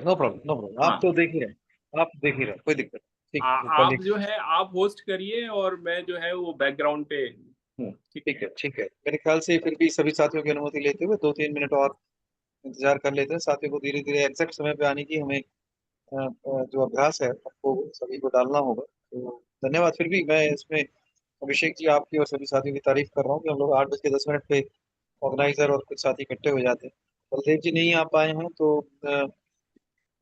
No problem, no problem. आप हाँ। तो देख ही रहे हैं, आप देख ही रहे हैं, कोई दिक्कत नहीं। ठीक, गोपाल जी। आप जो है आप होस्ट करिए और मैं जो है वो बैकग्राउंड पे हूँ, ठीक है? ठीक है, ठीक है। मेरे ख्याल से फिर भी सभी साथियों की अनुमति लेते हुए 2-3 मिनट और इंतजार कर लेते हैं। साथियों को धीरे धीरे एग्जैक्ट समय पे आने की हमें जो अभ्यास है आपको सभी को डालना होगा। तो धन्यवाद। फिर भी मैं इसमें अभिषेक जी आपकी और सभी साथियों की तारीफ कर रहा हूँ कि हम लोग 8:10 पे ऑर्गेनाइजर और कुछ साथी इकट्ठे हो जाते हैं। बलदेव जी नहीं आ पाए हैं तो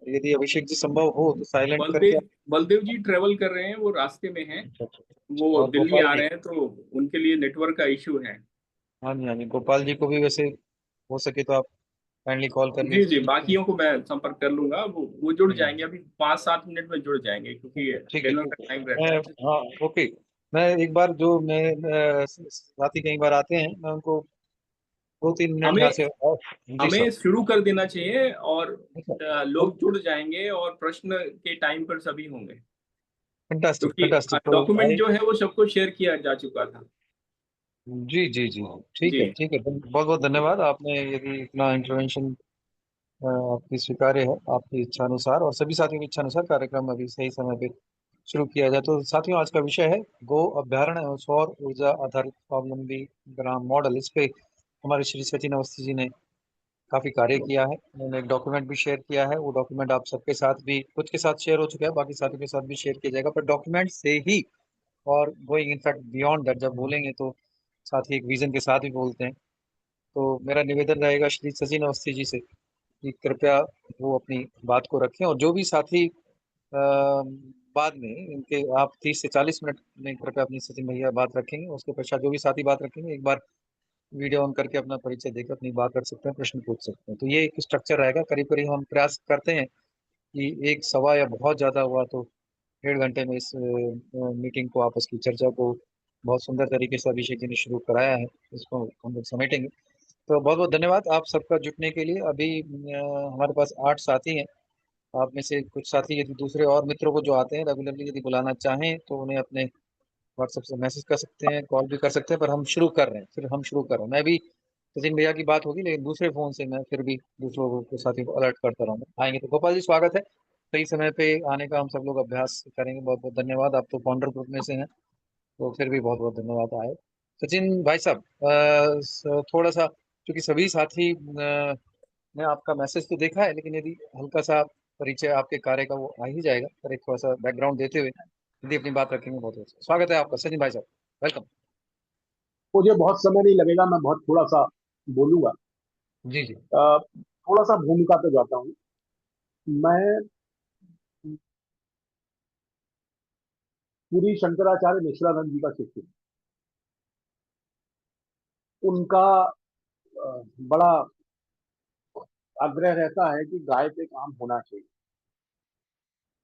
यदि अभिषेक जी संभव हो तो साइलेंट करके। बलदेव जी ट्रेवल कर रहे हैं, वो रास्ते में हैं। अच्छा, अच्छा, अच्छा। वो और दिल्ली गोपाल आ जी। रहे हैं तो उनके लिए नेटवर्क का इश्यू है। हाँ जी, हाँ जी, गोपाल जी को भी वैसे हो सके तो आप काइंडली कॉल कर जी लीजिए। जी, बाकियों को मैं संपर्क कर लूंगा, वो जुड़ जाएंगे, हम्म, अभी 5-7 मिनट में जुड़ जाएंगे क्योंकि ठीक है, ठीक है, ट्रेनर ठीक का है। टाइम मैं, रहता है। हाँ, ओके। मैं एक बार जो मैं साथी कई बार आते हैं, मैं उनको 2-3 मिनट यहाँ हमें से और। जी सर। हमें शुरू कर देना चाहिए और ओके। लोग जुड़ जाएंगे और प्रश्न के टाइम पर सभी होंगे, फैंटास्टिक, क्योंकि फैंटास्टिक। तो डॉक्यूमेंट आई। जो है वो सबको शेयर किया जा चुका था। जी, जी, जी। ठीक जी है, ठीक है। बहुत बहुत धन्यवाद। आपने यदि इतना इंटरवेंशन आपकी स्वीकार्य है, आपकी इच्छा अनुसार और सभी साथियों की इच्छा अनुसार कार्यक्रम अभी सही समय पे शुरू किया जाए। तो साथियों, आज का विषय है गो अभ्यारण्य और सौर ऊर्जा आधारित स्वावलंबी ग्राम मॉडल। इस पे हमारे श्री सचिन अवस्थी जी ने काफी कार्य किया है। उन्होंने एक डॉक्यूमेंट भी शेयर किया है। वो डॉक्यूमेंट आप सबके साथ भी, कुछ के साथ शेयर हो चुका है, बाकी साथियों के साथ भी शेयर किया जाएगा। पर डॉक्यूमेंट से ही और गोइंग इनफैक्ट बियॉन्ड दैट जब बोलेंगे तो साथी एक विजन के साथ भी बोलते हैं। तो मेरा निवेदन रहेगा श्री सचिन अवस्थी जी से कि कृपया वो अपनी बात को रखें, और जो भी साथी बाद में इनके, आप 30 से 40 मिनट में कृपया अपनी सचिन भैया बात रखेंगे। उसके पश्चात जो भी साथी बात रखेंगे, एक बार वीडियो ऑन करके अपना परिचय देकर अपनी बात रख सकते हैं, प्रश्न पूछ सकते हैं। तो ये एक स्ट्रक्चर रहेगा। करीब करीब हम प्रयास करते हैं कि एक सवा या बहुत ज़्यादा हुआ तो 1.5 घंटे में इस मीटिंग को, आपस की चर्चा को बहुत सुंदर तरीके से अभिषेक जी ने शुरू कराया है। इसको हम लोग समेटेंगे। तो बहुत बहुत धन्यवाद आप सबका जुटने के लिए। अभी हमारे पास 8 साथी हैं। आप में से कुछ साथी यदि दूसरे और मित्रों को जो आते हैं रेगुलरली यदि बुलाना चाहें तो उन्हें अपने व्हाट्सएप से मैसेज कर सकते हैं, कॉल भी कर सकते हैं। पर हम शुरू कर रहे हैं, फिर हम शुरू कर रहे हैं। मैं भी, सचिन भैया की बात होगी लेकिन दूसरे फोन से मैं फिर भी दूसरों को, साथियों को अलर्ट करता रहूंगा। आएंगे तो गोपाल जी स्वागत है। सही समय पे आने का हम सब लोग अभ्यास करेंगे। बहुत बहुत धन्यवाद। आप तो फाउंडर ग्रुप में से हैं, तो फिर भी बहुत बहुत धन्यवाद आए। सचिन भाई साहब, थोड़ा सा, क्योंकि सभी साथी ने आपका मैसेज तो देखा है, लेकिन यदि हल्का सा परिचय आपके कार्य का वो आ ही जाएगा, पर एक थोड़ा सा बैकग्राउंड देते हुए यदि अपनी बात रखेंगे बहुत अच्छा। स्वागत है आपका सचिन भाई साहब। वेलकम। मुझे बहुत समय नहीं लगेगा, मैं बहुत थोड़ा सा बोलूंगा। जी, जी। थोड़ा सा भूमिका पे जाता हूँ मैं। पूरी शंकराचार्य मिश्रानंद जी का शिष्य हूँ। उनका बड़ा आग्रह रहता है कि गाय पे काम होना चाहिए।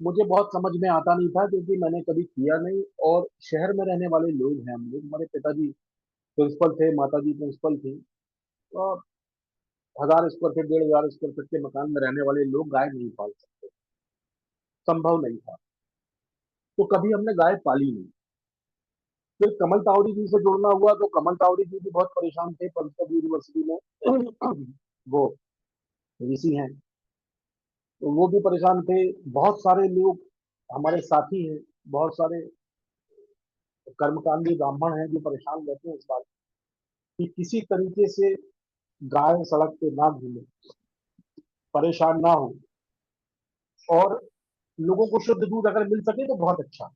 मुझे बहुत समझ में आता नहीं था क्योंकि मैंने कभी किया नहीं, और शहर में रहने वाले लोग हैं हम लोग। हमारे पिताजी प्रिंसिपल थे, माताजी प्रिंसिपल थी। तो 1000 स्क्वायर फीट, 1500 स्क्वायर फीट के मकान में रहने वाले लोग गाय नहीं पाल सकते, संभव नहीं था। तो कभी हमने गाय पाली नहीं। फिर कमल तावड़ी जी से जुड़ना हुआ, तो कमल तावड़ी जी भी बहुत परेशान थे। पंजाब यूनिवर्सिटी में वो वीसी हैं, तो वो भी परेशान थे। बहुत सारे लोग हमारे साथी हैं, बहुत सारे कर्मकांडी ब्राह्मण हैं जो परेशान रहते हैं इस बात कि किसी तरीके से गाय सड़क पे ना घूमे, परेशान ना हो, और लोगों को शुद्ध दूध अगर मिल सके तो बहुत अच्छा।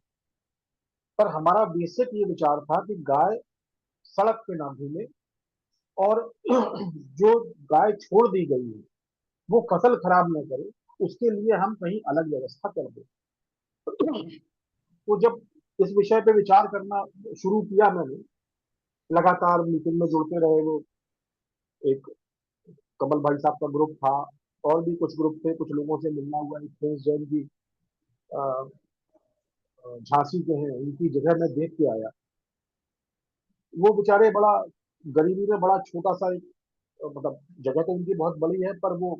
पर हमारा बेसिक ये विचार था कि गाय सड़क पे ना घूमे, और जो गाय छोड़ दी गई है वो फसल खराब न करे, उसके लिए हम कहीं अलग व्यवस्था कर दें। तो जब इस विषय पे विचार करना शुरू किया मैंने, लगातार मीटिंग में जुड़ते रहे वो। एक कमल भाई साहब का ग्रुप था, और भी कुछ ग्रुप थे, कुछ लोगों से मिलना हुआ। एक प्रिंस जैन जी झांसी के हैं, उनकी जगह मैं देख के आया। वो बेचारे बड़ा गरीबी में, बड़ा छोटा सा एक, मतलब जगह तो उनकी बहुत बड़ी है, पर वो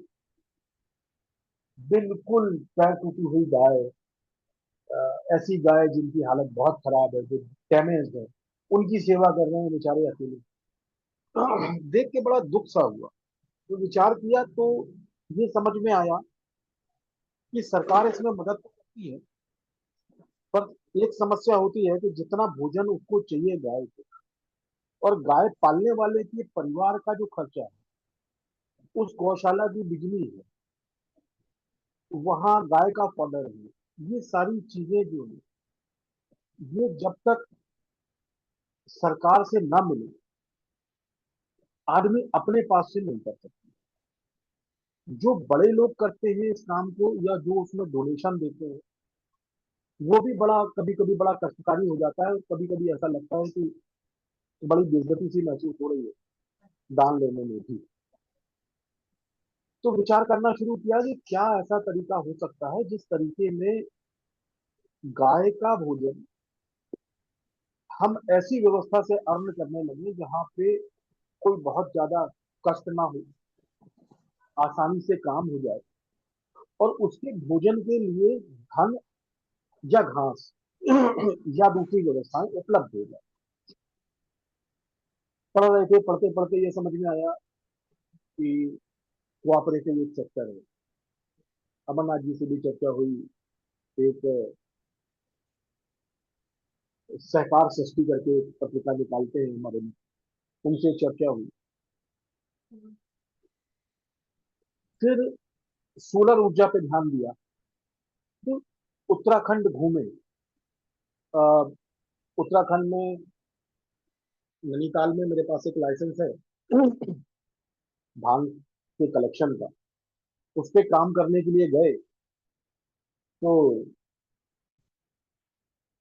बिल्कुल पैर टूटी हुई गाय, ऐसी गाय जिनकी हालत बहुत खराब है, जो डैमेज है, उनकी सेवा कर रहे हैं बेचारे अकेले। देख के बड़ा दुख सा हुआ। तो विचार किया तो ये समझ में आया कि सरकार इसमें मदद तो करती है, पर एक समस्या होती है कि जितना भोजन उसको चाहिए गाय को, और गाय पालने वाले के परिवार का जो खर्चा है, उस गौशाला की बिजली है, वहां गाय का फॉडर है, ये सारी चीजें जो है, ये जब तक सरकार से ना मिले, आदमी अपने पास से नहीं कर सकता। जो बड़े लोग करते हैं इस काम को, या जो उसमें डोनेशन देते हैं, वो भी बड़ा कभी कभी बड़ा कष्टकारी हो जाता है, और कभी कभी ऐसा लगता है कि बड़ी बेइज्जती सी महसूस हो रही है दान लेने में भी। तो विचार करना शुरू किया कि क्या ऐसा तरीका हो सकता है जिस तरीके में गाय का भोजन हम ऐसी व्यवस्था से अर्न करने लगे जहां पे कोई बहुत ज्यादा कष्ट ना हो, आसानी से काम हो जाए, और उसके भोजन के लिए धन या घास या दूसरी व्यवस्थाएं उपलब्ध हो जाए। पढ़ रहे थे, पढ़ते पढ़ते ये समझ में आया कि कोऑपरेटिव एक सेक्टर है। अमरनाथ जी से भी चर्चा हुई, एक सहकार सृष्टि करके पत्रिका निकालते हैं हमारे में, उनसे चर्चा हुई। फिर सोलर ऊर्जा पे ध्यान दिया, तो उत्तराखंड घूमे। अ, उत्तराखंड में नैनीताल में मेरे पास एक लाइसेंस है भांग के कलेक्शन का। उस पे काम करने के लिए गए, तो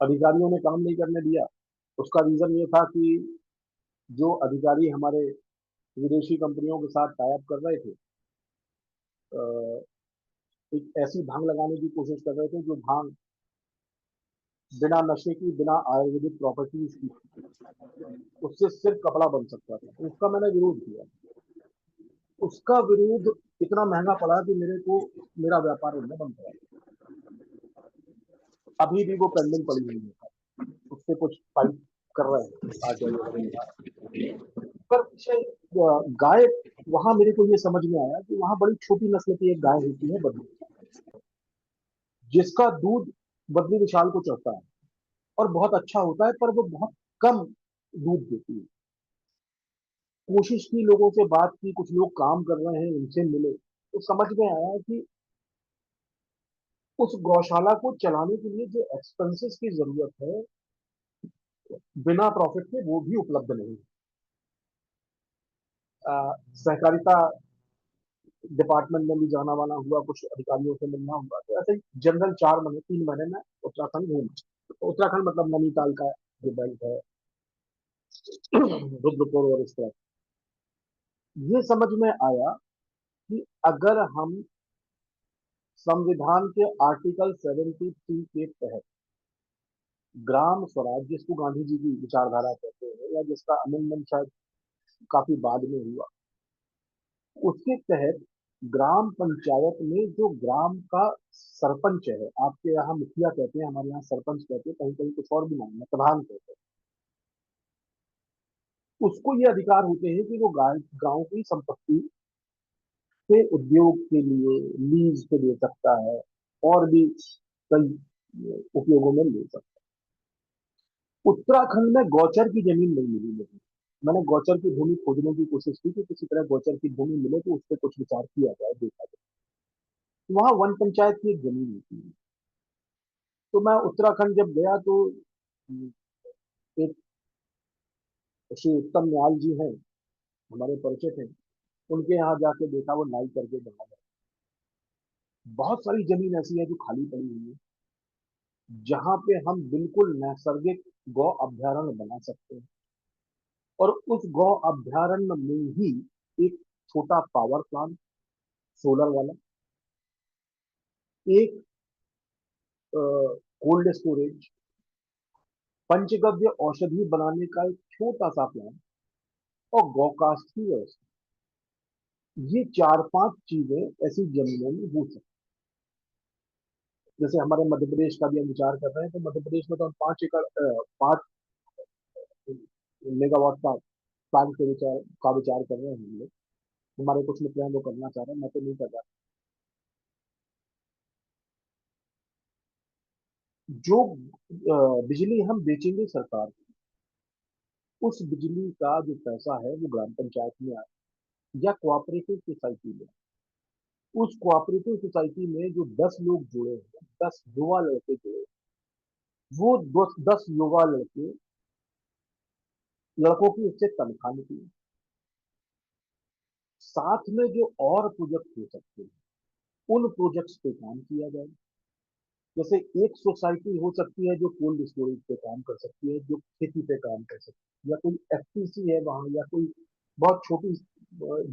अधिकारियों ने काम नहीं करने दिया। उसका रीजन ये था कि जो अधिकारी हमारे विदेशी कंपनियों के साथ टाई अप कर रहे थे, अ, एक ऐसी भांग लगाने की कोशिश कर रहे थे जो भांग बिना नशे की, बिना आयुर्वेदिक प्रॉपर्टीज की, उससे सिर्फ कपड़ा बन सकता था। तो उसका मैंने विरोध किया। उसका विरोध इतना महंगा पड़ा कि मेरे को मेरा व्यापार उनने बंद करा। अभी भी वो पेंडिंग पड़ी हुई है, उससे कुछ फाइट कर रहे हैं, आ जाइए अगर नहीं। पर गाय, वहां मेरे को ये समझ में आया कि वहां बड़ी छोटी नस्ल की एक गाय होती है, बद्री, जिसका दूध बद्री विशाल को चढ़ता है और बहुत अच्छा होता है, पर वो बहुत कम दूध देती है। कोशिश की, लोगों से बात की, कुछ लोग काम कर रहे हैं, उनसे मिले, तो समझ में आया कि उस गौशाला को चलाने के लिए जो एक्सपेंसेस की जरूरत है, बिना प्रॉफिट के वो भी उपलब्ध नहीं। सहकारिता डिपार्टमेंट में भी जाना वाना हुआ, कुछ अधिकारियों से मिलना हुआ, तो ऐसे ही जनरल 4 महीने 3 महीने में उत्तराखंड घूमा। तो उत्तराखंड मतलब नैनीताल का जो बेल्ट है, रुद्रपुर और इस तरह, ये समझ में आया कि अगर हम संविधान के आर्टिकल 73 के तहत ग्राम स्वराज, जिसको गांधी जी की विचारधारा कहते हैं, या जिसका अमेंडमेंट शायद काफी बाद में हुआ, उसके तहत ग्राम पंचायत में जो ग्राम का सरपंच है, आपके यहाँ मुखिया कहते हैं, हमारे यहाँ सरपंच कहते हैं, कहीं कहीं कुछ और भी नाम है, प्रधान कहते हैं, उसको ये अधिकार होते हैं कि वो गांव की संपत्ति से उद्योग के लिए लीज पे दे सकता है, और भी कई उपयोगों में ले सकता है। उत्तराखंड में गौचर की जमीन नहीं मिली मुझे। मैंने गौचर की भूमि खोजने की कोशिश की कि किसी तरह गौचर की भूमि मिले तो उस पर कुछ विचार किया जाए, देखा जाए। वहां वन पंचायत की एक जमीन होती है। तो मैं उत्तराखंड जब गया तो एक श्री उत्तम न्याल जी हैं, हमारे परिचित हैं, उनके यहाँ जाके देखा, वो नाई करके बना है। बहुत सारी जमीन ऐसी है जो खाली पड़ी हुई है, जहां पे हम बिल्कुल नैसर्गिक गौ अभ्यारण्य बना सकते हैं। और उस गौ अभ्यारण्य में ही एक छोटा पावर प्लांट, सोलर वाला, एक कोल्ड स्टोरेज, पंचगव्य औषधि बनाने का एक छोटा सा प्लांट, और गौकास्ट की व्यवस्था, ये 4-5 चीजें ऐसी जमीनों में हो सकती। जैसे हमारे मध्य प्रदेश का भी हम विचार कर रहे हैं, तो मध्य प्रदेश में तो हम 5 एकड़ 5 मेगावाट का प्लांट का विचार कर रहे हैं हम लोग। हमारे कुछ मित्र हैं वो करना चाह रहे हैं, मैं तो नहीं कर रहा। जो बिजली हम बेचेंगे सरकार को, उस बिजली का जो पैसा है वो ग्राम पंचायत में आए या कोऑपरेटिव सोसाइटी में। उस कोऑपरेटिव सोसाइटी में जो 10 लोग जुड़े हैं, 10 युवा लड़के जुड़े, वो 10 युवा लड़कों की उससे तनख्वाह निकली। साथ में जो और प्रोजेक्ट हो सकते हैं उन प्रोजेक्ट्स पे काम किया जाए। जैसे एक सोसाइटी हो सकती है जो कोल्ड स्टोरेज पे काम कर सकती है, जो खेती पे काम कर सकती है, या कोई एफटीसी है वहां, या कोई बहुत छोटी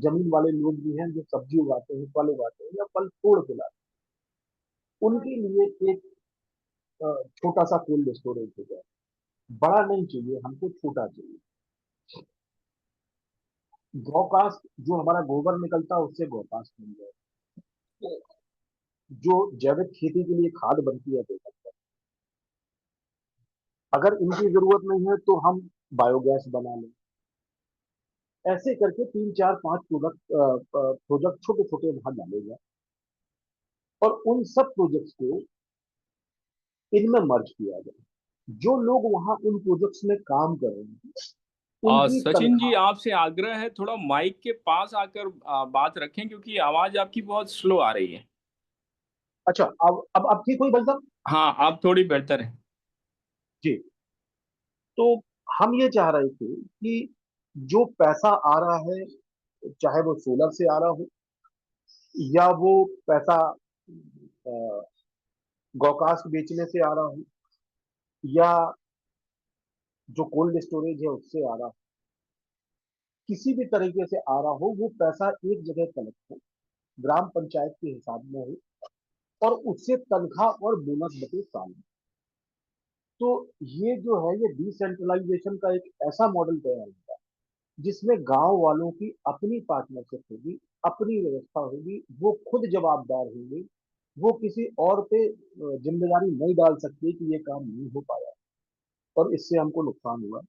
जमीन वाले लोग भी हैं जो सब्जी उगाते हैं, फल उगाते हैं, या फल तोड़ के लाते हैं। उनके लिए एक छोटा सा कोल्ड स्टोरेज हो जाए। बड़ा नहीं चाहिए हमको, छोटा चाहिए। गौकास्ट, जो हमारा गोबर निकलता है उससे गौकास्ट बन जाए, जो जैविक खेती के लिए खाद बनती है वो। अगर इनकी जरूरत नहीं है तो हम बायोगैस बना लें। ऐसे करके 3 4 5 प्रोजेक्ट छोटे छोटे वहां डाले जाए और उन सब प्रोजेक्ट्स को इनमें मर्ज किया जाए। जो लोग वहां उन प्रोजेक्ट्स में काम कर रहे हैं उनकी सचिन जी, तनख्वाह। आपसे आग्रह है थोड़ा माइक के पास आकर बात रखें, क्योंकि आवाज आपकी बहुत स्लो आ रही है। अच्छा, अब ठीक हुई बलदम हाँ, आप थोड़ी बेहतर है। जी। तो हम ये चाह रहे थे कि जो पैसा आ रहा है, चाहे वो सोलर से आ रहा हो या वो पैसा गौकास्ट बेचने से आ रहा हो या जो कोल्ड स्टोरेज है उससे आ रहा हो, किसी भी तरीके से आ रहा हो, वो पैसा एक जगह कलेक्ट हो, ग्राम पंचायत के हिसाब में हो, और उससे तनख्वाह और बोनस बटे साल में। तो ये जो है, ये डिसेंट्रलाइजेशन का एक ऐसा मॉडल तैयार होगा जिसमें गांव वालों की अपनी पार्टनरशिप होगी, अपनी व्यवस्था होगी, वो खुद जवाबदार होंगे। वो किसी और पे जिम्मेदारी नहीं डाल सकते कि ये काम नहीं हो पाया और इससे हमको नुकसान हुआ।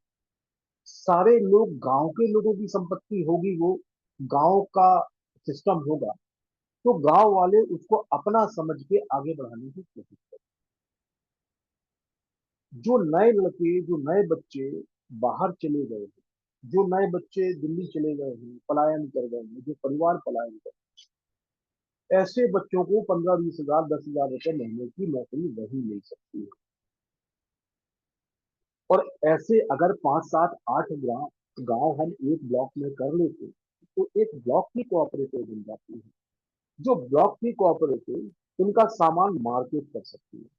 सारे लोग, गांव के लोगों की संपत्ति होगी, वो गांव का सिस्टम होगा, तो गांव वाले उसको अपना समझ के आगे बढ़ाने की कोशिश करें। जो नए लड़के, जो नए बच्चे बाहर चले गए हैं, जो नए बच्चे दिल्ली चले गए हैं, पलायन कर गए हैं, जो परिवार पलायन कर, ऐसे बच्चों को 15 20 हजार 10 हजार रुपए महीने की नौकरी नहीं मिल सकती है। और ऐसे अगर 5 7 8 गांव हम एक ब्लॉक में कर लेते तो एक ब्लॉक की कोऑपरेटिव बन जाती है। जो ब्लॉक की कोऑपरेटिव उनका सामान मार्केट कर सकती है।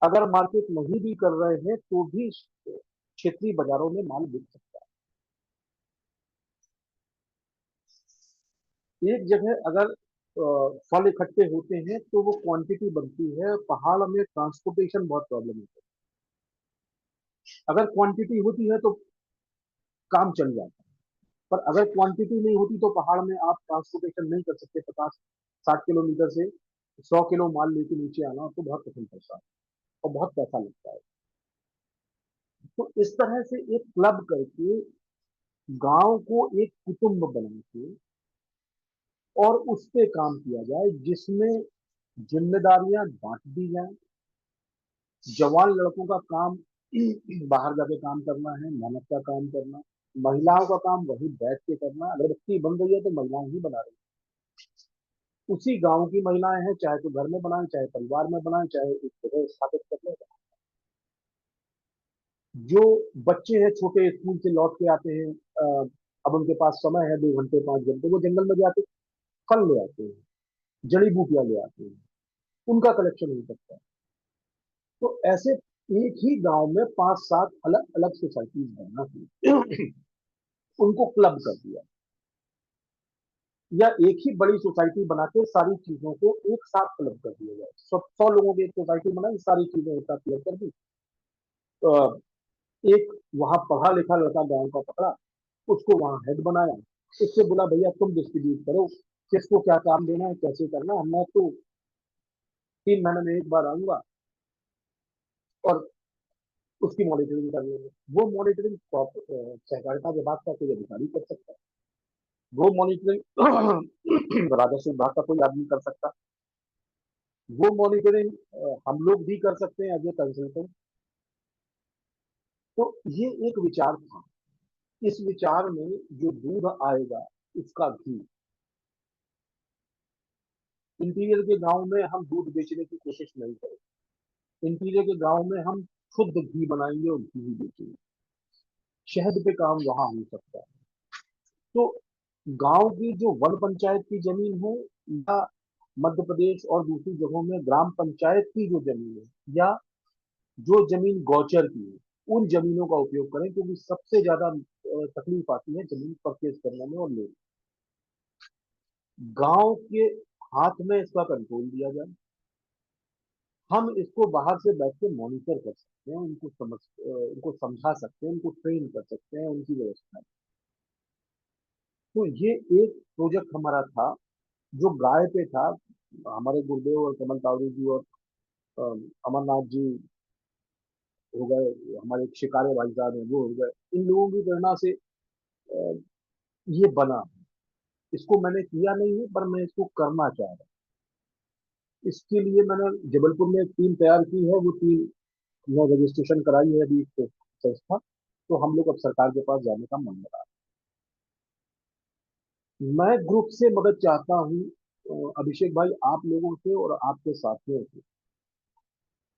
अगर मार्केट नहीं भी कर रहे हैं तो भी क्षेत्रीय बाजारों में माल बिक सकता है। एक जगह अगर फल इकट्ठे होते हैं तो वो क्वांटिटी बनती है। पहाड़ में ट्रांसपोर्टेशन बहुत प्रॉब्लम होता है। अगर क्वांटिटी होती है तो काम चल जाता है, पर अगर क्वांटिटी नहीं होती तो पहाड़ में आप ट्रांसपोर्टेशन नहीं कर सकते। 50 60 किलोमीटर से 100 किलो माल लेके नीचे आना तो बहुत कठिन पड़ता है और बहुत पैसा लगता है। तो इस तरह से एक क्लब करके गांव को एक कुटुंब बना के और उस पे काम किया जाए, जिसमें जिम्मेदारियां बांट दी जाए। जवान लड़कों का काम बाहर जाके काम करना है, मेहनत का काम करना। महिलाओं का काम वही बैठ के करना। अगरबत्ती बन रही है तो महिलाएं ही बना रही हैं। उसी गांव की महिलाएं हैं, चाहे तो घर में बनाए, चाहे परिवार में बनाए, चाहे एक जगह स्थापित कर ले। जो बच्चे हैं छोटे, स्कूल से लौट के आते हैं, अब उनके पास समय है 2 घंटे 5 घंटे, वो जंगल में जाके फल ले आते हैं, जड़ी बूटियां ले आते हैं, उनका कलेक्शन हो सकता है। तो ऐसे एक ही गांव में 5 7 अलग अलग सोसाइटीज बना के उनको क्लब कर दिया, या एक ही बड़ी सोसाइटी बना के सारी चीजों को एक साथ क्लब कर दिया जाए। 100 लोगों की एक सोसाइटी बनाई, सारी चीजें एक साथ क्लब कर दी। एक वहां पढ़ा लिखा लड़का गांव का पकड़ा, उसको वहां हेड बनाया, उससे बोला भैया तुम डिस्ट्रीब्यूट करो, किसको क्या काम देना है, कैसे करना है। मैं तो 3 महीने में एक बार आऊंगा और उसकी मॉनिटरिंग कर लेंगे। वो मॉनिटरिंग सहकारिता विभाग का कोई अधिकारी कर सकता है, वो मॉनिटरिंग राजस्व विभाग का कोई आदमी कर सकता है। वो मॉनिटरिंग हम लोग भी कर सकते हैं एज ए कंसल्टेंट। तो ये एक विचार था। इस विचार में जो दूध आएगा उसका घी, इंटीरियर के गांव में हम दूध बेचने की कोशिश नहीं करेंगे। इंटीरियर के गांव में हम शुद्ध घी बनाएंगे और घी ही बेचेंगे। शहद पे काम वहां हो सकता है। तो गांव की जो वन पंचायत की जमीन है, या मध्य प्रदेश और दूसरी जगहों में ग्राम पंचायत की जो जमीन है, या जो जमीन गौचर की है, उन जमीनों का उपयोग करें, क्योंकि सबसे ज्यादा तकलीफ आती है जमीन परचेज करने में और लेने। गांव के हाथ में इसका कंट्रोल दिया जाए। हम इसको बाहर से बैठ के मॉनिटर कर सकते हैं, उनको समझा सकते हैं, उनको ट्रेन कर सकते हैं, उनकी व्यवस्था। तो ये एक प्रोजेक्ट हमारा था जो गाय पे था। हमारे गुरुदेव और कमल तावड़े जी और अ, अमरनाथ जी हो गए, हमारे एक शिकारे भाई साहब हैं वो हो गए, इन लोगों की प्रेरणा से ये बना। इसको मैंने किया नहीं है, पर मैं इसको करना चाह रहा हूँ। इसके लिए मैंने जबलपुर में एक टीम तैयार की है। वो टीम ने रजिस्ट्रेशन कराई है अभी एक संस्था। तो हम लोग अब सरकार के पास जाने का मन बना रहे हैं। मैं ग्रुप से मदद चाहता हूँ, अभिषेक भाई, आप लोगों से और आपके साथियों से,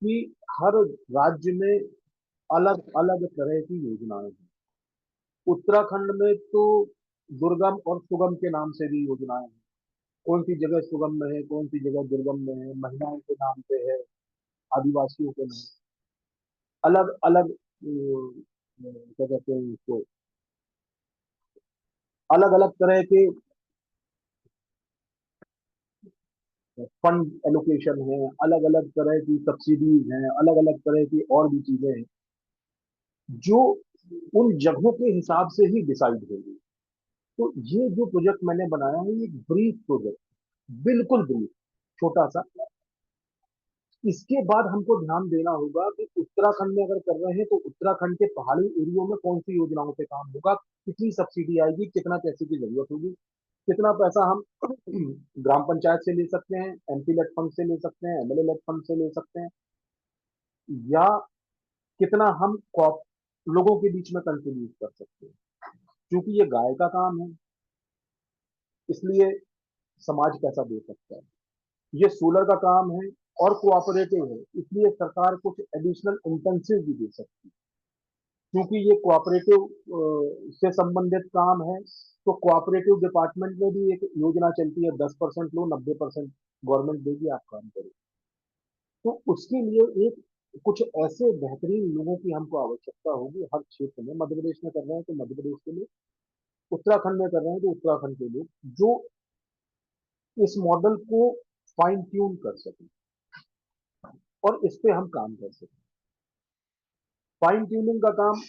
कि हर राज्य में अलग अलग तरह की योजनाएं हैं। उत्तराखंड में तो दुर्गम और सुगम के नाम से भी योजनाएं हैं। कौन सी जगह सुगम में है, कौन सी जगह दुर्गम में है, महिलाओं के नाम पे है, आदिवासियों के नाम, अलग अलग क्या कहते हैं इसको, अलग अलग तरह के फंड एलोकेशन है, अलग अलग तरह की सब्सिडीज हैं, अलग अलग तरह की और भी चीजें हैं जो उन जगहों के हिसाब से ही डिसाइड होगी। तो ये जो प्रोजेक्ट मैंने बनाया है, ये ब्रीफ प्रोजेक्ट, बिल्कुल ब्रीफ, छोटा सा। इसके बाद हमको ध्यान देना होगा कि उत्तराखंड में अगर कर रहे हैं तो उत्तराखंड के पहाड़ी एरियो में कौन सी योजनाओं पे काम होगा, कितनी सब्सिडी आएगी, कितना पैसे की जरूरत होगी, कितना पैसा हम ग्राम पंचायत से ले सकते हैं, एमपी लेट फंड से ले सकते हैं, एमएलए लेट फंड से ले सकते हैं, या कितना हम लोगों के बीच में कंट्रीब्यूट कर सकते हैं। क्योंकि ये गाय का काम है, इसलिए समाज पैसा दे सकता है। ये सोलर का काम है और कोऑपरेटिव है, इसलिए सरकार कुछ एडिशनल इंटेंसिव भी दे सकती है। क्योंकि ये कोऑपरेटिव से संबंधित काम है, तो कोऑपरेटिव डिपार्टमेंट में भी एक योजना चलती है, 10% लो, 90% गवर्नमेंट देगी, आप काम करो। तो उसके लिए एक कुछ ऐसे बेहतरीन लोगों की हमको आवश्यकता होगी हर क्षेत्र में। मध्य प्रदेश में कर रहे हैं तो मध्य प्रदेश के लिए, उत्तराखंड में कर रहे हैं तो उत्तराखंड के लोग, जो इस मॉडल को फाइन ट्यून कर सकें और इस पे हम काम कर सकें। फाइन ट्यूनिंग का काम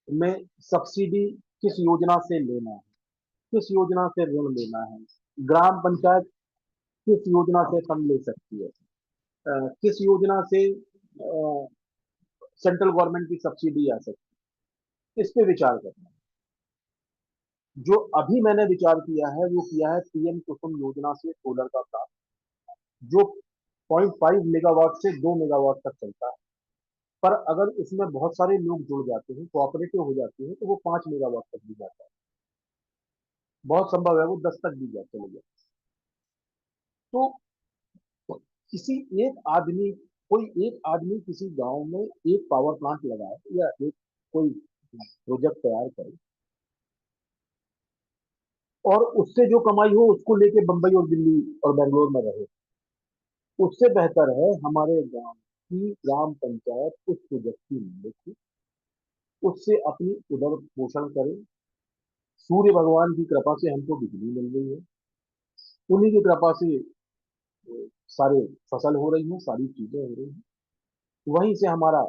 में सब्सिडी किस योजना से लेना है, किस योजना से ऋण लेना है, ग्राम पंचायत किस योजना से फंड ले सकती है, किस योजना से सेंट्रल गवर्नमेंट की सब्सिडी आ सकती है, इस पे विचार करना है। जो अभी मैंने विचार किया है वो किया है पीएम कुसुम योजना से सोलर का काम, जो 0.5 मेगावाट से 2 मेगावाट तक चलता है। पर अगर इसमें बहुत सारे लोग जुड़ जाते हैं, कोऑपरेटिव हो जाते हैं, तो वो 5 मेगावाट तक भी जाता है। बहुत संभव है वो 10 तक भी जा चले जाए। तो किसी एक आदमी कोई एक आदमी किसी गांव में एक पावर प्लांट लगाए, या एक कोई प्रोजेक्ट तैयार करे, और उससे जो कमाई हो उसको लेके बंबई और दिल्ली और बेंगलोर में रहे। उससे बेहतर है हमारे गांव की ग्राम पंचायत उस प्रोजेक्ट की मदद से उससे अपनी उदर पोषण करे। सूर्य भगवान की कृपा से हमको बिजली मिल रही है, उन्हीं की कृपा से सारे फसल हो रही है, सारी चीजें हो रही हैं। वहीं से हमारा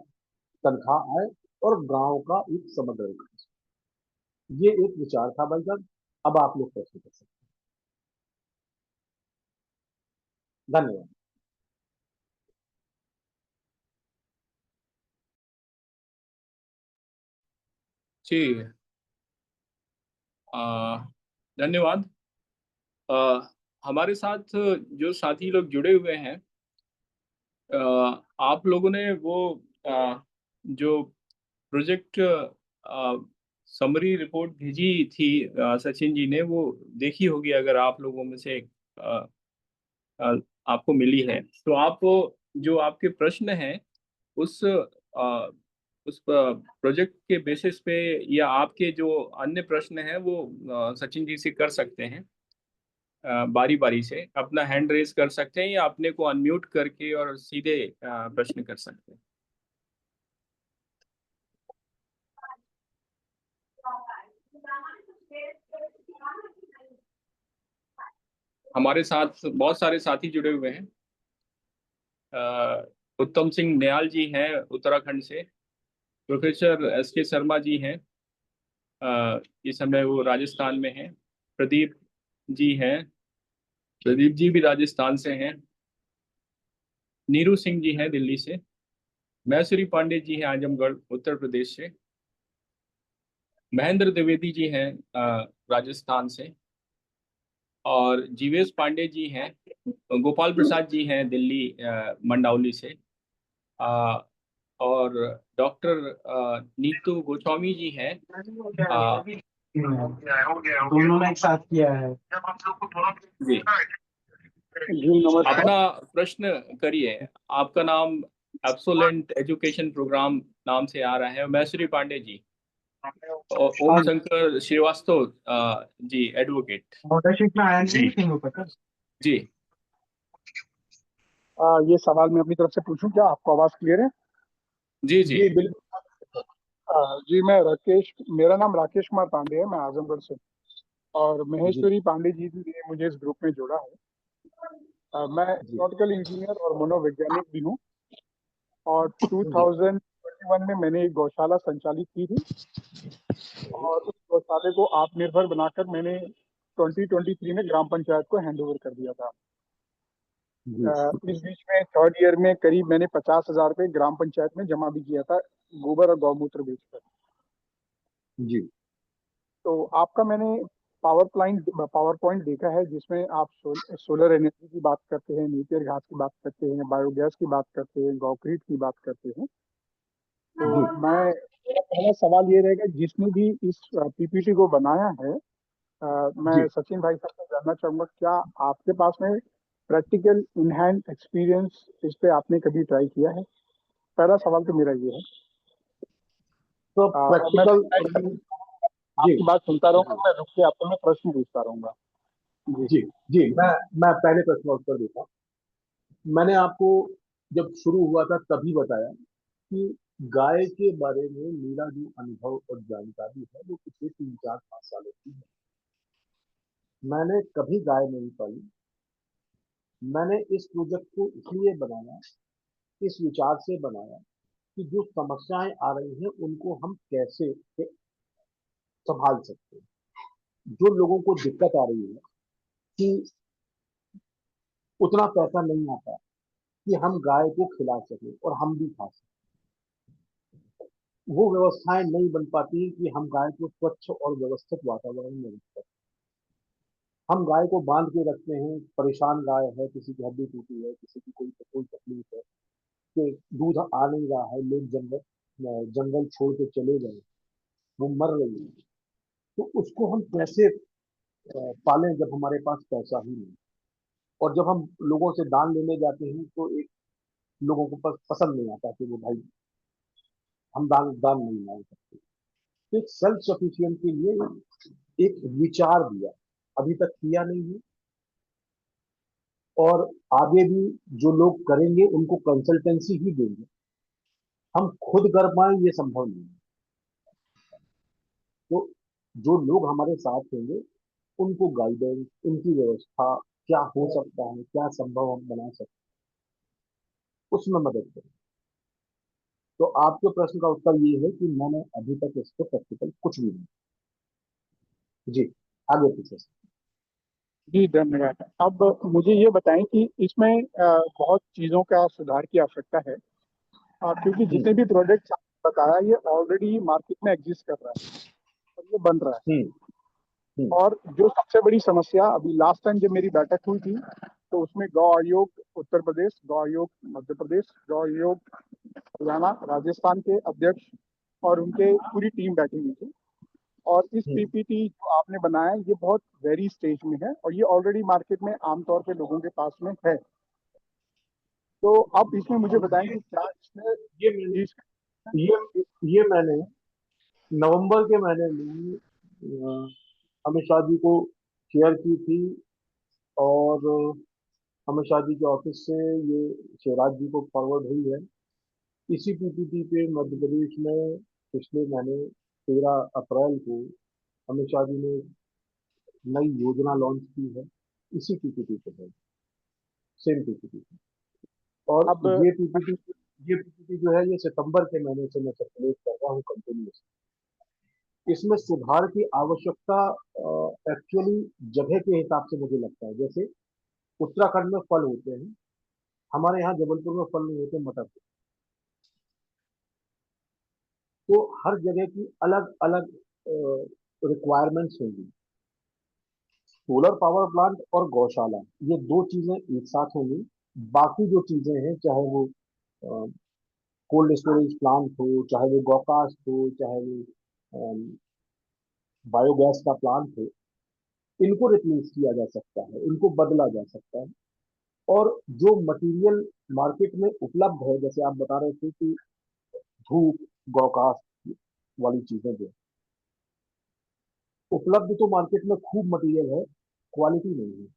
तनख्वाह आए और गांव का एक समग्र विकास। ये एक विचार था भाई साहब। अब आप लोग प्रश्न कर सकते हैं। धन्यवाद। ठीक है। धन्यवाद। अ, हमारे साथ जो साथी लोग जुड़े हुए हैं, आप लोगों ने वो जो प्रोजेक्ट समरी रिपोर्ट भेजी थी सचिन जी ने, वो देखी होगी अगर आप लोगों में से अ, अ, आपको मिली है तो आप जो आपके प्रश्न हैं उस प्रोजेक्ट के बेसिस पे, या आपके जो अन्य प्रश्न हैं वो सचिन जी से कर सकते हैं। बारी बारी से अपना हैंड रेज कर सकते हैं या अपने को अनम्यूट करके और सीधे प्रश्न कर सकते हैं। हमारे साथ बहुत सारे साथी जुड़े हुए हैं। उत्तम सिंह नियाल जी हैं उत्तराखंड से। प्रोफेसर एस के शर्मा जी हैं, इस समय वो राजस्थान में हैं। प्रदीप जी हैं, प्रदीप जी भी राजस्थान से हैं। नीरू सिंह जी हैं दिल्ली से। मैसूरी पांडे जी हैं आजमगढ़ उत्तर प्रदेश से। महेंद्र द्विवेदी जी हैं राजस्थान से। और जीवेश पांडे जी हैं। गोपाल प्रसाद जी हैं दिल्ली मंडाउली से। अ, और डॉक्टर नीतू गोस्वामी जी हैं। दोनों ने एक साथ किया है। जी, जी नमस्कार। अपना प्रश्न करिए। आपका नाम एब्सोलेंट एजुकेशन प्रोग्राम नाम से आ रहा है। मैसूरी पांडे जी और ओम हाँ शंकर श्रीवास्तव जी एडवोकेट। मोटरशिप में आया नहीं सिंह पता। जी ये सवाल मैं अपनी तरफ से पूछूं क्या? आपको आवाज क्लियर है? जी जी जी बिल्कुल। जी मैं राकेश, मेरा नाम राकेश कुमार पांडे है, मैं आजमगढ़ से। और जी महेश्वरी पांडे जी ने मुझे इस ग्रुप में जोड़ा है। मैं जी एरोनॉटिकल इंजीनियर और मनोवैज्ञानिक भी हूँ। और जी 2021 में मैंने एक गौशाला संचालित की थी, और उस गौशाले को आत्मनिर्भर बनाकर मैंने 2023 में ग्राम पंचायत को हैंड ओवर कर दिया था। जी इस बीच में थर्ड ईयर में करीब मैंने 50,000 रुपये ग्राम पंचायत में जमा भी किया था, गोबर और गौमूत्र बेचकर। जी तो आपका मैंने पावर पॉइंट देखा है, जिसमें आप सोलर एनर्जी की बात करते हैं, नेपियर घास की बात करते हैं, बायोगैस की बात करते हैं, गौक्रीट की बात करते हैं। तो जी मेरा पहला सवाल ये रहेगा, जिसने भी इस पीपीटी को बनाया है, जी मैं सचिन भाई साहब से जानना चाहूंगा, क्या आपके पास में प्रैक्टिकल इन हैंड एक्सपीरियंस इस पे आपने कभी ट्राई किया है? पहला सवाल तो मेरा ये है। तो और मैं प्रैक्टिकल। जी आपकी बात सुनता रहूंगा, जी मैं रुक के आपको मैं प्रश्न पूछता रहूंगा। जी। जी जी मैं पहले प्रश्न का उत्तर देता हूँ। मैंने आपको जब शुरू हुआ था तभी बताया कि गाय के बारे में मेरा जो अनुभव और जानकारी है वो पिछले 3 4 5 सालों की है। मैंने कभी गाय नहीं पाली। मैंने इस प्रोजेक्ट को इसलिए बनाया, इस विचार से बनाया कि जो समस्याएं आ रही हैं उनको हम कैसे संभाल सकते हैं। जो लोगों को दिक्कत आ रही है कि उतना पैसा नहीं आता कि हम गाय को खिला सके और हम भी खा सकें, वो व्यवस्थाएं नहीं बन पाती कि हम गाय को स्वच्छ और व्यवस्थित वातावरण में रख सकें। हम गाय को बांध के रखते हैं, परेशान गाय है, किसी की हड्डी टूटी है, किसी की कोई तकलीफ है, कि दूध आ नहीं रहा है, लोग जंगल छोड़ के चले गए, वो मर रही है। तो उसको हम कैसे पालें जब हमारे पास पैसा ही नहीं। और जब हम लोगों से दान लेने जाते हैं तो एक लोगों को पसंद नहीं आता कि वो भाई हम दान दान नहीं मांग सकते। तो एक सेल्फ सफिशिएंट के लिए एक विचार दिया, अभी तक किया नहीं है। और आगे भी जो लोग करेंगे उनको कंसल्टेंसी ही देंगे, हम खुद कर पाए ये संभव नहीं है। तो जो लोग हमारे साथ होंगे उनको गाइडेंस, उनकी व्यवस्था, क्या हो सकता है, क्या संभव हम बना सकते हैं, उसमें मदद करें। तो आपके प्रश्न का उत्तर ये है कि मैंने अभी तक इसको प्रैक्टिकल कुछ भी नहीं। जी आगे पूछे। जी धन्यवाद। अब मुझे ये बताएं कि इसमें बहुत चीज़ों का सुधार की आवश्यकता है, क्योंकि जितने भी प्रोडक्ट्स आपने बताया ये ऑलरेडी मार्केट में एग्जिस्ट कर रहा है और ये बन रहा है। हम्म और जो सबसे बड़ी समस्या, अभी लास्ट टाइम जब मेरी बैठक हुई थी तो उसमें गौ आयोग उत्तर प्रदेश, गौ आयोग मध्य प्रदेश, गौ आयोग हरियाणा, राजस्थान के अध्यक्ष और उनके पूरी टीम बैठी हुई थी। और इस पीपीटी जो आपने बनाया ये बहुत वेरी स्टेज में है और ये ऑलरेडी मार्केट में आमतौर पे लोगों के पास में है। तो आप इसमें मुझे बताएं कि क्या इसमें ये मैंने ये मैंने नवंबर के महीने में अमित शाह जी को शेयर की थी, और अमित शाह जी के ऑफिस से ये शिवराज जी को फॉरवर्ड हुई है। इसी पीपीटी पे मध्य प्रदेश में पिछले महीने 13 अप्रैल को अमित शाह जी ने नई योजना लॉन्च की है, इसी पीपीटी पे है, सेम पीपीटी। और अब ये पीपीटी जो है ये सितंबर के महीने से मैं सर्कुलेट कर रहा हूँ कंटिन्यूस। इसमें सुधार की आवश्यकता एक्चुअली जगह के हिसाब से मुझे लगता है। जैसे उत्तराखंड में फल होते हैं, हमारे यहाँ जबलपुर में फल नहीं होते, मटर के। तो हर जगह की अलग अलग रिक्वायरमेंट्स होंगी। सोलर पावर प्लांट और गौशाला, ये दो चीजें एक साथ होंगी। बाकी जो चीजें हैं, चाहे वो कोल्ड स्टोरेज प्लांट हो, चाहे वो गौकास्ट हो, चाहे वो बायोगैस का प्लांट हो, इनको रिप्लेस किया जा सकता है, इनको बदला जा सकता है। और जो मटेरियल मार्केट में उपलब्ध है, जैसे आप बता रहे थे कि धूप, गौकास्ट वाली चीजें जो उपलब्ध, तो मार्केट में खूब मटेरियल है, क्वालिटी नहीं है।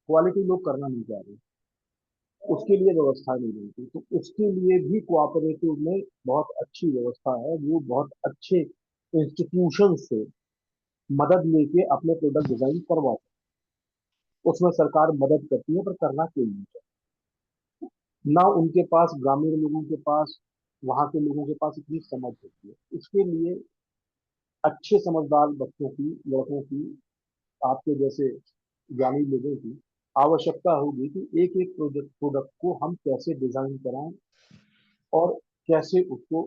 क्वालिटी लोग करना नहीं चाह रहे, उसके लिए व्यवस्था नहीं बनती। तो उसके लिए भी कोऑपरेटिव में बहुत अच्छी व्यवस्था है, वो बहुत अच्छे इंस्टीट्यूशन से मदद लेके अपने प्रोडक्ट डिजाइन करवाते हैं। उसमें सरकार मदद करती है, पर करना कोई नहीं चाहता। ना उनके पास, ग्रामीण लोगों के पास, वहां के लोगों के पास इतनी समझ होती है। इसके लिए अच्छे समझदार बच्चों की, लड़कों की, आपके जैसे ज्ञानी लोगों की आवश्यकता होगी कि एक एक प्रोडक्ट को हम कैसे डिजाइन कराएं और कैसे उसको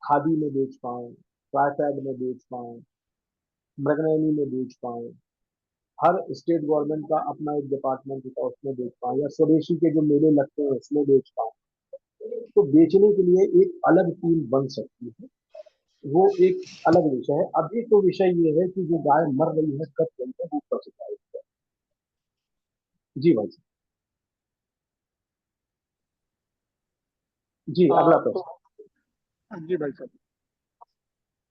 खादी में बेच पाएं, ट्राइफेड में बेच पाएं, मृगनयनी में बेच पाएं। हर स्टेट गवर्नमेंट का अपना एक डिपार्टमेंट होता है, उसमें बेच पाएं, या स्वदेशी के जो मेले लगते हैं उसमें बेच पाएं। तो बेचने के लिए एक अलग टीम बन सकती है, वो एक अलग विषय है। अभी तो विषय ये है कि जो गाय मर रही है, कब चलते हैं, ऊपर से जी भाई साहब। जी, अगला तो प्रश्न। जी भाई साहब,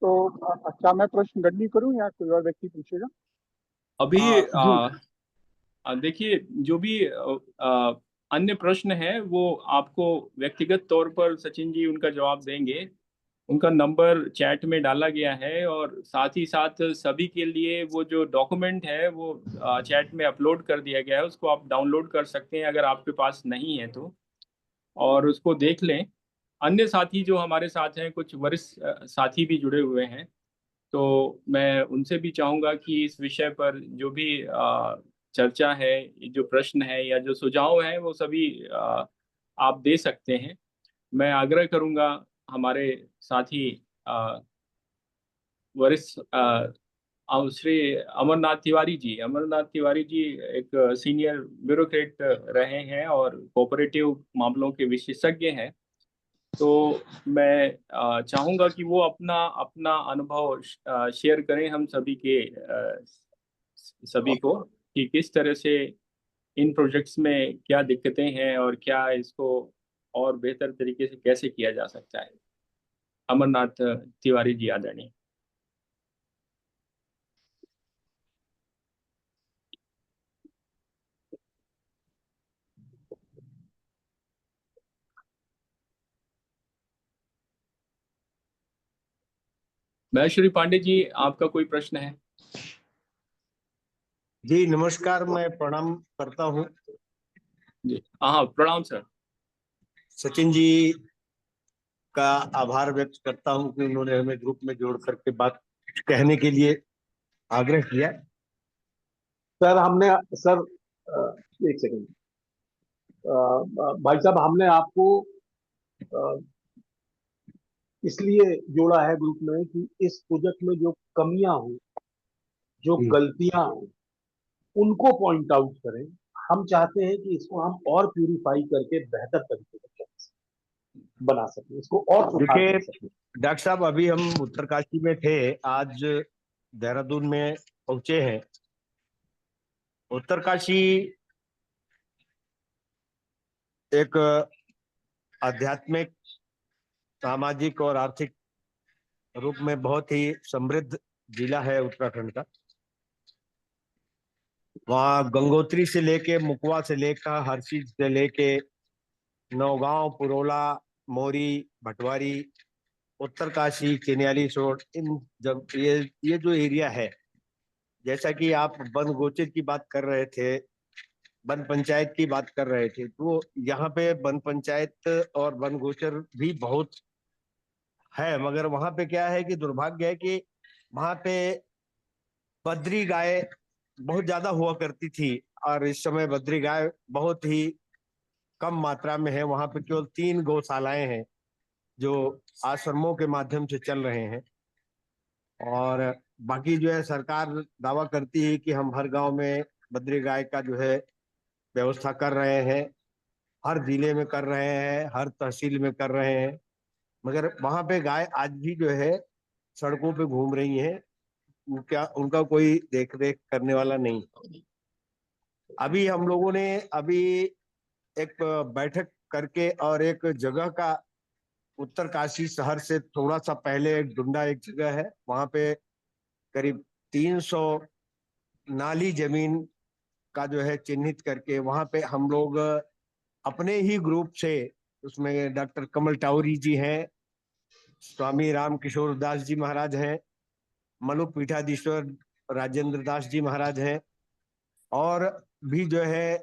तो क्या मैं प्रश्न गणनी करूं या कोई और व्यक्ति पूछेगा? अभी जी देखिए, जो भी अन्य प्रश्न है वो आपको व्यक्तिगत तौर पर सचिन जी उनका जवाब देंगे। उनका नंबर चैट में डाला गया है, और साथ ही साथ सभी के लिए वो जो डॉक्यूमेंट है वो चैट में अपलोड कर दिया गया है, उसको आप डाउनलोड कर सकते हैं अगर आपके पास नहीं है तो, और उसको देख लें। अन्य साथी जो हमारे साथ हैं, कुछ वरिष्ठ साथी भी जुड़े हुए हैं, तो मैं उनसे भी चाहूँगा कि इस विषय पर जो भी चर्चा है, जो प्रश्न है या जो सुझाव है, वो सभी आप दे सकते हैं। मैं आग्रह करूँगा हमारे साथी वरिष्ठ श्री अमरनाथ तिवारी जी एक सीनियर ब्यूरोक्रेट रहे हैं और कोऑपरेटिव मामलों के विशेषज्ञ हैं। तो मैं चाहूँगा कि वो अपना अपना अनुभव शेयर करें हम सभी को, कि किस तरह से इन प्रोजेक्ट्स में क्या दिक्कतें हैं और क्या इसको और बेहतर तरीके से कैसे किया जा सकता है। अमरनाथ तिवारी जी, आदरणीय। महेश्वरी पांडे जी, आपका कोई प्रश्न है? जी नमस्कार, मैं प्रणाम करता हूँ। जी हाँ, प्रणाम सर। सचिन जी का आभार व्यक्त करता हूँ कि उन्होंने हमें ग्रुप में जोड़ करके बात कहने के लिए आग्रह किया। सर, हमने सर एक सेकंड, भाई साहब, हमने आपको इसलिए जोड़ा है ग्रुप में कि इस प्रोजेक्ट में जो कमियां हो, जो गलतियां हो, उनको पॉइंट आउट करें। हम चाहते हैं कि इसको हम और प्यूरिफाई करके बेहतर तरीके से बना सकें, इसको और सुधार देखिए कर सकें। डॉक्टर साहब, अभी हम उत्तरकाशी में थे, आज देहरादून में पहुंचे हैं। उत्तरकाशी एक आध्यात्मिक, सामाजिक और आर्थिक रूप में बहुत ही समृद्ध जिला है उत्तराखंड का। वहाँ गंगोत्री से लेके, मुकवा से लेकर, हरसिद्ध से लेके, नौगांव, पुरोला, मोरी, भटवारी, उत्तरकाशी, चिन्याली सोड, इन जब ये जो एरिया है, जैसा कि आप वन गोचर की बात कर रहे थे, वन पंचायत की बात कर रहे थे, तो यहाँ पे वन पंचायत और वन गोचर भी बहुत है। मगर वहां पे क्या है कि दुर्भाग्य है कि वहां पे बद्री गाय बहुत ज्यादा हुआ करती थी, और इस समय बद्री गाय बहुत ही कम मात्रा में है। वहां पे केवल 3 गौशालाएं हैं जो आश्रमों के माध्यम से चल रहे हैं। और बाकी जो है, सरकार दावा करती है कि हम हर गांव में बद्री गाय का जो है व्यवस्था कर रहे हैं, हर जिले में कर रहे हैं, हर तहसील में कर रहे हैं। मगर वहां पे गाय आज भी जो है सड़कों पे घूम रही हैं, उनका उनका कोई देख रेख करने वाला नहीं। अभी हम लोगों ने अभी एक बैठक करके, और एक जगह का, उत्तरकाशी शहर से थोड़ा सा पहले एक डुंडा एक जगह है, वहां पे करीब 300 नाली जमीन का जो है चिन्हित करके, वहां पे हम लोग अपने ही ग्रुप से, उसमें डॉक्टर कमल टाउरी जी हैं, स्वामी राम किशोर दास जी महाराज हैं, मनु पीठाधीश्वर राजेंद्र दास जी महाराज हैं, और भी जो है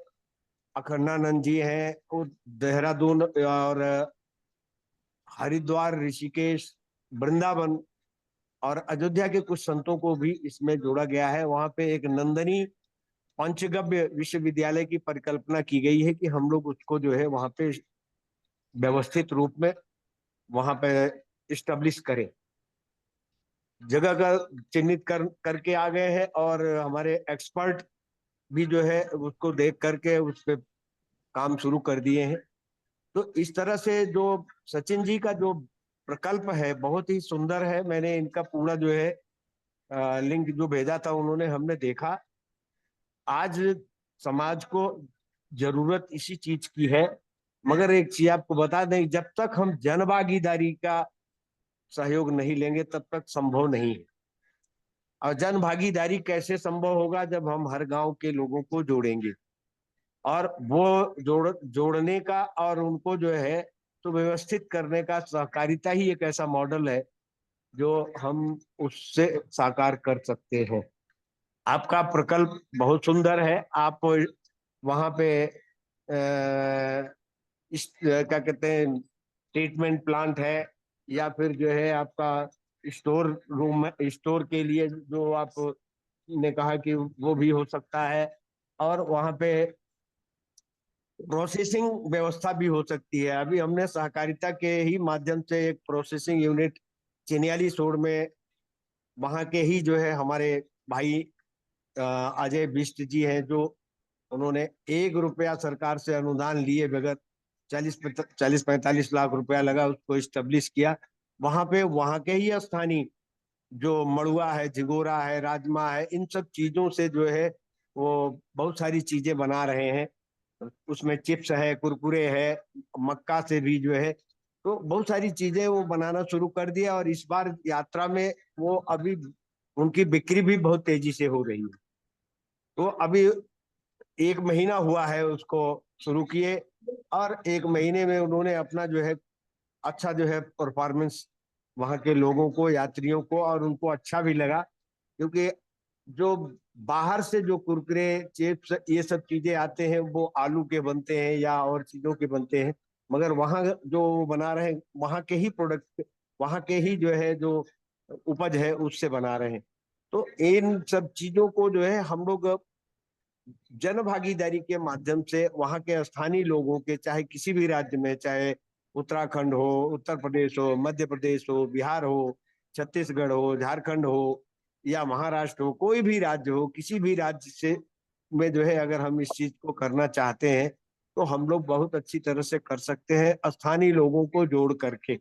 अखंडानंद जी हैं, वो देहरादून और हरिद्वार, ऋषिकेश, वृंदावन और अयोध्या के कुछ संतों को भी इसमें जोड़ा गया है। वहां पे एक नंदनी पंचगव्य विश्वविद्यालय की परिकल्पना की गई है कि हम लोग उसको जो है वहां पे व्यवस्थित रूप में वहां पे इस्टेब्लिश करें। जगह का चिन्हित करके आ गए हैं, और हमारे एक्सपर्ट भी जो है उसको देख करके उस पे काम शुरू कर दिए हैं। तो इस तरह से जो सचिन जी का जो प्रकल्प है बहुत ही सुंदर है। मैंने इनका पूरा जो है लिंक जो भेजा था, उन्होंने, हमने देखा। आज समाज को जरूरत इसी चीज की है। मगर एक चीज आपको बता दें, जब तक हम जनभागीदारी का सहयोग नहीं लेंगे तब तक संभव नहीं है। और जन भागीदारी कैसे संभव होगा? जब हम हर गांव के लोगों को जोड़ेंगे, और वो जोड़ने का और उनको जो है तो व्यवस्थित करने का, सहकारिता ही एक ऐसा मॉडल है जो हम उससे साकार कर सकते हैं। आपका प्रकल्प बहुत सुंदर है। आप वहां पे इस क्या कहते हैं, ट्रीटमेंट प्लांट है, या फिर जो है आपका स्टोर रूम, स्टोर के लिए जो आप ने कहा कि वो भी हो सकता है, और वहां पे प्रोसेसिंग व्यवस्था भी हो सकती है। अभी हमने सहकारिता के ही माध्यम से एक प्रोसेसिंग यूनिट चिन्याली सोड में, वहां के ही जो है हमारे भाई अजय बिष्ट जी हैं, जो उन्होंने 1 रुपया सरकार से अनुदान लिए बगैर 40-45 लाख रुपया लगा, उसको स्टेब्लिश किया। वहां पे वहां के ही स्थानीय जो मड़ुआ है, झिगोरा है, राजमा है, इन सब चीजों से जो है वो बहुत सारी चीजें बना रहे हैं। उसमें चिप्स है, कुरकुरे है, मक्का से भी जो है, तो बहुत सारी चीजें वो बनाना शुरू कर दिया। और इस बार यात्रा में वो अभी उनकी बिक्री भी बहुत तेजी से हो रही है। तो अभी 1 महीना हुआ है उसको शुरू किए, और 1 महीने में उन्होंने अपना जो है अच्छा जो है परफॉर्मेंस वहां के लोगों को, यात्रियों को, और उनको अच्छा भी लगा। क्योंकि जो बाहर से जो कुरकुरे, चिप्स, ये सब चीजें आते हैं, वो आलू के बनते हैं या और चीजों के बनते हैं। मगर वहाँ जो बना रहे हैं, वहाँ के ही प्रोडक्ट, वहाँ के ही जो है जो उपज है उससे बना रहे हैं। तो इन सब चीजों को जो है हम लोग जन भागीदारी के माध्यम से वहाँ के स्थानीय लोगों के, चाहे किसी भी राज्य में, चाहे उत्तराखंड हो, उत्तर प्रदेश हो, मध्य प्रदेश हो, बिहार हो, छत्तीसगढ़ हो, झारखंड हो या महाराष्ट्र हो, कोई भी राज्य हो, किसी भी राज्य से में जो है अगर हम इस चीज को करना चाहते हैं तो हम लोग बहुत अच्छी तरह से कर सकते हैं, स्थानीय लोगों को जोड़ करके।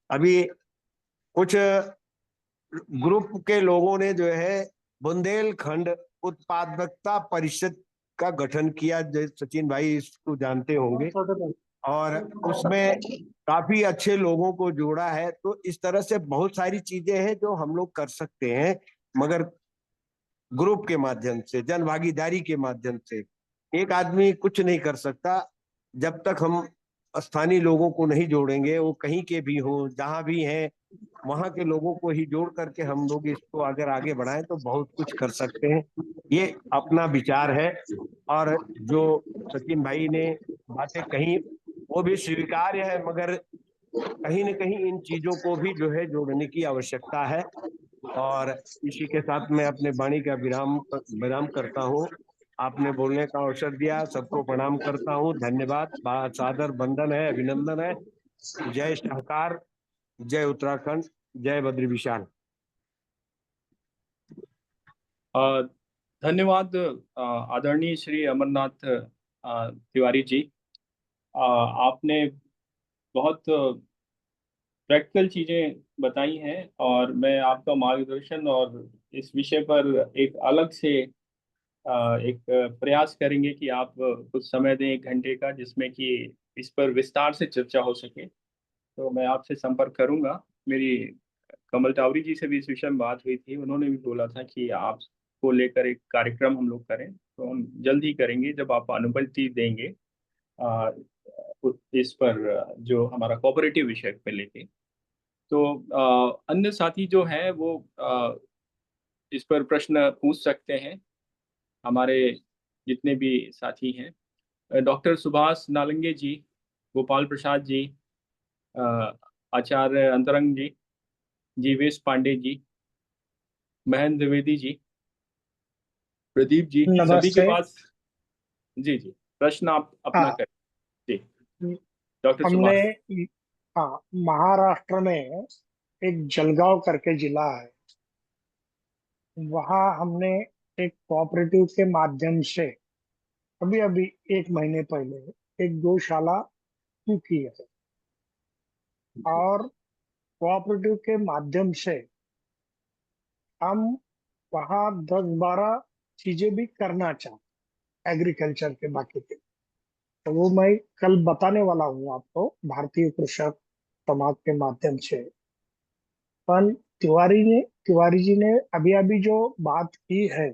अभी कुछ ग्रुप के लोगों ने जो है बुंदेलखंड उत्पादकता परिषद का गठन किया, सचिन भाई इसको जानते होंगे, और उसमें काफी अच्छे लोगों को जोड़ा है। तो इस तरह से बहुत सारी चीजें हैं जो हम लोग कर सकते हैं, मगर ग्रुप के माध्यम से, जन भागीदारी के माध्यम से। एक आदमी कुछ नहीं कर सकता जब तक हम स्थानीय लोगों को नहीं जोड़ेंगे। वो कहीं के भी हो, जहां भी हैं, वहां के लोगों को ही जोड़ करके हम लोग इसको अगर आगे बढ़ाएं तो बहुत कुछ कर सकते हैं। ये अपना विचार है। और जो सचिन भाई ने बातें कही वो भी स्वीकार्य है, मगर कहीं न कहीं इन चीजों को भी जो है जोड़ने की आवश्यकता है। और इसी के साथ मैं अपने वाणी का विराम करता हूँ। आपने बोलने का अवसर दिया, सबको प्रणाम करता हूँ, धन्यवाद, सादर वंदन है, अभिनंदन है। जय शाहकार, जय उत्तराखंड, जय बद्री विशाल। अ, धन्यवाद आदरणीय श्री अमरनाथ तिवारी जी। आपने बहुत प्रैक्टिकल चीज़ें बताई हैं और मैं आपका मार्गदर्शन और इस विषय पर एक अलग से एक प्रयास करेंगे कि आप कुछ समय दें 1 घंटे का, जिसमें कि इस पर विस्तार से चर्चा हो सके। तो मैं आपसे संपर्क करूंगा। मेरी कमल टावरी जी से भी इस विषय में बात हुई थी, उन्होंने भी बोला था कि आपको लेकर एक कार्यक्रम हम लोग करें, तो हम जल्द ही करेंगे जब आप अनुमति देंगे अ, इस पर जो हमारा कोऑपरेटिव विषय पे लेके। तो अन्य साथी जो हैं वो इस पर प्रश्न पूछ सकते हैं, हमारे जितने भी साथी हैं। डॉक्टर सुभाष नालंगे जी, गोपाल प्रसाद जी, अ, आचार्य अंतरंग जी, जीवेश पांडे जी, महेंद्र द्विवेदी जी, प्रदीप जी, सभी के नमस्ते। पास। जी जी, प्रश्न आप अपना हाँ, करें। जी, डॉक्टर हमने, सुभाष। हाँ, महाराष्ट्र में एक जलगांव करके जिला है, वहाँ हमने एक कोऑपरेटिव के माध्यम से अभी अभी 1 महीने पहले एक गौशाला शुरू की है। और कोऑपरेटिव के माध्यम से हम वहाँ 10-12 चीजें भी करना चाहते, एग्रीकल्चर के बाकी के, तो वो मैं कल बताने वाला हूँ आपको, भारतीय कृषक समाज के माध्यम से। पर तिवारी जी ने अभी अभी जो बात की है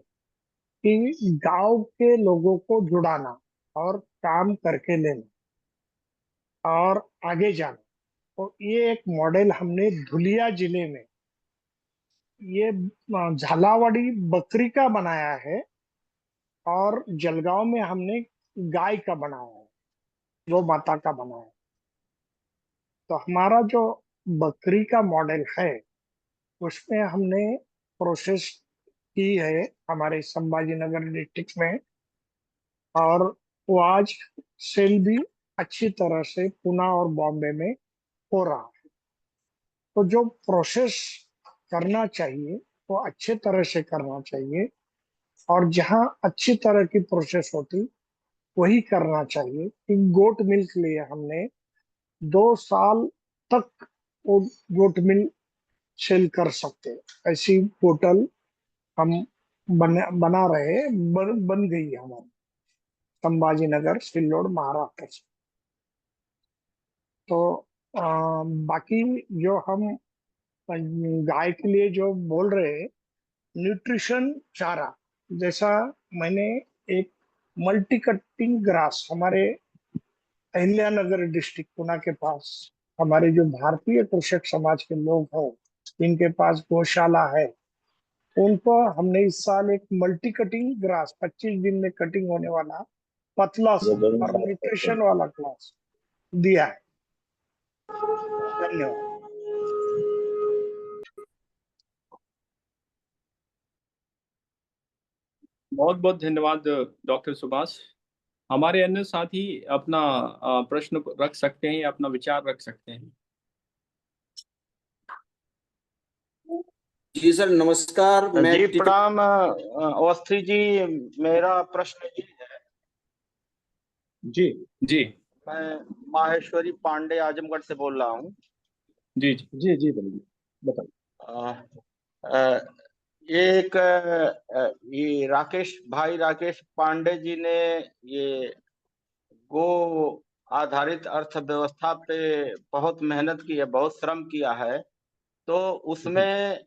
कि गांव के लोगों को जुड़ाना और काम करके लेना और आगे जाना, तो ये एक मॉडल हमने धुलिया जिले में, ये झालावाड़ी बकरी का बनाया है और जलगांव में हमने गाय का बनाया है, गौ माता का बनाया है। तो हमारा जो बकरी का मॉडल है उसमें हमने प्रोसेस की है हमारे संभाजी नगर डिस्ट्रिक्ट में, और वो आज सेल भी अच्छी तरह से पुणे और बॉम्बे में हो रहा है। तो जो प्रोसेस करना चाहिए वो अच्छे तरह से करना चाहिए, और जहाँ अच्छी तरह की प्रोसेस होती वही करना चाहिए। कि गोट मिल्क लिए हमने 2 साल तक वो गोट मिल्क सेल कर सकते, ऐसी बोतल हम बना रहे, बन गई है हमारी संभाजीनगर सिल्लोड महाराष्ट्र से। तो बाकी जो हम गाय के लिए जो बोल रहे हैं, न्यूट्रिशन चारा, जैसा मैंने एक मल्टी कटिंग ग्रास हमारे अहिल्यानगर डिस्ट्रिक्ट पुणे के पास, हमारे जो भारतीय कृषक समाज के लोग हैं इनके पास गौशाला है, उनको हमने इस साल एक मल्टी कटिंग ग्रास 25 दिन में कटिंग होने वाला पतला सा और न्यूट्रिशन वाला क्लास दिया है। धन्यवाद। बहुत बहुत धन्यवाद डॉक्टर सुभाष। हमारे अन्य साथी अपना प्रश्न रख सकते हैं, अपना विचार रख सकते हैं। जी सर नमस्कार। मैं जी प्रणाम अवस्थी जी। मेरा प्रश्न ये है, जी जी मैं माहेश्वरी पांडे आजमगढ़ से बोल रहा हूँ। जी जी जी जी बोलिए, बताइए। अ, अ, एक ये राकेश पांडे जी ने ये गो आधारित अर्थव्यवस्था पे बहुत मेहनत की है, बहुत श्रम किया है। तो जी उसमें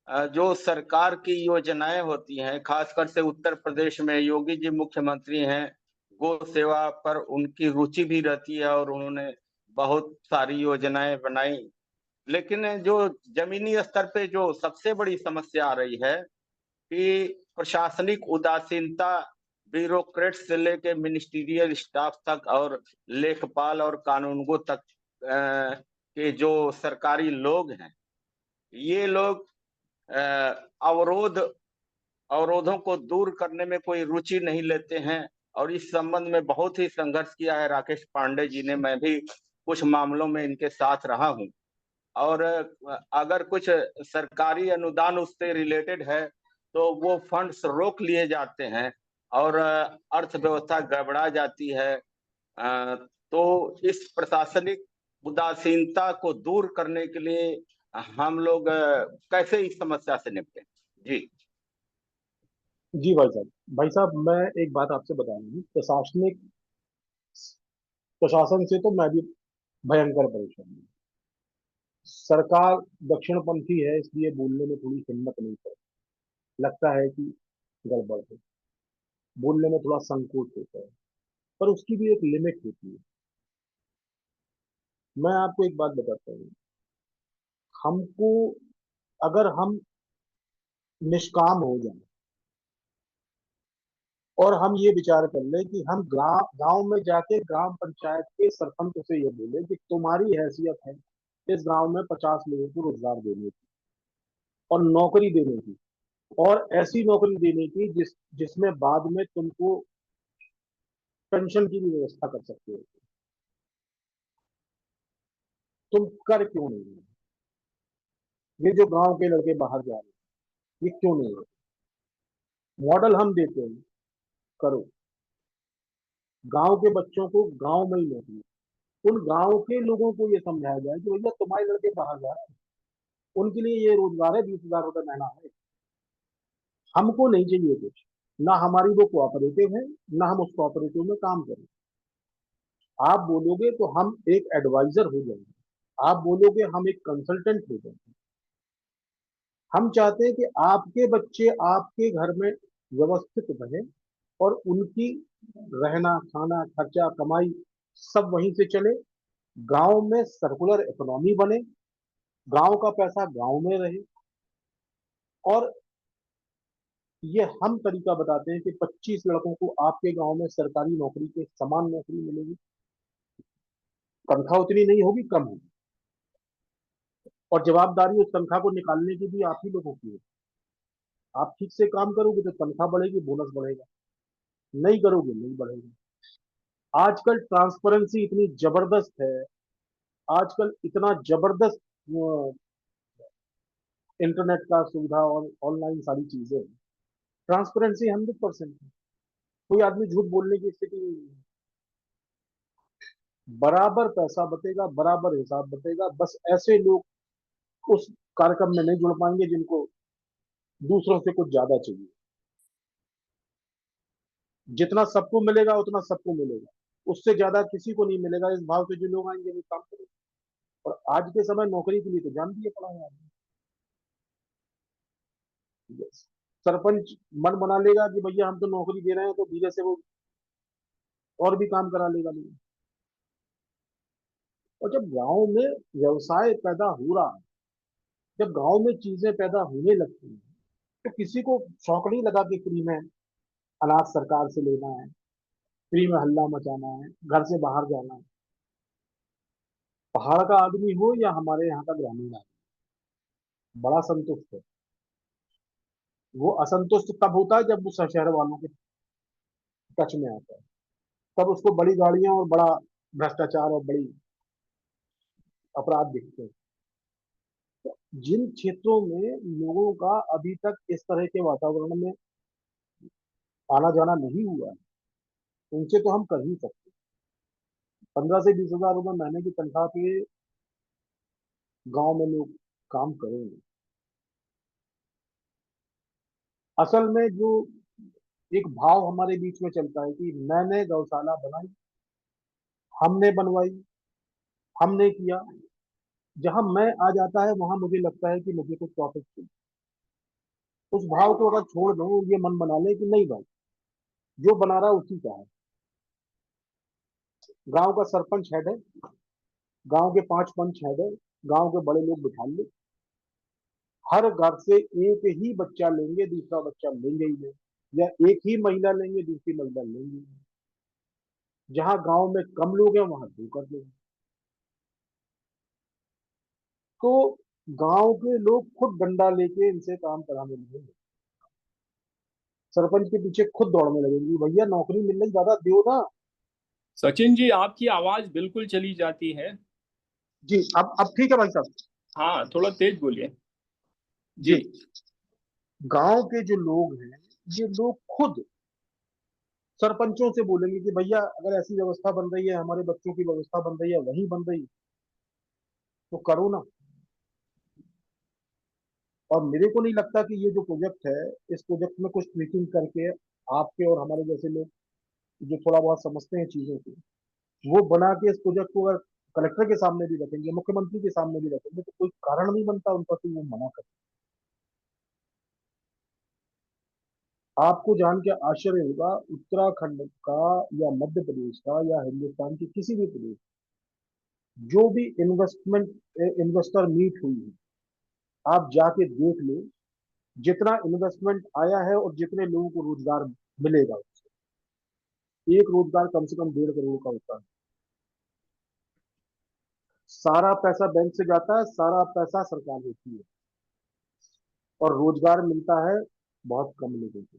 जो सरकार की योजनाएं होती हैं, खासकर से उत्तर प्रदेश में योगी जी मुख्यमंत्री हैं, गो सेवा पर उनकी रुचि भी रहती है और उन्होंने बहुत सारी योजनाएं बनाई। लेकिन जो जमीनी स्तर पे जो सबसे बड़ी समस्या आ रही है कि प्रशासनिक उदासीनता, ब्यूरोक्रेट से लेके मिनिस्ट्रियल स्टाफ तक और लेखपाल और कानूनगो तक के जो सरकारी लोग हैं, ये लोग अ, अवरोध अवरोधों को दूर करने में कोई रुचि नहीं लेते हैं। और इस संबंध में बहुत ही संघर्ष किया है राकेश पांडे जी ने। मैं भी कुछ मामलों में इनके साथ रहा हूं। और अगर कुछ सरकारी अनुदान उससे रिलेटेड है तो वो फंड्स रोक लिए जाते हैं और अर्थव्यवस्था गड़बड़ा जाती है। अ, तो इस प्रशासनिक उदासीनता को दूर करने के लिए हम लोग कैसे इस समस्या से निपटें? जी जी भाई साहब मैं एक बात आपसे बता रहा हूँ। प्रशासनिक प्रशासन से तो मैं भी भयंकर परेशान हूँ। सरकार दक्षिणपंथी है, इसलिए बोलने में थोड़ी हिम्मत नहीं करती। लगता है कि गड़बड़ है, बोलने में थोड़ा संकोच होता है। पर उसकी भी एक लिमिट होती है। मैं आपको एक बात बताता हूँ। हमको, अगर हम निष्काम हो जाए और हम ये विचार कर ले कि हम गांव में जाके ग्राम पंचायत के सरपंच से ये बोले कि तुम्हारी हैसियत है इस गांव में 50 लोगों को रोजगार देने की और नौकरी देने की, और ऐसी नौकरी देने की जिसमें बाद में तुमको पेंशन की भी व्यवस्था कर सकते हो, तुम कर क्यों नहीं रहे? ये जो गांव के लड़के बाहर जा रहे हैं, ये क्यों नहीं रहे? मॉडल हम देते हैं, करो। गांव के बच्चों को गांव में ही नौकरी, उन गांव के लोगों को ये समझाया जाए कि भैया तुम्हारे लड़के बाहर जा रहे हैं, उनके लिए ये रोजगार है, 20,000 रुपये महीना है। हमको नहीं चाहिए कुछ, ना हमारी वो कोऑपरेटिव है, ना हम उस कोऑपरेटिव में काम करें। आप बोलोगे तो हम एक एडवाइजर हो जाएंगे, आप बोलोगे हम एक कंसल्टेंट हो जाएंगे। हम चाहते हैं कि आपके बच्चे आपके घर में व्यवस्थित रहे और उनकी रहना खाना खर्चा कमाई सब वहीं से चले। गांव में सर्कुलर इकोनॉमी बने, गांव का पैसा गांव में रहे। और ये हम तरीका बताते हैं कि 25 लड़कों को आपके गांव में सरकारी नौकरी के समान नौकरी मिलेगी। तनख्वाह उतनी नहीं होगी, कम होगी, और जवाबदारी उस तनख्वाह को निकालने की भी आप ही लोगों की है। आप ठीक से काम करोगे तो तनख्वाह बढ़ेगी, बोनस बढ़ेगा। नहीं करोगे नहीं बढ़ेगा। आजकल ट्रांसपेरेंसी इतनी जबरदस्त है, आजकल इतना जबरदस्त इंटरनेट का सुविधा और ऑनलाइन सारी चीजें, ट्रांसपेरेंसी 100% है। कोई आदमी झूठ बोलने की स्थिति नहीं है। बराबर पैसा बटेगा, बराबर हिसाब बटेगा। बस ऐसे लोग उस कार्यक्रम में नहीं जुड़ पाएंगे जिनको दूसरों से कुछ ज्यादा चाहिए। जितना सबको मिलेगा उतना सबको मिलेगा, उससे ज्यादा किसी को नहीं मिलेगा। इस भाव से जो लोग आएंगे वो काम करेंगे। और आज के समय नौकरी के लिए तो जान दिए पड़ा है आदमी। Yes. सरपंच मन बना लेगा कि भैया हम तो नौकरी दे रहे हैं, तो धीरे से वो और भी काम करा लेगा लोग। और जब गांव में व्यवसाय पैदा हो रहा है, जब गांव में चीजें पैदा होने लगती हैं, तो किसी को शौक नहीं लगा कि फ्री में अनाज सरकार से लेना है, फ्री में हल्ला मचाना है, घर से बाहर जाना है। पहाड़ का आदमी हो या हमारे यहाँ का ग्रामीण आदमी, बड़ा संतुष्ट है। वो असंतुष्ट तब होता है जब वो शहर वालों के टच में आता है। तब उसको बड़ी गाड़ियां और बड़ा भ्रष्टाचार और बड़ी अपराध दिखते हैं। तो जिन क्षेत्रों में लोगों का अभी तक इस तरह के वातावरण में आना जाना नहीं हुआ है, उनसे तो हम कर ही सकते हैं। 15 से 20 हजार रुपए महीने की तनख्वाह पे गांव में लोग काम करेंगे। असल में जो एक भाव हमारे बीच में चलता है कि मैंने गौशाला बनाई, हमने बनवाई, हमने किया, जहां मैं आ जाता है वहां मुझे लगता है कि मुझे कुछ प्रॉफिट चाहिए। उस भाव को अगर छोड़ दें, ये मन बना ले कि नहीं भाई, जो बना रहा है उसी का है। गांव का सरपंच हेड है, गांव के 5 पंच हेड है, गांव के बड़े लोग बिठा ले, हर घर से एक ही बच्चा लेंगे, दूसरा बच्चा लेंगे ही नहीं, या एक ही महिला लेंगे, दूसरी महिला लेंगे ही नहीं। जहां गांव में कम लोग हैं वहां 2 कर देंगे। तो गांव के लोग खुद डंडा लेके इनसे काम कराने लगेंगे, सरपंच के पीछे खुद दौड़ने लगेंगे, भैया नौकरी मिल रही, ज्यादा दो ना। सचिन जी, आपकी आवाज बिल्कुल चली जाती है। जी, अब ठीक है भाई साहब। हाँ, थोड़ा तेज बोलिए जी, जी। गांव के जो लोग हैं, ये लोग खुद सरपंचों से बोलेंगे कि भैया अगर ऐसी व्यवस्था बन रही है, हमारे बच्चों की व्यवस्था बन रही है, वही बन रही है, तो करो ना। और मेरे को नहीं लगता कि ये जो प्रोजेक्ट है, इस प्रोजेक्ट में कुछ ट्वीकिंग करके आपके और हमारे जैसे लोग जो थोड़ा बहुत समझते हैं चीजों को, वो बना के इस प्रोजेक्ट को अगर कलेक्टर के सामने भी रखेंगे, मुख्यमंत्री के सामने भी रखेंगे, तो कोई कारण नहीं बनता उनका कि वो मना करे। आपको जान के आश्चर्य होगा, उत्तराखंड का या मध्य प्रदेश का या हिंदुस्तान के किसी भी प्रदेश, जो भी इन्वेस्टर मीट हुई है, आप जाके देख लो, जितना इन्वेस्टमेंट आया है और जितने लोगों को रोजगार मिलेगा, एक रोजगार कम से कम 1.5 करोड़ का होता है। सारा पैसा बैंक से जाता है, सारा पैसा सरकार देती है, और रोजगार मिलता है बहुत कम लोगों को।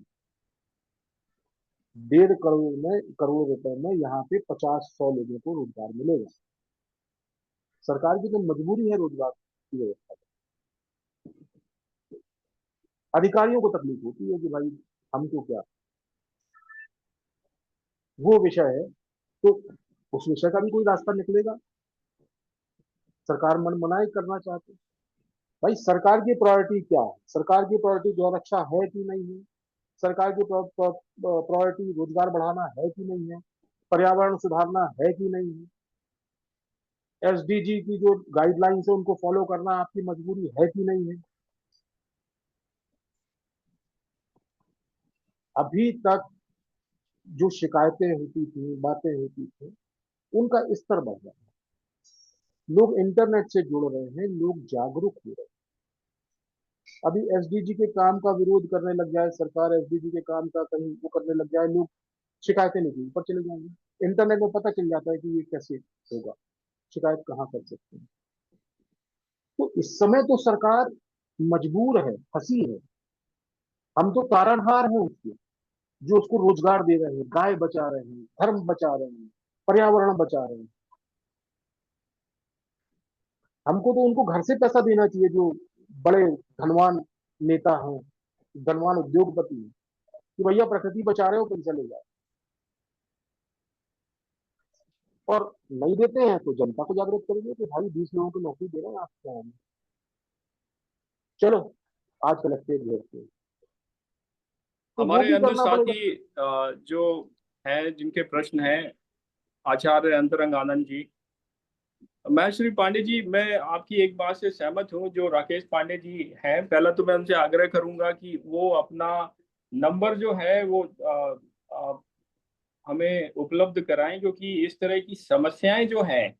1.5 करोड़ रुपए में यहाँ पे 50-100 लोगों को रोजगार मिलेगा। सरकार की तो मजबूरी है रोजगार की व्यवस्था। अधिकारियों को तकलीफ होती है कि भाई हमको क्या, वो विषय है। तो उस विषय का भी कोई रास्ता निकलेगा। सरकार मन मनाई करना चाहती है। भाई सरकार की प्रायोरिटी क्या है? सरकार की प्रायोरिटी गौरक्षा है कि नहीं है? सरकार की प्रायोरिटी रोजगार बढ़ाना है कि नहीं है? पर्यावरण सुधारना है कि नहीं है? एसडीजी की जो गाइडलाइंस है उनको फॉलो करना आपकी मजबूरी है कि नहीं है? अभी तक जो शिकायतें होती थी, बातें होती थी, उनका स्तर बढ़ रहा है। लोग इंटरनेट से जुड़ रहे हैं, लोग जागरूक हो रहे हैं। अभी एसडीजी के काम का विरोध करने लग जाए सरकार, एसडीजी के काम का कहीं वो करने लग जाए, लोग शिकायतें नहीं ऊपर चले जाएंगे। इंटरनेट में पता चल जाता है कि ये कैसे होगा, शिकायत कहाँ कर सकते हैं। तो इस समय तो सरकार मजबूर है, फंसी है। हम तो तारनहार हैं उसके, जो उसको रोजगार दे रहे हैं, गाय बचा रहे हैं, धर्म बचा रहे हैं, पर्यावरण बचा रहे हैं। हमको तो उनको घर से पैसा देना चाहिए, जो बड़े धनवान नेता हैं, धनवान उद्योगपति हैं, कि भैया प्रकृति बचा रहे हो, पैसा ले जाओ। और नहीं देते हैं तो जनता को जागरूक करेंगे कि भाई 20 लोगों को नौकरी दे रहे हैं, आप क्या है। चलो आज कलेक्टेड भेजते हैं, तो वो हमारे भी अन्य करना पड़ेगा। साथी जो हैं, जिनके प्रश्न हैं, आचार्य अंतरंग आनंद जी। मैं श्री पांडे जी, मैं आपकी एक बात से सहमत हूँ। जो राकेश पांडे जी हैं, पहला तो मैं उनसे आग्रह करूंगा कि वो अपना नंबर जो है वो हमें उपलब्ध कराएं, क्योंकि इस तरह की समस्याएं जो हैं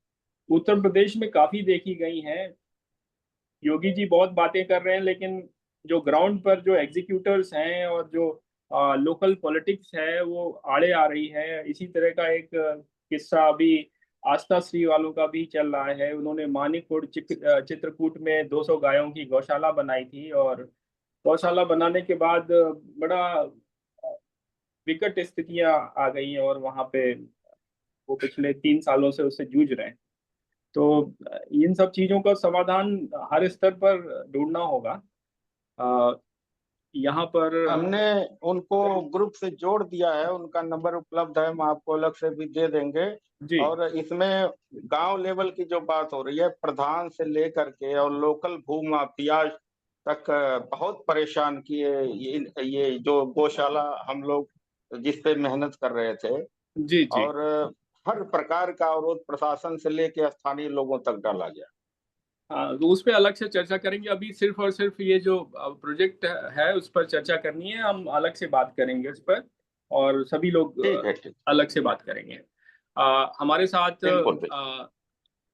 उत्तर प्रदेश में काफी देखी गई हैं। योगी जी बहुत बातें कर रहे हैं, लेकिन जो ग्राउंड पर जो एग्जीक्यूटर्स हैं और जो लोकल पॉलिटिक्स है वो आड़े आ रही है। इसी तरह का एक किस्सा अभी आस्था श्री वालों का भी चल रहा है। उन्होंने मानिकपुर चित्रकूट में 200 गायों की गौशाला बनाई थी, और गौशाला बनाने के बाद बड़ा विकट स्थितियां आ गई, और वहां पे वो पिछले 3 सालों से उससे जूझ रहे हैं। तो इन सब चीज़ों का समाधान हर स्तर पर ढूंढना होगा। यहाँ पर हमने उनको ग्रुप से जोड़ दिया है, उनका नंबर उपलब्ध है, हम आपको अलग से भी दे देंगे। जी और इसमें गांव लेवल की जो बात हो रही है, प्रधान से लेकर के और लोकल भूमाफिया तक बहुत परेशान किए। ये जो गौशाला हम लोग जिस पे मेहनत कर रहे थे, जी जी और हर प्रकार का अवरोध प्रशासन से लेकर स्थानीय लोगों तक डाला गया। हाँ, तो उस पर अलग से चर्चा करेंगे। अभी सिर्फ और सिर्फ ये जो प्रोजेक्ट है उस पर चर्चा करनी है, हम अलग से बात करेंगे उस पर, और सभी लोग ठीक है, ठीक, अलग से बात करेंगे। हमारे साथ बिल्कुल बिल्कुल।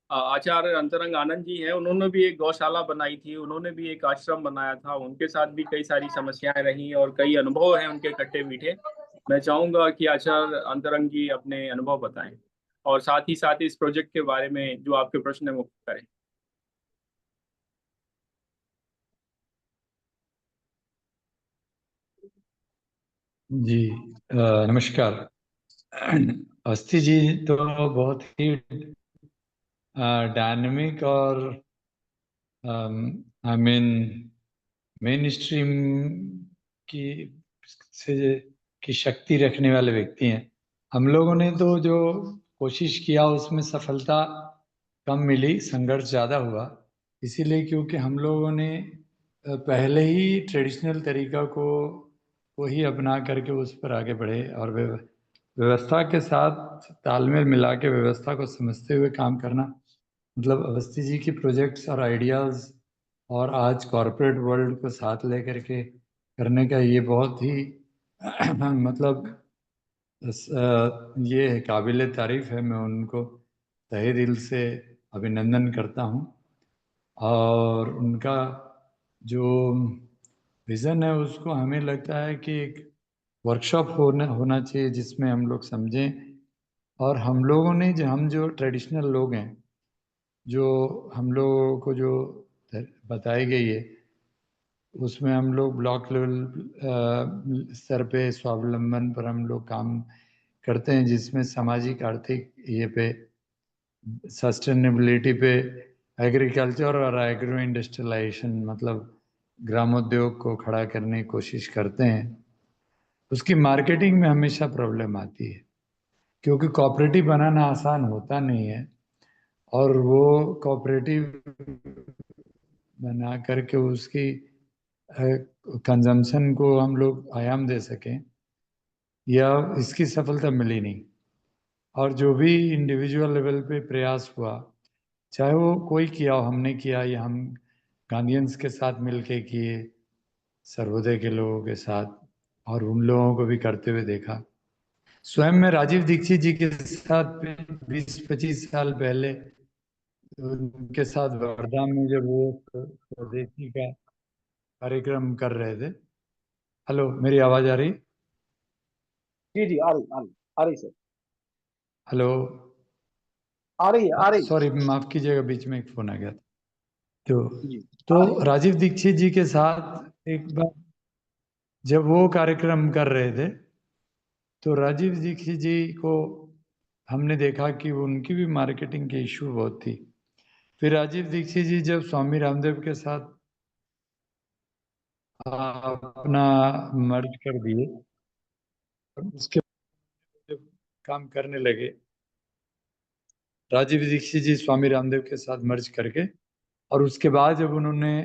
आचार्य अंतरंग आनंद जी हैं, उन्होंने भी एक गौशाला बनाई थी, उन्होंने भी एक आश्रम बनाया था, उनके साथ भी कई सारी समस्याएं रही और कई अनुभव हैं उनके खट्टे मीठे। मैं चाहूंगा कि आचार्य अंतरंग जी अपने अनुभव बताएं और साथ ही साथ इस प्रोजेक्ट के बारे में जो आपके प्रश्न है वो करें। जी नमस्कार। अवस्थी जी तो बहुत ही डायनेमिक और आई मीन मेन स्ट्रीम की से की शक्ति रखने वाले व्यक्ति हैं। हम लोगों ने तो जो कोशिश किया उसमें सफलता कम मिली, संघर्ष ज़्यादा हुआ, इसीलिए क्योंकि हम लोगों ने पहले ही ट्रेडिशनल तरीका को ही अपना करके उस पर आगे बढ़े और व्यवस्था के साथ तालमेल मिला के व्यवस्था को समझते हुए काम करना। मतलब अवस्थी जी की प्रोजेक्ट्स और आइडियाज़ और आज कॉरपोरेट वर्ल्ड को साथ लेकर के करने का ये बहुत ही मतलब ये है, काबिल तारीफ है। मैं उनको तहे दिल से अभिनंदन करता हूँ। और उनका जो विज़न है उसको हमें लगता है कि एक वर्कशॉप होना चाहिए जिसमें हम लोग समझें। और हम लोगों ने हम जो ट्रेडिशनल लोग हैं, जो हम लोगों को जो बताई गई है, उसमें हम लोग ब्लॉक लेवल स्तर पे स्वावलंबन पर हम लोग काम करते हैं, जिसमें सामाजिक आर्थिक ये पे सस्टेनेबिलिटी पे एग्रीकल्चर और एग्रो इंडस्ट्रियलाइजेशन मतलब ग्रामोद्योग को खड़ा करने की कोशिश करते हैं। उसकी मार्केटिंग में हमेशा प्रॉब्लम आती है क्योंकि कोऑपरेटिव बनाना आसान होता नहीं है, और वो कोऑपरेटिव बना करके उसकी कंजम्पशन को हम लोग आयाम दे सकें, या इसकी सफलता मिली नहीं। और जो भी इंडिविजुअल लेवल पे प्रयास हुआ, चाहे वो कोई किया हो, हमने किया या हम गांधीयंस के साथ मिलके किए, सर्वोदय के लोगों के साथ, और उन लोगों को भी करते हुए देखा। स्वयं मैं राजीव दीक्षित जी के साथ 20-25 साल पहले उनके साथ वर्धा में जब वो स्वदेशी का कार्यक्रम कर रहे थे। हेलो, मेरी आवाज आ रही? जी जी, आ रही सर, हेलो, आ रही। सॉरी, माफ कीजिएगा, बीच में एक फोन आ गया था। जी, तो राजीव दीक्षित जी के साथ एक बार जब वो कार्यक्रम कर रहे थे, तो राजीव दीक्षित जी को हमने देखा कि उनकी भी मार्केटिंग की इशू बहुत थी। फिर राजीव दीक्षित जी जब स्वामी रामदेव के साथ अपना मर्ज कर दिए, और उसके बाद जब काम करने लगे, राजीव दीक्षित जी स्वामी रामदेव के साथ मर्ज करके, और उसके बाद जब उन्होंने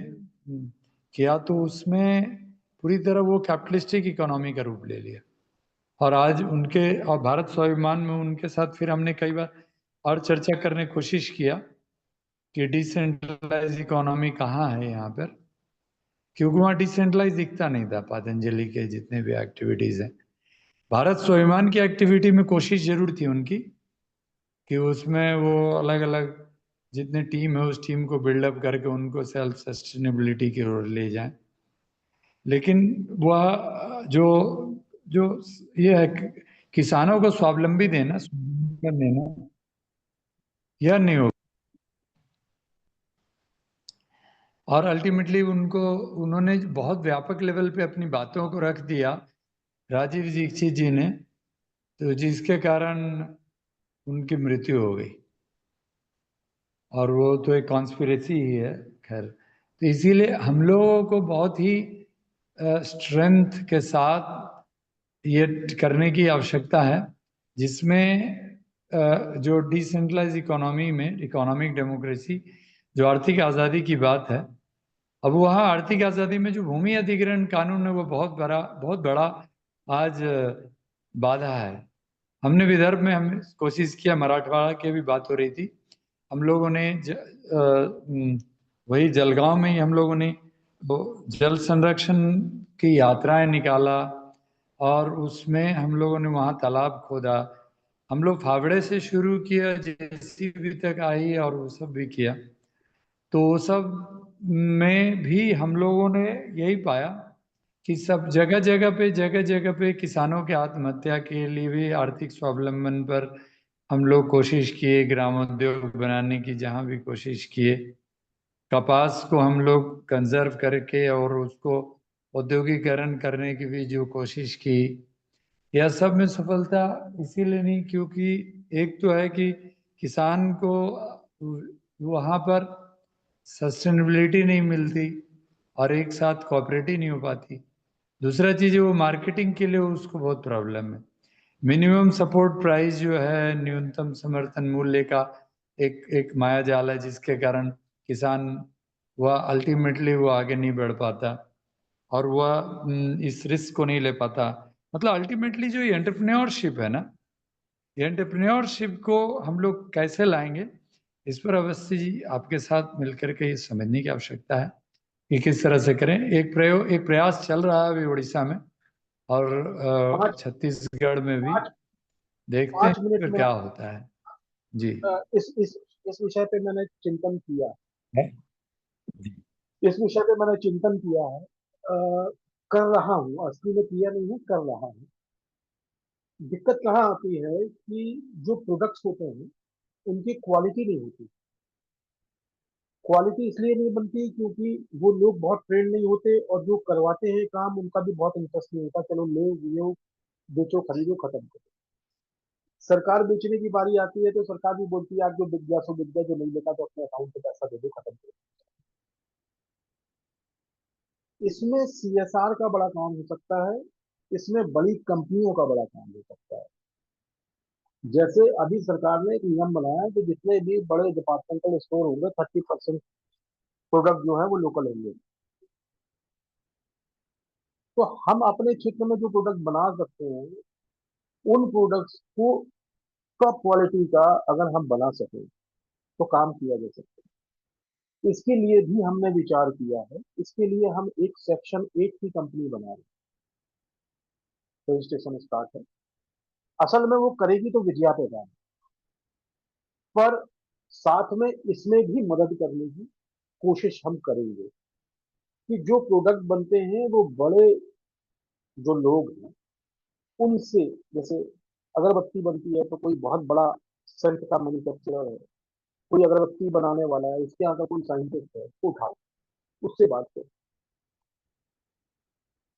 किया तो उसमें पूरी तरह वो कैपिटलिस्टिक इकोनॉमी का रूप ले लिया। और आज उनके और भारत स्वाभिमान में उनके साथ फिर हमने कई बार और चर्चा करने की कोशिश किया कि डिसेंट्रलाइज इकोनॉमी कहाँ है यहाँ पर, क्योंकि वहाँ डिसेंट्रलाइज दिखता नहीं था। पतंजलि के जितने भी एक्टिविटीज़ हैं, भारत स्वाभिमान की एक्टिविटी में कोशिश जरूर थी उनकी कि उसमें वो अलग अलग जितने टीम है उस टीम को बिल्डअप करके उनको सेल्फ सस्टेनेबिलिटी की ओर ले जाएं। लेकिन वह जो जो ये है किसानों को स्वावलंबी देना, स्वावलंबन देना, यह नहीं हो। और अल्टीमेटली उन्होंने बहुत व्यापक लेवल पे अपनी बातों को रख दिया राजीव दीक्षित जी ने, तो जिसके कारण उनकी मृत्यु हो गई, और वो तो एक कॉन्स्पिरेसी ही है। खैर, तो इसीलिए हम लोगों को बहुत ही स्ट्रेंथ के साथ ये करने की आवश्यकता है, जिसमें जो डिसेंट्रलाइज इकोनॉमी में, इकोनॉमिक डेमोक्रेसी, जो आर्थिक आज़ादी की बात है, अब वहाँ आर्थिक आज़ादी में जो भूमि अधिग्रहण कानून है वो बहुत बड़ा आज बाधा है। हमने विदर्भ में हम कोशिश किया, मराठवाड़ा की भी बात हो रही थी, हम लोगों ने वही जलगांव में ही हम लोगों ने वो जल संरक्षण की यात्राएं निकाला, और उसमें हम लोगों ने वहाँ तालाब खोदा। हम लोग फावड़े से शुरू किया, जेसीबी तक आई और वो सब भी किया। तो वो सब में भी हम लोगों ने यही पाया कि सब जगह जगह पे किसानों के आत्महत्या के लिए भी, आर्थिक स्वावलंबन पर हम लोग कोशिश किए, ग्रामोद्योग बनाने की जहाँ भी कोशिश किए, कपास को हम लोग कंजर्व करके और उसको औद्योगिकरण करने की भी जो कोशिश की, यह सब में सफलता इसीलिए नहीं क्योंकि एक तो है कि किसान को वहाँ पर सस्टेनेबिलिटी नहीं मिलती, और एक साथ कोऑपरेट ही नहीं हो पाती। दूसरा चीज़ है वो मार्केटिंग के लिए उसको बहुत प्रॉब्लम है। मिनिमम सपोर्ट प्राइस जो है, न्यूनतम समर्थन मूल्य का एक एक माया जाल है, जिसके कारण किसान वह अल्टीमेटली वो आगे नहीं बढ़ पाता, और वह इस रिस्क को नहीं ले पाता। मतलब अल्टीमेटली जो ये एंटरप्रेन्योरशिप है ना, ये एंटरप्रेन्योरशिप को हम लोग कैसे लाएंगे, इस पर अवश्य जी आपके साथ मिलकर के ये समझने की आवश्यकता है कि किस तरह से करें। एक प्रयास चल रहा है अभी उड़ीसा में, और पाँच छत्तीसगढ़ में भी, पाँच देखते 5 मिनट हैं में क्या होता है जी। इस विषय पे मैंने चिंतन किया। है? जी। इस विषय पे मैंने चिंतन किया है। कर रहा हूँ, असली में किया नहीं है, कर रहा हूँ। दिक्कत कहाँ आती है कि जो प्रोडक्ट्स होते हैं उनकी क्वालिटी नहीं होती। क्वालिटी इसलिए नहीं बनती क्योंकि वो लोग बहुत ट्रेंड नहीं होते, और जो करवाते हैं काम उनका भी बहुत इंटरेस्ट नहीं होता, चलो ले बेचो खरीदो खत्म करो। सरकार बेचने की बारी आती है तो सरकार भी बोलती है, आज जो बिक गया सो बिक गया, जो नहीं बिका तो अपने अकाउंट पे पैसा दे दो, खत्म करो। इसमें सीएसआर का बड़ा काम हो सकता है, इसमें बड़ी कंपनियों का बड़ा काम हो सकता है। जैसे अभी सरकार ने एक नियम बनाया है कि जितने भी बड़े डिपार्टमेंटल स्टोर होंगे 30% प्रोडक्ट जो है वो लोकल होंगे। तो हम अपने क्षेत्र में जो प्रोडक्ट बना सकते हैं, उन प्रोडक्ट्स को टॉप क्वालिटी का अगर हम बना सकें तो काम किया जा सकता है। इसके लिए भी हमने विचार किया है। इसके लिए हम एक सेक्शन 8 की कंपनी बना रहे हैं, रजिस्ट्रेशन स्टार्ट है। असल में वो करेगी तो विजया पे काम, पर साथ में इसमें भी मदद करने की कोशिश हम करेंगे कि जो प्रोडक्ट बनते हैं वो बड़े जो लोग हैं उनसे, जैसे अगरबत्ती बनती है तो कोई बहुत बड़ा सेंट का मैन्युफैक्चरर है, कोई अगरबत्ती बनाने वाला है, उसके यहाँ का कोई साइंटिस्ट है, तो उठाओ, उससे बात करो।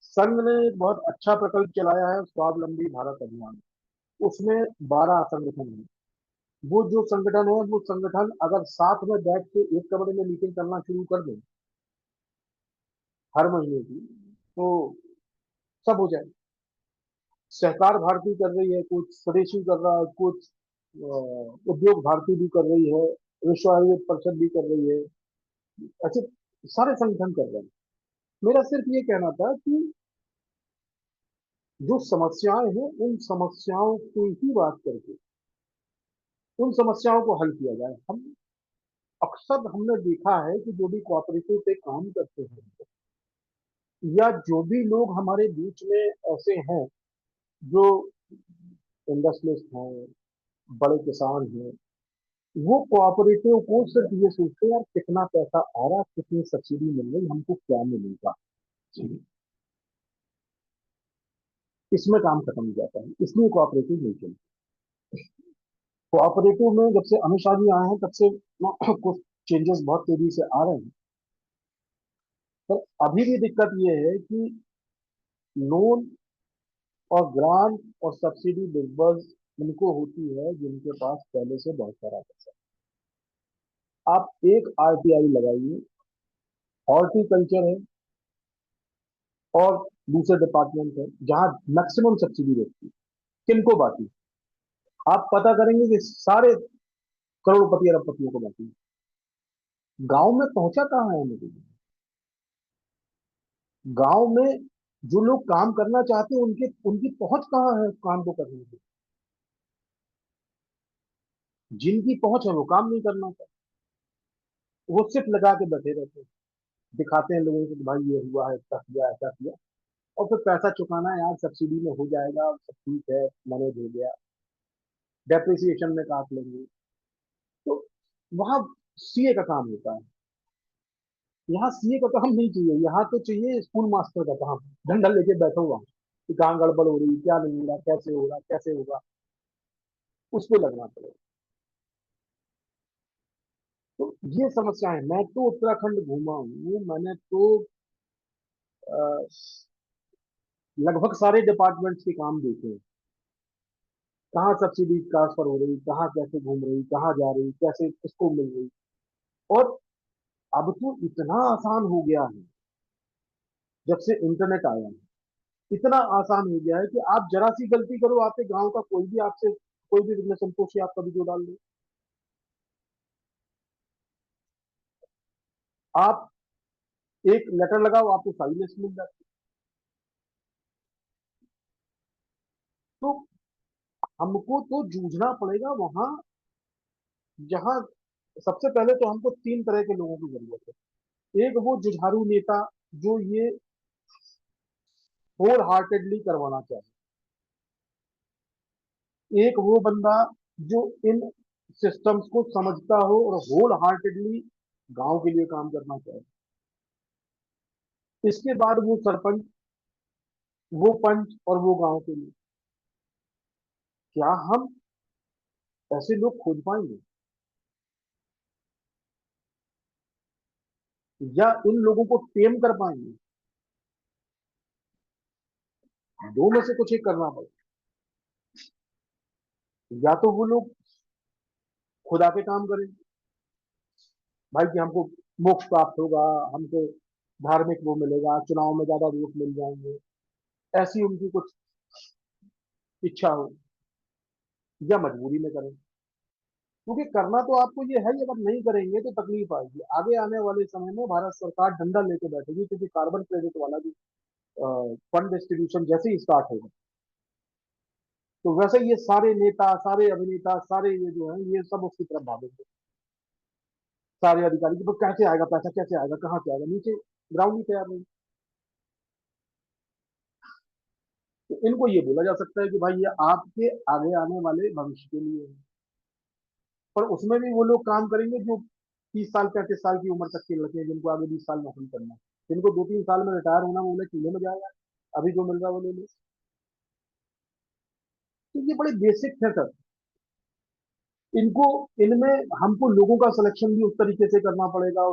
संघ ने एक बहुत अच्छा प्रकल्प चलाया है, स्वावलंबी भारत अभियान। उसमें 12 संगठन है। वो जो संगठन है, वो संगठन अगर साथ में बैठ के एक कमरे में मीटिंग करना शुरू कर दें हर महीने की, तो सब हो जाए। सहकार भारती कर रही है, कुछ स्वदेशी कर रहा है, कुछ उद्योग भारती भी कर रही है, विश्व आयुर्वेद परिषद भी कर रही है। ऐसे सारे संगठन कर रहे हैं। मेरा सिर्फ ये कहना था कि जो समस्याएं हैं उन समस्याओं की ही बात करके उन समस्याओं को हल किया जाए। हम अक्सर हमने देखा है कि जो भी कोऑपरेटिव पे काम करते हैं, या जो भी लोग हमारे बीच में ऐसे हैं जो इंडस्ट्रियलिस्ट हैं, बड़े किसान हैं, वो कोऑपरेटिव को सिर्फ ये सोचते हैं यार कितना पैसा आ रहा, कितनी सब्सिडी मिल रही, हमको क्या मिलेगा, इसमें काम खत्म हो जाता है। इसलिए कोऑपरेटिव नहीं चलती। कोऑपरेटिव में जब से अमित शाह जी आए हैं तब से कुछ चेंजेस बहुत तेजी से आ रहे हैं, पर अभी भी दिक्कत ये है कि लोन और ग्रांट और सब्सिडी डिसबर्स उनको होती है जिनके पास पहले से बहुत सारा पैसा है। आप एक आरटीआई लगाइए, हॉर्टिकल्चर है और दूसरे डिपार्टमेंट है जहां मैक्सिमम सब्सिडी रहती है, किनको बांटी? आप पता करेंगे कि सारे करोड़पति अरबपतियों को बांटी। गांव में पहुंचा कहाँ है मुझे? गांव में जो लोग काम करना चाहते हैं उनके उनकी पहुंच कहाँ है काम को करने की? जिनकी पहुंच है वो काम नहीं करना चाहते, वो सिर्फ लगा के बैठे रहते हैं, दिखाते हैं लोगों को कि भाई ये हुआ है, ऐसा किया ऐसा किया, और फिर पैसा चुकाना है यार, सब्सिडी में हो जाएगा, सब ठीक है, मैनेज हो गया, डेप्रिसिएशन में काट लेंगे। तो वहां सीए का काम होता है, यहाँ सीए का काम नहीं चाहिए, यहाँ तो चाहिए स्कूल मास्टर का काम। डंडा लेके बैठो वहां कि कहाँ गड़बड़ हो रही, क्या नहीं हो रहा, कैसे हो रहा, कैसे होगा, उस पर लगना पड़ेगा। तो ये समस्या है। मैं तो उत्तराखंड घूमा हूँ, मैंने तो अ, लगभग सारे डिपार्टमेंट्स के काम देखे हैं। कहाँ सब्सिडी ट्रांसफर हो रही, कहाँ कैसे घूम रही, कहाँ जा रही, कैसे किसको मिल रही। और अब तो इतना आसान हो गया है, जब से इंटरनेट आया है इतना आसान हो गया है कि आप जरा सी गलती करो, आपके गांव का कोई भी आपसे कोई भी बिजनेस संतोषी आपका वीडियो डाल दे, आप एक लेटर लगाओ, आपको फाइल लिस्ट मिल जाती है। तो हमको तो जूझना पड़ेगा वहां जहां सबसे पहले तो हमको तीन तरह के लोगों की जरूरत है। एक वो जुझारू नेता जो ये होल हार्टेडली करवाना चाहिए, एक वो बंदा जो इन सिस्टम्स को समझता हो और होल हार्टेडली गांव के लिए काम करना चाहे। इसके बाद वो सरपंच, वो पंच और वो गांव के लिए। क्या हम ऐसे लोग खोज पाएंगे या इन लोगों को टेम कर पाएंगे? दो में से कुछ एक करना पड़ेगा। या तो वो लोग खुदा पे काम करें, भाई कि हमको मोक्ष प्राप्त होगा, हमको धार्मिक वो मिलेगा, चुनाव में ज्यादा वोट मिल जाएंगे, ऐसी उनकी कुछ इच्छा हो, या मजबूरी में करें। क्योंकि करना तो आपको ये है ही, अगर नहीं करेंगे तो तकलीफ आएगी। आगे आने वाले समय में भारत सरकार डंडा लेके बैठेगी, क्योंकि कार्बन क्रेडिट वाला भी फंड डिस्ट्रीब्यूशन जैसे ही स्टार्ट होगा, तो वैसे ये सारे नेता, सारे अभिनेता, सारे ये जो है ये सब उसकी तरफ भागेंगे। सारे अधिकारी कि तो कैसे आएगा पैसा, कैसे आएगा, कहाँ से आएगा, नीचे ग्राउंड ही तैयार नहीं। तो इनको ये बोला जा सकता है कि भाई ये आपके आगे आने वाले भविष्य के लिए है। पर उसमें भी वो लोग काम करेंगे जो 30 साल 35 साल की उम्र तक के लड़के हैं, जिनको आगे 20 साल नौकरी करना है, जिनको 2-3 साल में रिटायर होना, वो चूल्हे में जाएगा, अभी जो मिल रहा है वो ले लो। तो ये बड़े बेसिक है सर। इनको इनमें हमको लोगों का सिलेक्शन भी उस तरीके से करना पड़ेगा,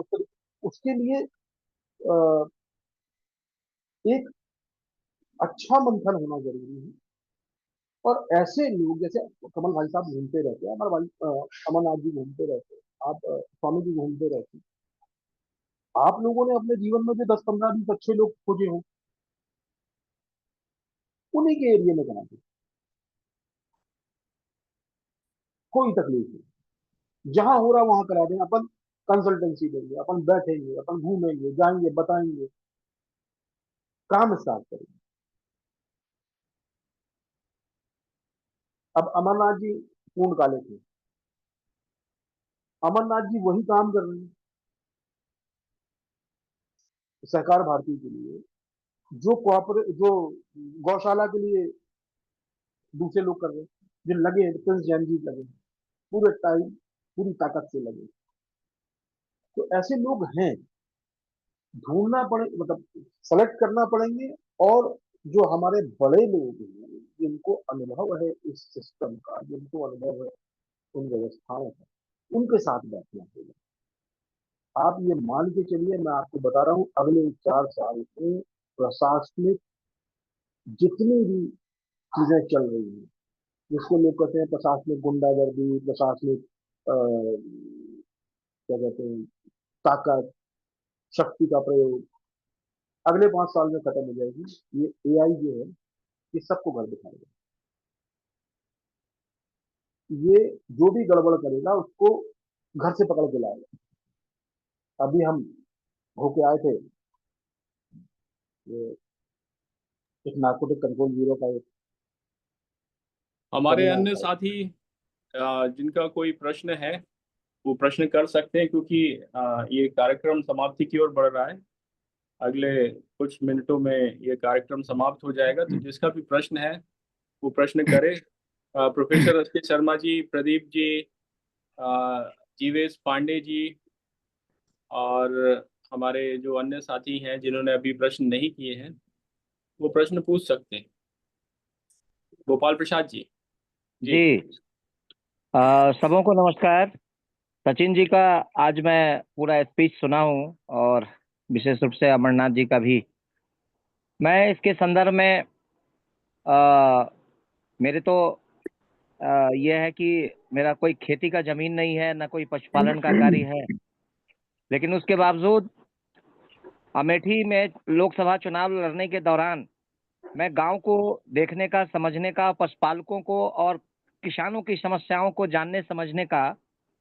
उसके लिए एक अच्छा मंथन होना जरूरी है। और ऐसे लोग जैसे कमल भाई साहब घूमते रहते हैं, हमारे भाई अमरनाथ जी घूमते रहते हैं, आप स्वामी जी घूमते रहते हैं, आप लोगों ने अपने जीवन में जो 10-15-20 अच्छे लोग खोजे हो, उन्हीं के एरिया में करा दो, कोई तकलीफ नहीं। जहां हो रहा वहां करा दें, अपन कंसल्टेंसी देंगे, अपन बैठेंगे, अपन घूमेंगे, जाएंगे, बताएंगे, काम स्टार्ट करेंगे। अब अमरनाथ जी पूर्ण काले थे, अमरनाथ जी वही काम कर रहे हैं सहकार भारती के लिए, जो कॉर्पोरेट जो गौशाला के लिए दूसरे लोग कर रहे हैं, जो लगे हैं, प्रिंस जैन जी लगे हैं, पूरे टाइम पूरी ताकत से लगे। तो ऐसे लोग हैं, ढूंढना पड़े, मतलब सेलेक्ट करना पड़ेंगे। और जो हमारे बड़े लोग हैं, जिनको अनुभव है इस सिस्टम का, जिनको अनुभव है उन व्यवस्थाओं का, उनके साथ बैठना होगा। आप ये मान के चलिए, मैं आपको बता रहा हूँ, अगले 4 साल में प्रशासनिक जितनी भी चीजें चल रही हैं, जिसको लोग कहते हैं प्रशासनिक गुंडागर्दी, प्रशासनिक क्या कहते हैं, ताकत, शक्ति का प्रयोग अगले 5 साल में खत्म हो जाएगी। ये एआई जो है ये सबको कर दिखाएगा। ये जो भी गड़बड़ करेगा उसको घर से पकड़ के लाएगा। अभी हम होके आए थे, ये एक नार्कोटिक कंट्रोल ब्यूरो का एक हमारे सेमिनार अन्य था। साथी जिनका कोई प्रश्न है वो प्रश्न कर सकते हैं, क्योंकि ये कार्यक्रम समाप्ति की ओर बढ़ रहा है। अगले कुछ मिनटों में ये कार्यक्रम समाप्त हो जाएगा, तो जिसका भी प्रश्न है वो प्रश्न करे। प्रोफेसर एस के शर्मा जी, प्रदीप जी, जीवेश पांडे जी और हमारे जो अन्य साथी हैं जिन्होंने अभी प्रश्न नहीं किए हैं वो प्रश्न पूछ सकते हैं। गोपाल प्रसाद जी। जी सबों को नमस्कार। सचिन जी का आज मैं पूरा स्पीच सुना हूँ और विशेष रूप से अमरनाथ जी का भी। मैं इसके संदर्भ में मेरे तो ये है कि मेरा कोई खेती का जमीन नहीं है, ना कोई पशुपालन का कार्य है, लेकिन उसके बावजूद अमेठी में लोकसभा चुनाव लड़ने के दौरान मैं गांव को देखने का, समझने का, पशुपालकों को और किसानों की समस्याओं को जानने समझने का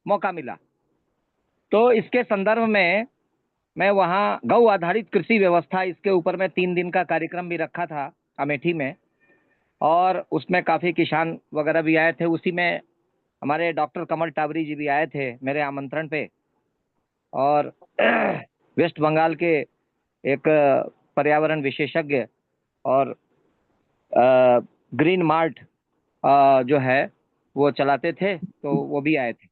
मौका मिला। तो इसके संदर्भ में मैं वहाँ गौ आधारित कृषि व्यवस्था, इसके ऊपर मैं 3 दिन का कार्यक्रम भी रखा था अमेठी में, और उसमें काफ़ी किसान वगैरह भी आए थे। उसी में हमारे डॉक्टर कमल टावरी जी भी आए थे मेरे आमंत्रण पे, और वेस्ट बंगाल के एक पर्यावरण विशेषज्ञ और ग्रीन मार्ट जो है वो चलाते थे, तो वो भी आए थे।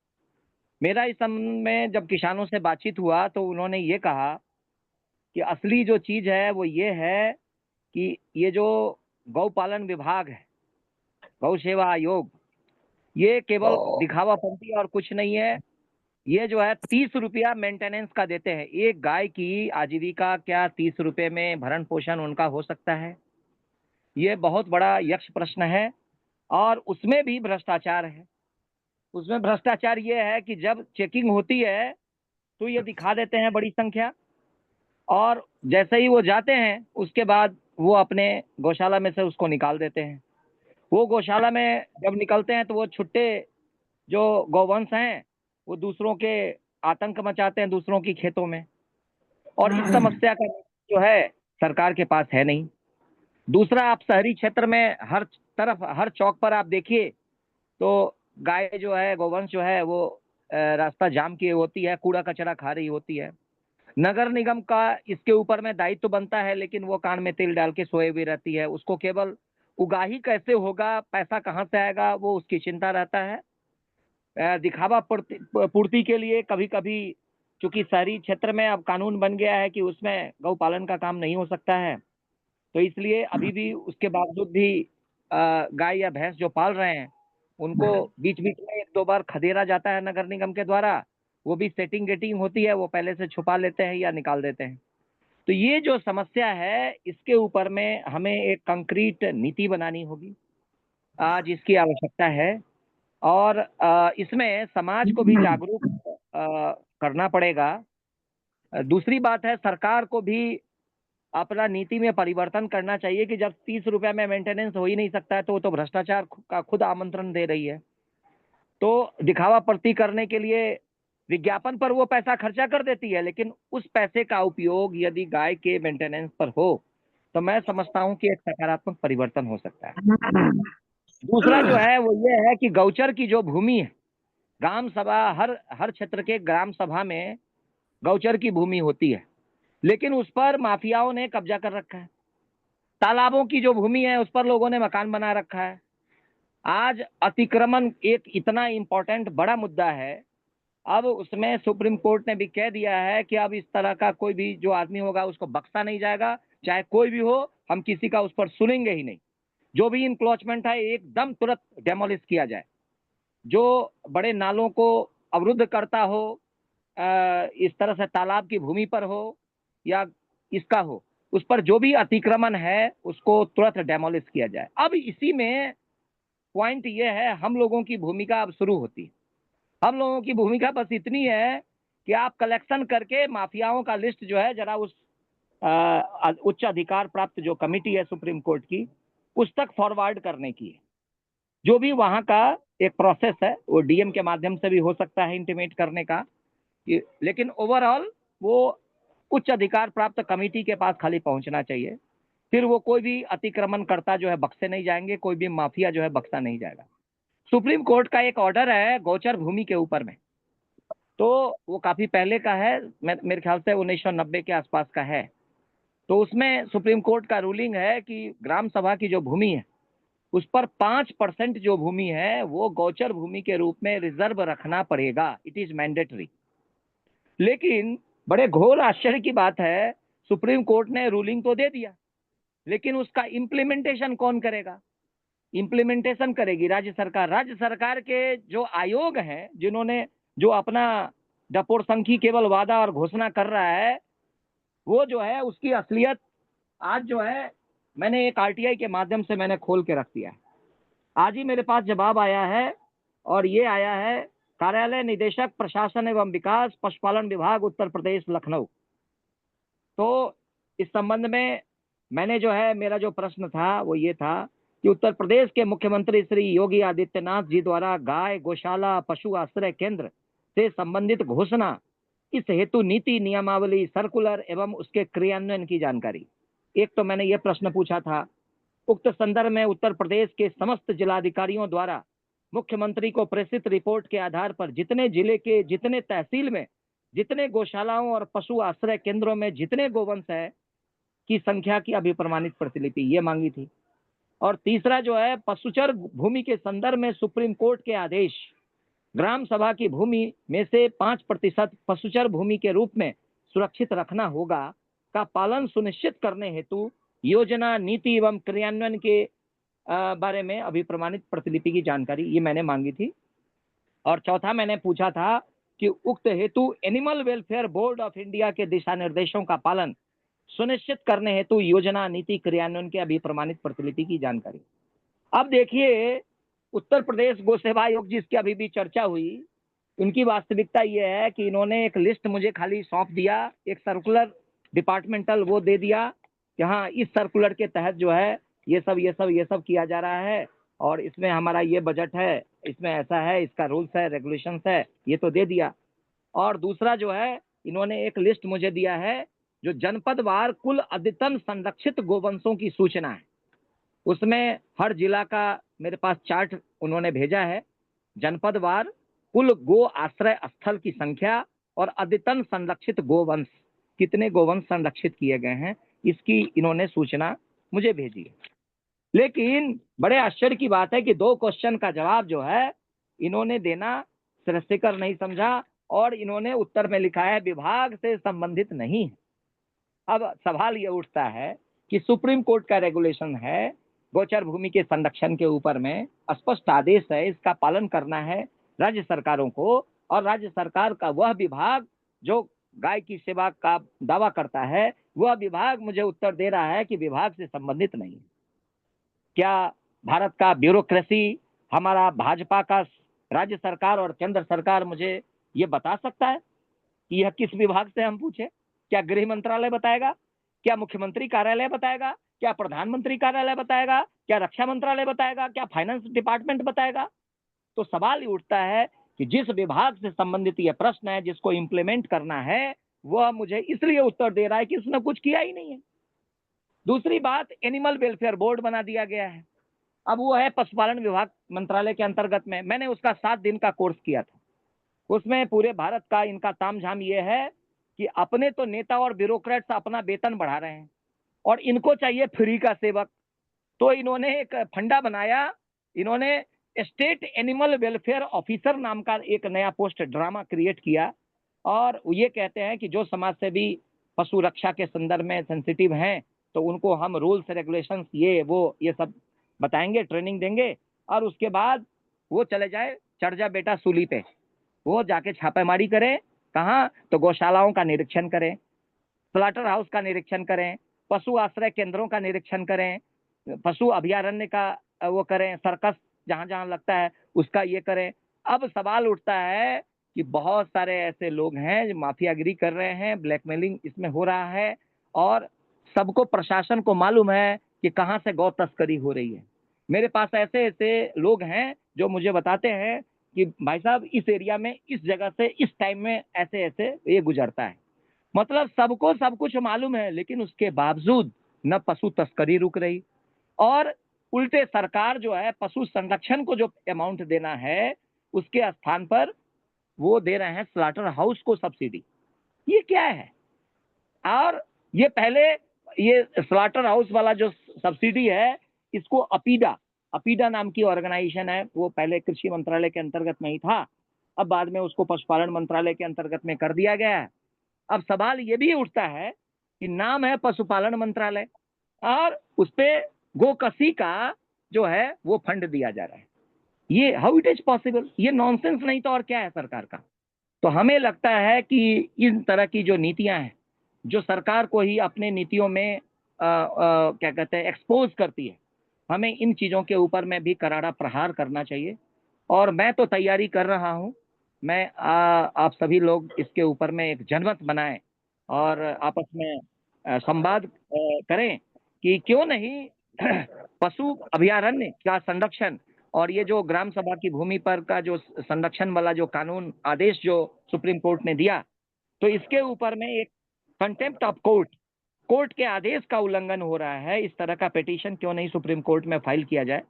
मेरा इस समय जब किसानों से बातचीत हुआ तो उन्होंने ये कहा कि असली जो चीज़ है वो ये है कि ये जो गौपालन विभाग है, गौ सेवा आयोग, ये केवल दिखावापंती और कुछ नहीं है। ये जो है 30 रुपया मेंटेनेंस का देते हैं। एक गाय की आजीविका क्या 30 रुपये में भरण पोषण उनका हो सकता है? ये बहुत बड़ा यक्ष प्रश्न है, और उसमें भी भ्रष्टाचार है। उसमें भ्रष्टाचार ये है कि जब चेकिंग होती है तो ये दिखा देते हैं बड़ी संख्या, और जैसे ही वो जाते हैं उसके बाद वो अपने गौशाला में से उसको निकाल देते हैं। वो गौशाला में जब निकलते हैं तो वो छुट्टे जो गौवंश हैं वो दूसरों के आतंक मचाते हैं दूसरों की खेतों में, और इस समस्या का जो है सरकार के पास है नहीं। दूसरा, आप शहरी क्षेत्र में हर तरफ, हर चौक पर आप देखिए तो गाय जो है, गौवंश जो है वो रास्ता जाम किए होती है, कूड़ा कचरा खा रही होती है। नगर निगम का इसके ऊपर में दायित्व तो बनता है, लेकिन वो कान में तेल डाल के सोए हुए रहती है। उसको केवल उगाही कैसे होगा, पैसा कहाँ से आएगा, वो उसकी चिंता रहता है। दिखावा पूर्ति के लिए कभी कभी, चूंकि शहरी क्षेत्र में अब कानून बन गया है कि उसमें गौ पालन का काम नहीं हो सकता है, तो इसलिए अभी भी उसके बावजूद भी गाय या भैंस जो पाल रहे हैं उनको बीच बीच में 1-2 बार खदेड़ा जाता है नगर निगम के द्वारा। वो भी सेटिंग गेटिंग होती है, वो पहले से छुपा लेते हैं या निकाल देते हैं। तो ये जो समस्या है इसके ऊपर में हमें एक कंक्रीट नीति बनानी होगी, आज इसकी आवश्यकता है। और इसमें समाज को भी जागरूक करना पड़ेगा। दूसरी बात है, सरकार को भी अपना नीति में परिवर्तन करना चाहिए कि जब 30 रुपये में मेंटेनेंस हो ही नहीं सकता है तो वो तो भ्रष्टाचार का खुद आमंत्रण दे रही है। तो दिखावा प्रति करने के लिए विज्ञापन पर वो पैसा खर्चा कर देती है, लेकिन उस पैसे का उपयोग यदि गाय के मेंटेनेंस पर हो तो मैं समझता हूं कि एक सकारात्मक परिवर्तन हो सकता है। दूसरा जो है वो ये है कि गौचर की जो भूमि है, ग्राम सभा, हर क्षेत्र के ग्राम सभा में गौचर की भूमि होती है, लेकिन उस पर माफियाओं ने कब्जा कर रखा है। तालाबों की जो भूमि है उस पर लोगों ने मकान बना रखा है। आज अतिक्रमण एक इतना इंपॉर्टेंट बड़ा मुद्दा है, अब उसमें सुप्रीम कोर्ट ने भी कह दिया है कि अब इस तरह का कोई भी जो आदमी होगा उसको बख्शा नहीं जाएगा, चाहे कोई भी हो, हम किसी का उस पर सुनेंगे ही नहीं। जो भी इंक्रोचमेंट है एकदम तुरंत डेमोलिश किया जाए। जो बड़े नालों को अवरुद्ध करता हो, इस तरह से तालाब की भूमि पर हो या इसका हो, उस पर जो भी अतिक्रमण है उसको तुरंत डेमोलिश किया जाए। अब इसी में पॉइंट ये है, हम लोगों की भूमिका अब शुरू होती है। हम लोगों की भूमिका बस इतनी है कि आप कलेक्शन करके माफियाओं का लिस्ट जो है जरा उस उच्च अधिकार प्राप्त जो कमिटी है सुप्रीम कोर्ट की, उस तक फॉरवर्ड करने की है। जो भी वहां का एक प्रोसेस है वो डीएम के माध्यम से भी हो सकता है इंटीमेट करने का, लेकिन ओवरऑल वो उच्च अधिकार प्राप्त कमिटी के पास खाली पहुंचना चाहिए। फिर वो कोई भी अतिक्रमणकर्ता जो है बख्शे नहीं जाएंगे, कोई भी माफिया जो है बख्शा नहीं जाएगा। सुप्रीम कोर्ट का एक ऑर्डर है गोचर भूमि के ऊपर में, तो वो काफी पहले का है, मेरे ख्याल से 1990 के आसपास का है। तो उसमें सुप्रीम कोर्ट का रूलिंग है कि ग्राम सभा की जो भूमि है उस पर 5% जो भूमि है वो गोचर भूमि के रूप में रिजर्व रखना पड़ेगा, इट इज मैंडेटरी। लेकिन बड़े घोर आश्चर्य की बात है, सुप्रीम कोर्ट ने रूलिंग तो दे दिया, लेकिन उसका इम्प्लीमेंटेशन कौन करेगा? इम्प्लीमेंटेशन करेगी राज्य सरकार। राज्य सरकार के जो आयोग हैं, जिन्होंने जो अपना डपोरसंखी केवल वादा और घोषणा कर रहा है, वो जो है उसकी असलियत आज जो है मैंने एक आरटीआई के माध्यम से मैंने खोल के रख दिया है। आज ही मेरे पास जवाब आया है, और ये आया है कार्यालय निदेशक प्रशासन एवं विकास पशुपालन विभाग उत्तर प्रदेश लखनऊ। तो इस संबंध में मैंने जो है, मेरा जो प्रश्न था वो ये था कि उत्तर प्रदेश के मुख्यमंत्री श्री योगी आदित्यनाथ जी द्वारा गाय गौशाला पशु आश्रय केंद्र से संबंधित घोषणा, इस हेतु नीति नियमावली सर्कुलर एवं उसके क्रियान्वयन की जानकारी। एक तो मैंने ये प्रश्न पूछा था। उक्त संदर्भ में उत्तर प्रदेश के समस्त जिलाधिकारियों द्वारा मुख्यमंत्री को प्रेषित रिपोर्ट के आधार पर जितने जिले के जितने तहसील में जितने गौशालाओं और पशु आश्रय केंद्रों में जितने गोवंश है की संख्या की अभिप्रमाणित प्रतिलिपि ये मांगी थी। और तीसरा जो है, पशुचर भूमि के संदर्भ में सुप्रीम कोर्ट के आदेश, ग्राम सभा की भूमि में से 5% पशुचर भूमि के रूप में सुरक्षित रखना होगा का पालन सुनिश्चित करने हेतु योजना नीति एवं क्रियान्वयन के बारे में अभिप्रमाणित प्रतिलिपि की जानकारी ये मैंने मांगी थी। और चौथा मैंने पूछा था कि उक्त हेतु animal welfare board of India के दिशा निर्देशों का पालन सुनिश्चित करने हेतु योजना नीति क्रियान्वयन के अभिप्रमाणित प्रतिलिपि की जानकारी। अब देखिए, उत्तर प्रदेश गौ सेवा आयोग जिसकी अभी भी चर्चा हुई, उनकी वास्तविकता यह है कि इन्होंने एक लिस्ट मुझे खाली सौंप दिया, एक सर्कुलर डिपार्टमेंटल वो दे दिया कि हाँ इस सर्कुलर के तहत जो है ये सब किया जा रहा है, और इसमें हमारा ये बजट है, इसमें ऐसा है, इसका रूल्स है, रेगुलेशंस है, ये तो दे दिया। और दूसरा जो है, इन्होंने एक लिस्ट मुझे दिया है जो जनपदवार कुल अद्यतन संरक्षित गोवंशों की सूचना है। उसमें हर जिला का मेरे पास चार्ट उन्होंने भेजा है, जनपदवार कुल गो आश्रय स्थल की संख्या और अद्यतन संरक्षित गोवंश, कितने गोवंश संरक्षित किए गए हैं, इसकी इन्होंने सूचना मुझे भेजी है। लेकिन बड़े आश्चर्य की बात है कि 2 क्वेश्चन का जवाब जो है इन्होंने देना श्रेष्ठकर नहीं समझा, और इन्होंने उत्तर में लिखा है विभाग से संबंधित नहीं है। अब सवाल ये उठता है कि सुप्रीम कोर्ट का रेगुलेशन है, गोचर भूमि के संरक्षण के ऊपर में स्पष्ट आदेश है, इसका पालन करना है राज्य सरकारों को, और राज्य सरकार का वह विभाग जो गाय की सेवा का दावा करता है, वह विभाग मुझे उत्तर दे रहा है कि विभाग से संबंधित नहीं है। क्या भारत का ब्यूरोक्रेसी, हमारा भाजपा का राज्य सरकार और केंद्र सरकार मुझे ये बता सकता है कि यह किस विभाग से हम पूछे? क्या गृह मंत्रालय बताएगा? क्या मुख्यमंत्री कार्यालय बताएगा? क्या प्रधानमंत्री कार्यालय बताएगा? क्या रक्षा मंत्रालय बताएगा? क्या फाइनेंस डिपार्टमेंट बताएगा? तो सवाल ये उठता है कि जिस विभाग से संबंधित यह प्रश्न है, जिसको इंप्लीमेंट करना है, वह मुझे इसलिए उत्तर दे रहा है कि उसने कुछ किया ही नहीं है। दूसरी बात, एनिमल वेलफेयर बोर्ड बना दिया गया है। अब वो है पशुपालन विभाग मंत्रालय के अंतर्गत में। मैंने उसका 7 दिन का कोर्स किया था। उसमें पूरे भारत का इनका तामझाम ये है कि अपने तो नेता और ब्यूरोक्रेट्स अपना वेतन बढ़ा रहे हैं और इनको चाहिए फ्री का सेवक। तो इन्होंने एक फंडा बनाया, इन्होंने स्टेट एनिमल वेलफेयर ऑफिसर नाम का एक नया पोस्ट ड्रामा क्रिएट किया, और ये कहते हैं कि जो समाज सेवी पशु रक्षा के संदर्भ में सेंसिटिव हैं तो उनको हम रूल्स रेगुलेशंस ये सब बताएंगे, ट्रेनिंग देंगे, और उसके बाद वो चले जाए, चढ़ जा बेटा सूली पे, वो जाके छापेमारी करें। कहाँ? तो गौशालाओं का निरीक्षण करें, स्लॉटर हाउस का निरीक्षण करें, पशु आश्रय केंद्रों का निरीक्षण करें, पशु अभयारण्य का वो करें, सर्कस जहां जहां लगता है उसका ये करें। अब सवाल उठता है कि बहुत सारे ऐसे लोग हैं जो माफियागिरी कर रहे हैं, ब्लैकमेलिंग इसमें हो रहा है, और सबको, प्रशासन को मालूम है कि कहाँ से गौ तस्करी हो रही है। मेरे पास ऐसे ऐसे लोग हैं जो मुझे बताते हैं कि भाई साहब इस एरिया में इस जगह से इस टाइम में ऐसे ऐसे ये गुजरता है। मतलब सबको सब कुछ मालूम है, लेकिन उसके बावजूद न पशु तस्करी रुक रही, और उल्टे सरकार जो है पशु संरक्षण को जो अमाउंट देना है उसके स्थान पर वो दे रहे हैं स्लॉटर हाउस को सब्सिडी। ये क्या है? और ये पहले ये स्लॉटर हाउस वाला जो सब्सिडी है इसको अपीडा अपीडा नाम की ऑर्गेनाइजेशन है, वो पहले कृषि मंत्रालय के अंतर्गत में ही था, अब बाद में उसको पशुपालन मंत्रालय के अंतर्गत में कर दिया गया है। अब सवाल ये भी उठता है कि नाम है पशुपालन मंत्रालय और उस पे गोकसी का जो है वो फंड दिया जा रहा है। ये हाउ इट इज पॉसिबल? ये नॉनसेंस नहीं तो और क्या है सरकार का? तो हमें लगता है कि इन तरह की जो नीतियां हैं, जो सरकार को ही अपने नीतियों में क्या कहते हैं एक्सपोज करती है, हमें इन चीजों के ऊपर में भी करारा प्रहार करना चाहिए। और मैं तो तैयारी कर रहा हूं, मैं आप सभी लोग इसके ऊपर में एक जनमत बनाएं और आपस में संवाद करें कि क्यों नहीं पशु अभयारण्य का संरक्षण और ये जो ग्राम सभा की भूमि पर का जो संरक्षण वाला जो कानून आदेश जो सुप्रीम कोर्ट ने दिया, तो इसके ऊपर में एक कंटेम्प्ट ऑफ कोर्ट के आदेश का उल्लंघन हो रहा है, इस तरह का पिटीशन क्यों नहीं सुप्रीम कोर्ट में फाइल किया जाए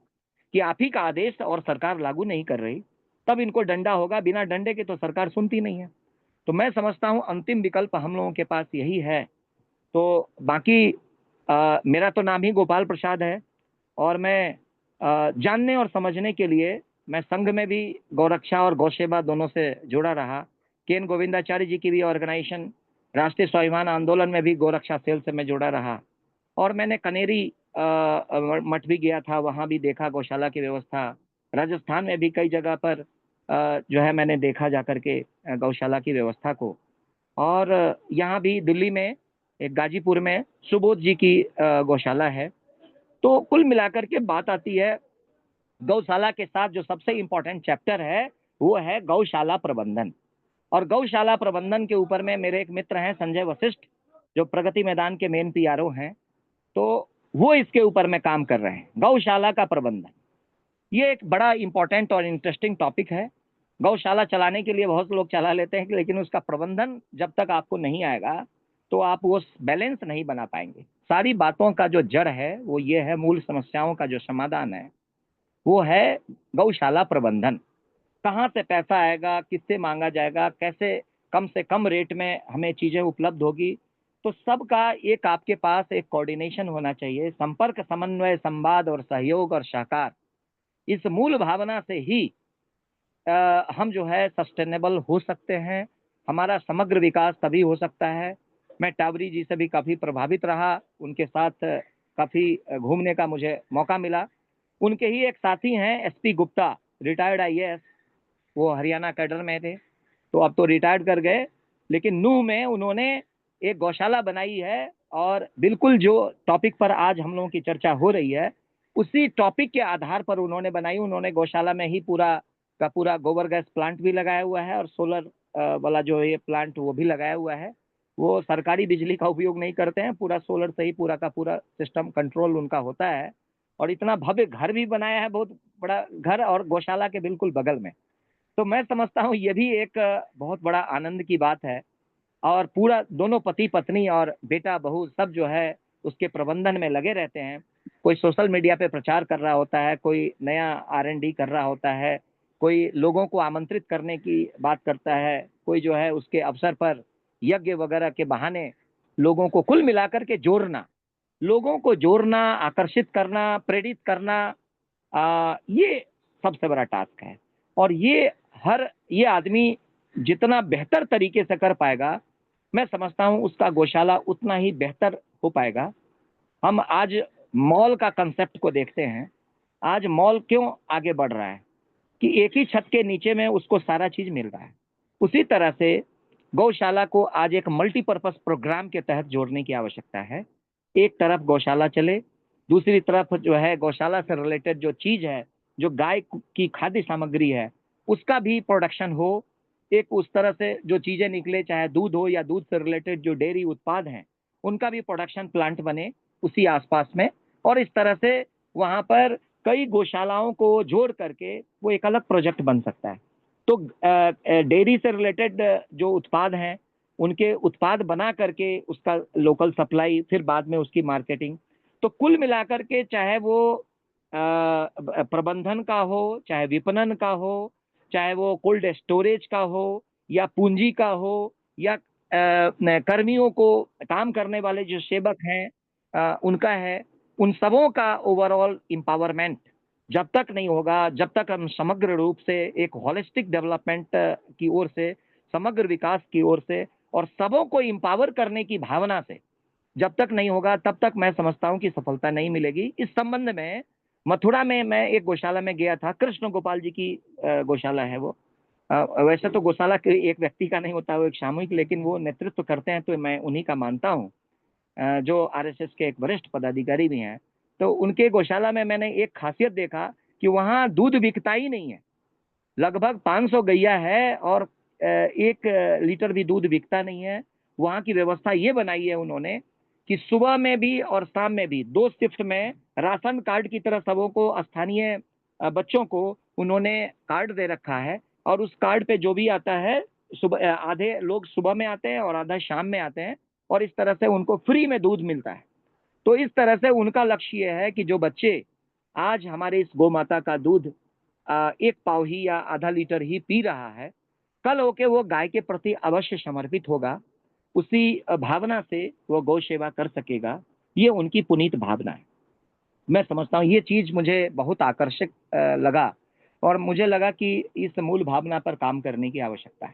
कि आप ही का आदेश और सरकार लागू नहीं कर रही, तब इनको डंडा होगा, बिना डंडे के तो सरकार सुनती नहीं है। तो मैं समझता हूं अंतिम विकल्प हम लोगों के पास यही है। तो बाकी मेरा तो नाम ही गोपाल प्रसाद है और मैं जानने और समझने के लिए मैं संघ में भी गौरक्षा और गौसेवा दोनों से जुड़ा रहा। केन गोविंदाचार्य जी की भी ऑर्गेनाइजेशन राष्ट्रीय स्वाभिमान आंदोलन में भी गौरक्षा सेल से मैं जुड़ा रहा, और मैंने कनेरी मठ भी गया था, वहां भी देखा गौशाला की व्यवस्था। राजस्थान में भी कई जगह पर जो है मैंने देखा जाकर के गौशाला की व्यवस्था को, और यहाँ भी दिल्ली में एक गाजीपुर में सुबोध जी की गौशाला है। तो कुल मिलाकर के बात आती है गौशाला के साथ जो सबसे इम्पोर्टेंट चैप्टर है वो है गौशाला प्रबंधन। और गौशाला प्रबंधन के ऊपर में मेरे एक मित्र हैं संजय वशिष्ठ, जो प्रगति मैदान के मेन पीआरओ हैं, तो वो इसके ऊपर में काम कर रहे हैं। गौशाला का प्रबंधन ये एक बड़ा इंपॉर्टेंट और इंटरेस्टिंग टॉपिक है। गौशाला चलाने के लिए बहुत लोग चला लेते हैं, लेकिन उसका प्रबंधन जब तक आपको नहीं आएगा तो आप वो बैलेंस नहीं बना पाएंगे। सारी बातों का जो जड़ है वो ये है, मूल समस्याओं का जो समाधान है वो है गौशाला प्रबंधन। कहाँ से पैसा आएगा, किससे मांगा जाएगा, कैसे कम से कम रेट में हमें चीजें उपलब्ध होगी, तो सबका एक आपके पास एक कोऑर्डिनेशन होना चाहिए। संपर्क, समन्वय, संवाद और सहयोग और सहकार, इस मूल भावना से ही हम जो है सस्टेनेबल हो सकते हैं। हमारा समग्र विकास तभी हो सकता है। मैं टावरी जी से भी काफ़ी प्रभावित रहा, उनके साथ काफ़ी घूमने का मुझे मौका मिला। उनके ही एक साथी हैं एसपी गुप्ता, रिटायर्ड आईएएस, वो हरियाणा कैडर में थे, तो अब तो रिटायर्ड कर गए, लेकिन नूह में उन्होंने एक गौशाला बनाई है। और बिल्कुल जो टॉपिक पर आज हम लोगों की चर्चा हो रही है उसी टॉपिक के आधार पर उन्होंने बनाई। उन्होंने गौशाला में ही पूरा का पूरा गोबर गैस प्लांट भी लगाया हुआ है और सोलर वाला जो ये प्लांट वो भी लगाया हुआ है। वो सरकारी बिजली का उपयोग नहीं करते हैं, पूरा सोलर से ही पूरा का पूरा सिस्टम कंट्रोल उनका होता है। और इतना भव्य घर भी बनाया है, बहुत बड़ा घर, और गौशाला के बिल्कुल बगल में। तो मैं समझता हूँ ये भी एक बहुत बड़ा आनंद की बात है। और पूरा दोनों पति पत्नी और बेटा बहू सब जो है उसके प्रबंधन में लगे रहते हैं। कोई सोशल मीडिया पे प्रचार कर रहा होता है, कोई नया R&D कर रहा होता है, कोई लोगों को आमंत्रित करने की बात करता है, कोई जो है उसके अवसर पर यज्ञ वगैरह के बहाने लोगों को कुल मिलाकर के जोड़ना, लोगों को जोड़ना, आकर्षित करना, प्रेरित करना, ये सबसे बड़ा टास्क है। और ये आदमी जितना बेहतर तरीके से कर पाएगा, मैं समझता हूँ उसका गौशाला उतना ही बेहतर हो पाएगा। हम आज मॉल का कंसेप्ट को देखते हैं। आज मॉल क्यों आगे बढ़ रहा है कि एक ही छत के नीचे में उसको सारा चीज मिल रहा है। उसी तरह से गौशाला को आज एक मल्टीपर्पज प्रोग्राम के तहत जोड़ने की आवश्यकता है। एक तरफ गौशाला चले, दूसरी तरफ जो है गौशाला से रिलेटेड जो चीज है जो गाय की खाद्य सामग्री है उसका भी प्रोडक्शन हो, एक उस तरह से जो चीजें निकले, चाहे दूध हो या दूध से रिलेटेड जो डेयरी उत्पाद हैं उनका भी प्रोडक्शन प्लांट बने उसी आसपास में, और इस तरह से वहां पर कई गौशालाओं को जोड़ करके वो एक अलग प्रोजेक्ट बन सकता है। तो डेयरी से रिलेटेड जो उत्पाद हैं उनके उत्पाद बना करके उसका लोकल सप्लाई, फिर बाद में उसकी मार्केटिंग, तो कुल मिलाकर के चाहे वो प्रबंधन का हो, चाहे विपणन का हो, चाहे वो कोल्ड स्टोरेज का हो, या पूंजी का हो, या कर्मियों को, काम करने वाले जो सेवक हैं उनका है, उन सबों का ओवरऑल एम्पावरमेंट जब तक नहीं होगा, जब तक हम समग्र रूप से एक होलिस्टिक डेवलपमेंट की ओर से, समग्र विकास की ओर से और सबों को एम्पावर करने की भावना से जब तक नहीं होगा, तब तक मैं समझता हूं कि सफलता नहीं मिलेगी। इस संबंध में मथुरा में मैं एक गौशाला में गया था, कृष्ण गोपाल जी की गौशाला है वो। वैसे तो गौशाला एक व्यक्ति का नहीं होता, वो एक सामूहिक, लेकिन वो नेतृत्व करते हैं तो मैं उन्हीं का मानता हूँ, जो आरएसएस के एक वरिष्ठ पदाधिकारी भी हैं। तो उनके गौशाला में मैंने एक खासियत देखा कि वहाँ दूध बिकता ही नहीं है। लगभग 500 गैया है और 1 लीटर भी दूध बिकता नहीं है। वहाँ की व्यवस्था ये बनाई है उन्होंने कि सुबह में भी और शाम में भी 2 शिफ्ट में राशन कार्ड की तरह सबों को, स्थानीय बच्चों को उन्होंने कार्ड दे रखा है, और उस कार्ड पे जो भी आता है, सुबह आधे लोग सुबह में आते हैं और आधा शाम में आते हैं, और इस तरह से उनको फ्री में दूध मिलता है। तो इस तरह से उनका लक्ष्य ये है कि जो बच्चे आज हमारे इस गौ माता का दूध 1 पाव ही या आधा लीटर ही पी रहा है, कल होके वो गाय के प्रति अवश्य समर्पित होगा, उसी भावना से वो गौ सेवा कर सकेगा। ये उनकी पुनीत भावना है। मैं समझता हूँ ये चीज मुझे बहुत आकर्षक लगा, और मुझे लगा कि इस मूल भावना पर काम करने की आवश्यकता है।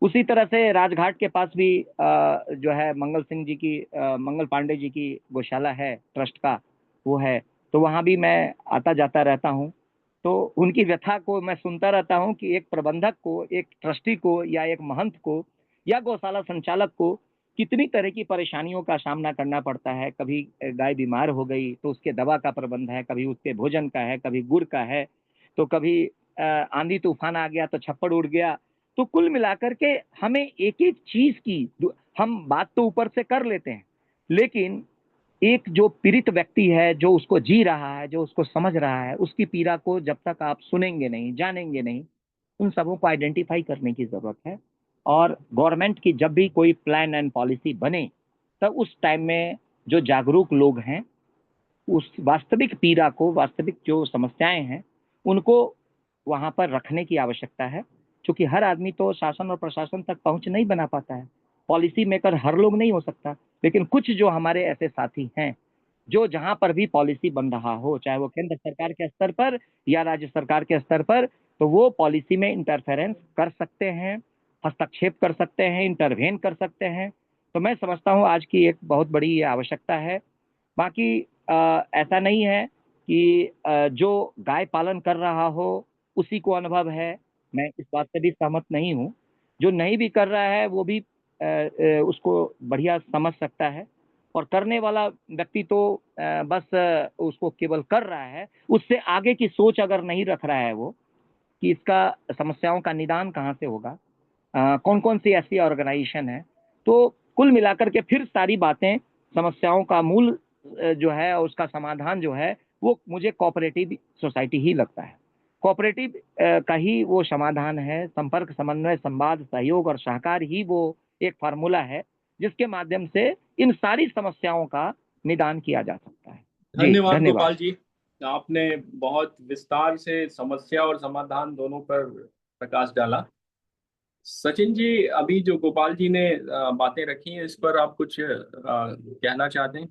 उसी तरह से राजघाट के पास भी जो है मंगल सिंह जी की, मंगल पांडे जी की गौशाला है, ट्रस्ट का वो है, तो वहाँ भी मैं आता जाता रहता हूँ। तो उनकी व्यथा को मैं सुनता रहता हूँ कि एक प्रबंधक को, एक ट्रस्टी को, या एक महंत को, या गौशाला संचालक को कितनी तरह की परेशानियों का सामना करना पड़ता है। कभी गाय बीमार हो गई तो उसके दवा का प्रबंध है, कभी उसके भोजन का है, कभी गुड़ का है, तो कभी आंधी तूफान आ गया तो छप्पड़ उड़ गया। तो कुल मिलाकर के हमें एक एक चीज की, हम बात तो ऊपर से कर लेते हैं, लेकिन एक जो पीड़ित व्यक्ति है, जो उसको जी रहा है, जो उसको समझ रहा है, उसकी पीड़ा को जब तक आप सुनेंगे नहीं, जानेंगे नहीं, उन सबों को आइडेंटिफाई करने की जरूरत है। और गवर्नमेंट की जब भी कोई प्लान एंड पॉलिसी बने, तब उस टाइम में जो जागरूक लोग हैं उस वास्तविक पीड़ा को, वास्तविक जो समस्याएं हैं उनको वहां पर रखने की आवश्यकता है। क्योंकि हर आदमी तो शासन और प्रशासन तक पहुंच नहीं बना पाता है, पॉलिसी मेकर हर लोग नहीं हो सकता, लेकिन कुछ जो हमारे ऐसे साथी हैं जो जहां पर भी पॉलिसी बन रहा हो, चाहे वो केंद्र सरकार के स्तर पर या राज्य सरकार के स्तर पर, तो वो पॉलिसी में इंटरफेरेंस कर सकते हैं, हस्तक्षेप कर सकते हैं, इंटरवेन कर सकते हैं। तो मैं समझता हूँ आज की एक बहुत बड़ी आवश्यकता है। बाकी ऐसा नहीं है कि जो गाय पालन कर रहा हो उसी को अनुभव है, मैं इस बात से भी सहमत नहीं हूँ। जो नहीं भी कर रहा है वो भी उसको बढ़िया समझ सकता है, और करने वाला व्यक्ति तो बस उसको केवल कर रहा है, उससे आगे की सोच अगर नहीं रख रहा है वो, कि इसका समस्याओं का निदान कहाँ से होगा, कौन कौन सी ऐसी ऑर्गेनाइजेशन है, तो कुल मिलाकर के फिर सारी बातें, समस्याओं का मूल जो है उसका समाधान जो है वो मुझे कोऑपरेटिव सोसाइटी ही लगता है। कोऑपरेटिव का ही वो समाधान है। संपर्क, समन्वय, संवाद, सहयोग और सहकार ही वो एक फार्मूला है जिसके माध्यम से इन सारी समस्याओं का निदान किया जा सकता है। धन्यवाद गोपाल जी, आपने बहुत विस्तार से समस्या और समाधान दोनों पर प्रकाश डाला। सचिन जी, अभी जो गोपाल जी ने बातें रखी हैं, इस पर आप कुछ कहना चाहते हैं?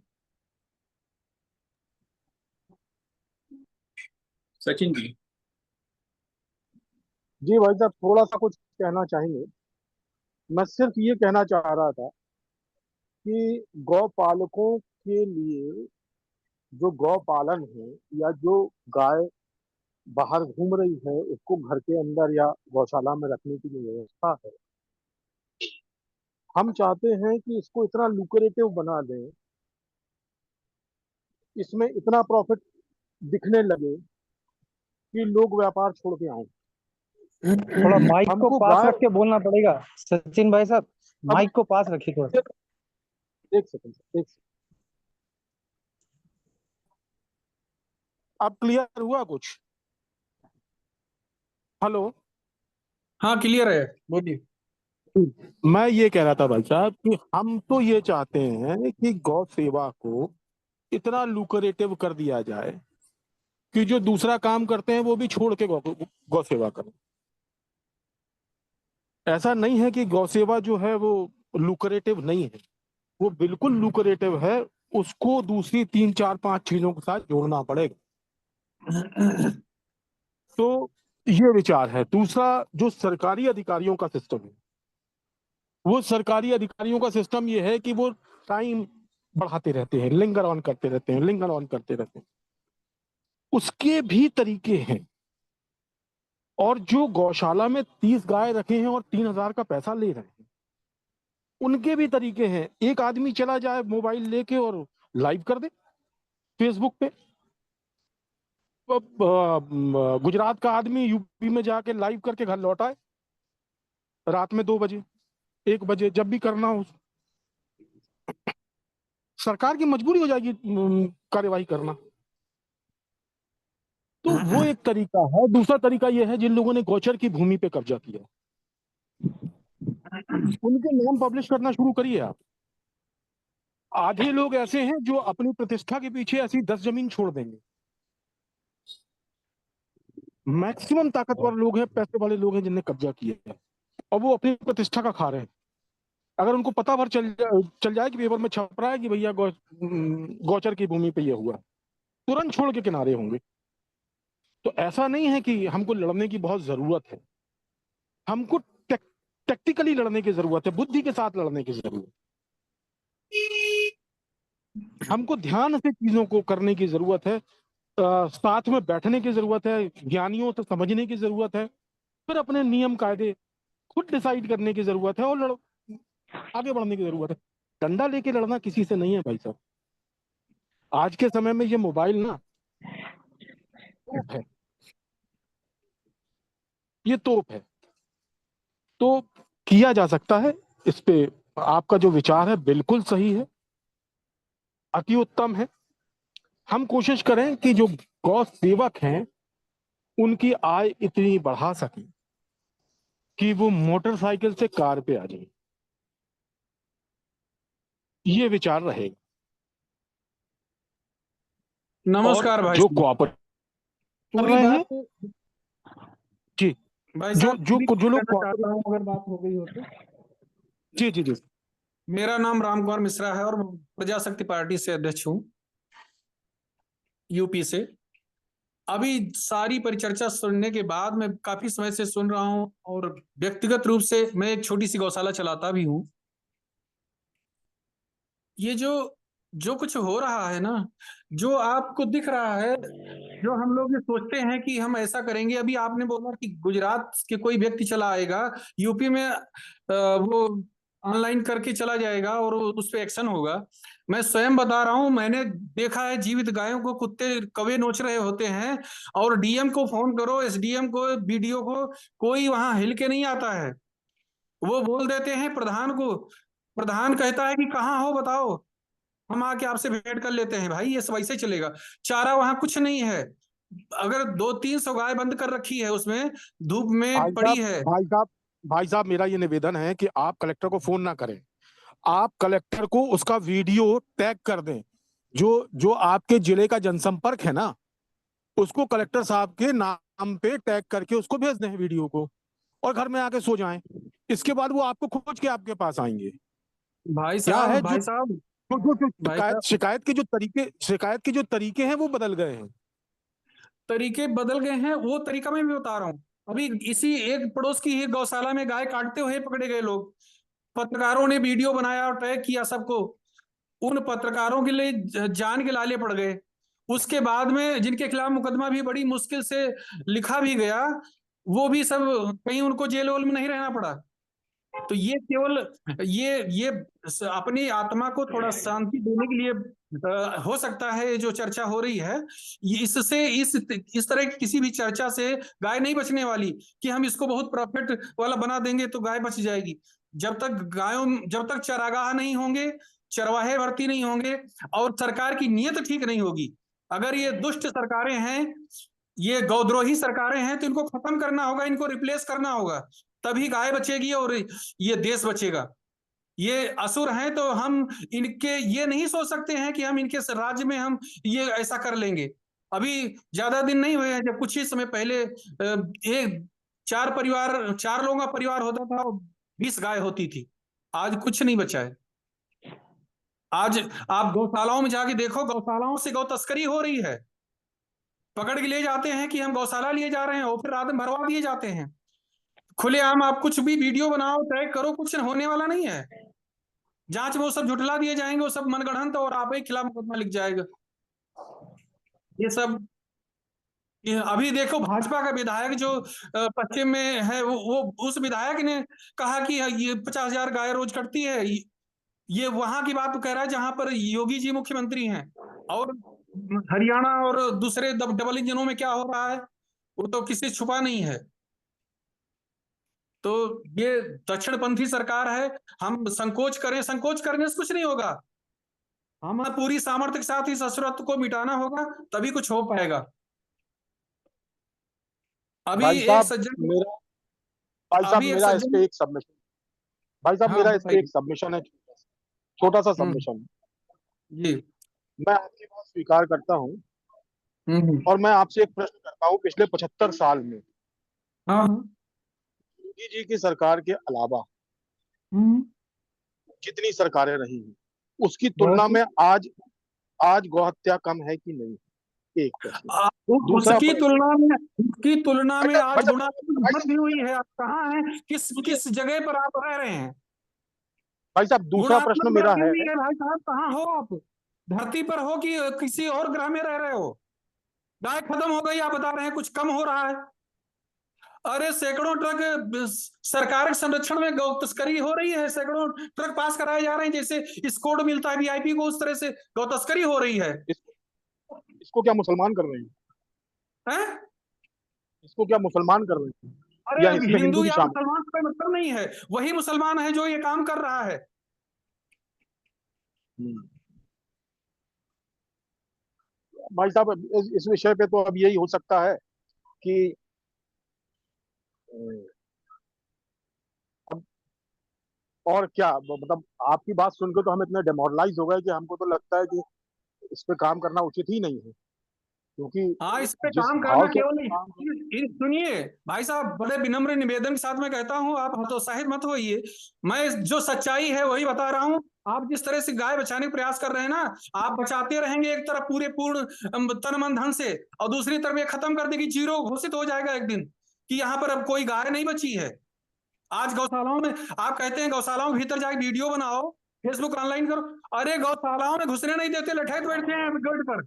सचिन जी। जी भाई साहब, थोड़ा सा कुछ कहना चाहेंगे। मैं सिर्फ ये कहना चाह रहा था कि गौ पालकों के लिए जो गौ पालन है, या जो गाय बाहर घूम रही है उसको घर के अंदर या गौशाला में रखने की जो व्यवस्था है, हम चाहते हैं कि इसको इतना लुक्रेटिव बना दें, इसमें इतना प्रॉफिट दिखने लगे कि लोग व्यापार छोड़ के आए। थोड़ा माइक को हमको पास गाय, रख के बोलना पड़ेगा सचिन भाई साहब, अब माइक को पास रखिए थोड़ा। एक सेकंड, एक सेकंड, अब क्लियर हुआ कुछ? हेलो, हाँ क्लियर है, बोलिए। मैं ये कह रहा था भाई साहब कि हम तो ये चाहते हैं कि गौ सेवा को इतना लुक्रेटिव कर दिया जाए कि जो दूसरा काम करते हैं वो भी छोड़ के गौ सेवा करें। ऐसा नहीं है कि गौ सेवा जो है वो लुक्रेटिव नहीं है, वो बिल्कुल लुक्रेटिव है। उसको दूसरी 3 4 5 चीजों के साथ जोड़ना पड़ेगा। तो ये विचार है। दूसरा, जो सरकारी अधिकारियों का सिस्टम है, वो सरकारी अधिकारियों का सिस्टम ये है कि वो टाइम बढ़ाते रहते हैं, लिंगर ऑन करते रहते हैं, लिंगर ऑन करते रहते हैं। उसके भी तरीके हैं। और जो गौशाला में 30 गाय रखे हैं और 3,000 का पैसा ले रहे हैं, उनके भी तरीके हैं। एक आदमी चला जाए मोबाइल लेके और लाइव कर दे फेसबुक पे। गुजरात का आदमी यूपी में जाके लाइव करके घर लौटा है रात में 2 बजे 1 बजे, जब भी करना हो। सरकार की मजबूरी हो जाएगी कार्यवाही करना। तो वो एक तरीका है। दूसरा तरीका यह है, जिन लोगों ने गौचर की भूमि पे कब्जा किया, उनके नाम पब्लिश करना शुरू करिए आप। आधे लोग ऐसे हैं जो अपनी प्रतिष्ठा के पीछे ऐसी 10 जमीन छोड़ देंगे। मैक्सिमम ताकतवर लोग हैं, पैसे वाले लोग हैं जिनने कब्जा किया है, और वो अपनी प्रतिष्ठा का खा रहे हैं। अगर उनको पता भर चल जाए कि पेपर में छप रहा है कि भैया गौचर की भूमि पे ये हुआ, तुरंत छोड़ के किनारे होंगे। तो ऐसा नहीं है कि हमको लड़ने की बहुत जरूरत है। हमको टैक्टिकली लड़ने की जरूरत है, बुद्धि के साथ लड़ने की जरूरत है। हमको ध्यान से चीजों को करने की जरूरत है। साथ में बैठने की जरूरत है, ज्ञानियों से समझने की जरूरत है, फिर अपने नियम कायदे खुद डिसाइड करने की जरूरत है, और आगे बढ़ने की जरूरत है। डंडा लेके लड़ना किसी से नहीं है भाई साहब। आज के समय में ये मोबाइल ना तोप है, ये तोप है। तो किया जा सकता है। इस पे आपका जो विचार है बिल्कुल सही है, अति उत्तम है। हम कोशिश करें कि जो गौ सेवक हैं उनकी आय इतनी बढ़ा सकें कि वो मोटरसाइकिल से कार पे आ जाए। ये विचार रहेगा। नमस्कार भाई जो साहब। कोऑपरेट कर पूरी रहे हैं बात जी, भाई जो साहब जो पूरी जो लोग कहना चाहता हूँ, अगर बात हो गई हो तो। जी जी जी, मेरा नाम राम कुमार मिश्रा है और मैं प्रजाशक्ति पार्टी से अध्यक्ष हूँ, यूपी से। अभी सारी परिचर्चा सुनने के बाद मैं काफी समय से सुन रहा हूँ, और व्यक्तिगत रूप से मैं एक छोटी सी गौशाला चलाता भी हूँ। ये जो कुछ हो रहा है ना, जो आपको दिख रहा है, जो हम लोग ये सोचते हैं कि हम ऐसा करेंगे। अभी आपने बोला कि गुजरात के कोई व्यक्ति चला आएगा, यूपी में वो ऑनलाइन करके चला जाएगा और उस पर एक्शन होगा। मैं स्वयं बता रहा हूं, मैंने देखा है जीवित गायों को कुत्ते कवे नोच रहे होते हैं, और डीएम को फोन करो, एसडीएम को, बीडीओ को, कोई वहां हिल के नहीं आता है। वो बोल देते हैं प्रधान को, प्रधान कहता है कि कहाँ हो बताओ, हम आके आपसे भेंट कर लेते हैं। भाई ये सब वैसे चलेगा? चारा वहां कुछ नहीं है। अगर 200-300 गाय बंद कर रखी है, उसमें धूप में पड़ी है। भाई साहब मेरा ये निवेदन है कि आप कलेक्टर को फोन ना करें, आप कलेक्टर को उसका वीडियो टैग कर दें। जो आपके जिले का जनसंपर्क है ना, उसको कलेक्टर साहब के नाम पे टैग करके उसको भेज दें वीडियो को, और घर में आके सो जाएं। इसके बाद वो आपको खोज के आपके पास आएंगे। भाई क्या है साहब, जो शिकायत के जो तरीके हैं वो बदल गए हैं। तरीके बदल गए हैं, वो तरीका मैं भी बता रहा हूँ। अभी इसी एक पड़ोस की ही गौशाला में गाय काटते हुए पकड़े गए लोग। पत्रकारों ने वीडियो बनाया और टैग किया सबको। उन पत्रकारों के लिए जान के लाले पड़ गए। उसके बाद में जिनके खिलाफ मुकदमा भी बड़ी मुश्किल से लिखा भी गया, वो भी सब कहीं उनको जेल वेल में नहीं रहना पड़ा। तो ये केवल ये अपनी आत्मा को थोड़ा शांति देने के लिए हो सकता है जो चर्चा हो रही है। इससे इस तरह की किसी भी चर्चा से गाय नहीं बचने वाली कि हम इसको बहुत प्रॉफिट वाला बना देंगे तो गाय बच जाएगी। जब तक चरागाह नहीं होंगे, चरवाहे भर्ती नहीं होंगे और सरकार की नीयत ठीक नहीं होगी, अगर ये दुष्ट सरकारें हैं, ये गौद्रोही सरकारें हैं, तो इनको खत्म करना होगा, इनको रिप्लेस करना होगा, तभी गाय बचेगी और ये देश बचेगा। ये असुर हैं तो हम इनके ये नहीं सोच सकते हैं कि हम इनके राज्य में हम ये ऐसा कर लेंगे। अभी ज्यादा दिन नहीं हुए हैं जब कुछ ही समय पहले एक 4 लोगों का परिवार होता था और 20 गाय होती थी। आज कुछ नहीं बचा है। आज आप गौशालाओं में जाके देखो, गौशालाओं से गौ तस्करी हो रही है। पकड़ के ले जाते हैं कि हम गौशाला लिए जा रहे हैं और फिर रात में भरवा दिए जाते हैं। खुलेआम आप कुछ भी वीडियो बनाओ, टैग करो, कुछ होने वाला नहीं है। जांच में वो सब झुठला दिए जाएंगे, वो सब मनगढ़ंत और आप ही खिलाफ मुकदमा लिख जाएगा। ये सब अभी देखो, भाजपा का विधायक जो पश्चिम में है, वो उस विधायक ने कहा कि ये 50,000 गाय रोज कटती है। ये वहां की बात कह रहा है जहां पर योगी जी मुख्यमंत्री हैं, और हरियाणा और दूसरे डबल इंजनों में क्या हो रहा है वो तो किसी से छुपा नहीं है। तो ये दक्षिणपंथी सरकार है। हम संकोच करने से कुछ नहीं होगा। हम पूरी सामर्थ्य के साथ इस असुरत्व को मिटाना होगा, तभी कुछ हो पाएगा। अभी भाई एक साहब सज्जन मेरा भाई साहब अभी एक मेरा इस सज्जन पे एक सबमिशन भाई साहब हाँ मेरा इस पे बताइए। एक सबमिशन है, छोटा सा सबमिशन। जी। मैं आपकी बात स्वीकार करता हूँ और मैं आपसे एक प्रश्न करता हूँ, पिछले 75 साल में हाँ योगी जी की सरकार के अलावा जितनी सरकारें रही हैं, उसकी तुलना में आज गौहत्या कम है कि नहीं? एक प्रश्न। दूसरा उसकी प्रश्न, तुलना में आज भाई गुना वृद्धि हुई है। आप कहाँ हैं? किस जगह पर आप रह रहे हैं? साहब दूसरा प्रश्न गुणात्मक मेरा वृद्धि है, हुई है भाई साहब। कहाँ हो आप? धरती पर हो कि किसी और ग्रह में रह रहे हो? गाय खत्म हो गई, आप बता रहे हैं कुछ कम हो रहा है। अरे सैकड़ों ट्रक सरकार के संरक्षण में गौ तस्करी हो रही है। सैकड़ों ट्रक पास कराए जा रहे हैं, जैसे स्कोड मिलता है वीआईपी को, उस तरह से गौ तस्करी हो रही है। इसको क्या मुसलमान कर रहे हैं? इसको क्या मुसलमान कर रहे हैं? अरे या इसमें हिंदू भी या शामिल? मुसलमान का कोई मतलब नहीं है, वही मुसलमान है जो ये काम कर रहा है। भाई साहब इस विषय पे तो अब यही हो सकता है कि अब और क्या, मतलब आपकी बात सुनकर तो हम इतने डेमोरलाइज हो गए कि हमको तो लगता है कि इस पे काम करना उचित ही नहीं है, क्योंकि हाँ, इस पे जिस काम करना भाव से केवल सुनिए भाई साहब, बड़े विनम्र निवेदन के साथ मैं कहता हूँ, आप हतोत्साहित मत होइए। मैं जो सच्चाई है वही बता रहा हूँ। आप जिस तरह से गाय बचाने का प्रयास कर रहे हैं ना, आप बचाते रहेंगे एक तरफ पूर्ण तन मन धन से, और दूसरी तरफ ये खत्म कर देगी, जीरो घोषित हो जाएगा एक दिन कि यहाँ पर अब कोई गाय नहीं बची है। आज गौशालाओं में आप कहते हैं गौशालाओं के भीतर जाके वीडियो बनाओ, फेसबुक ऑनलाइन करो। अरे गौशालाओं में घुसने नहीं देते, लठैत बैठते हैं गेट पर,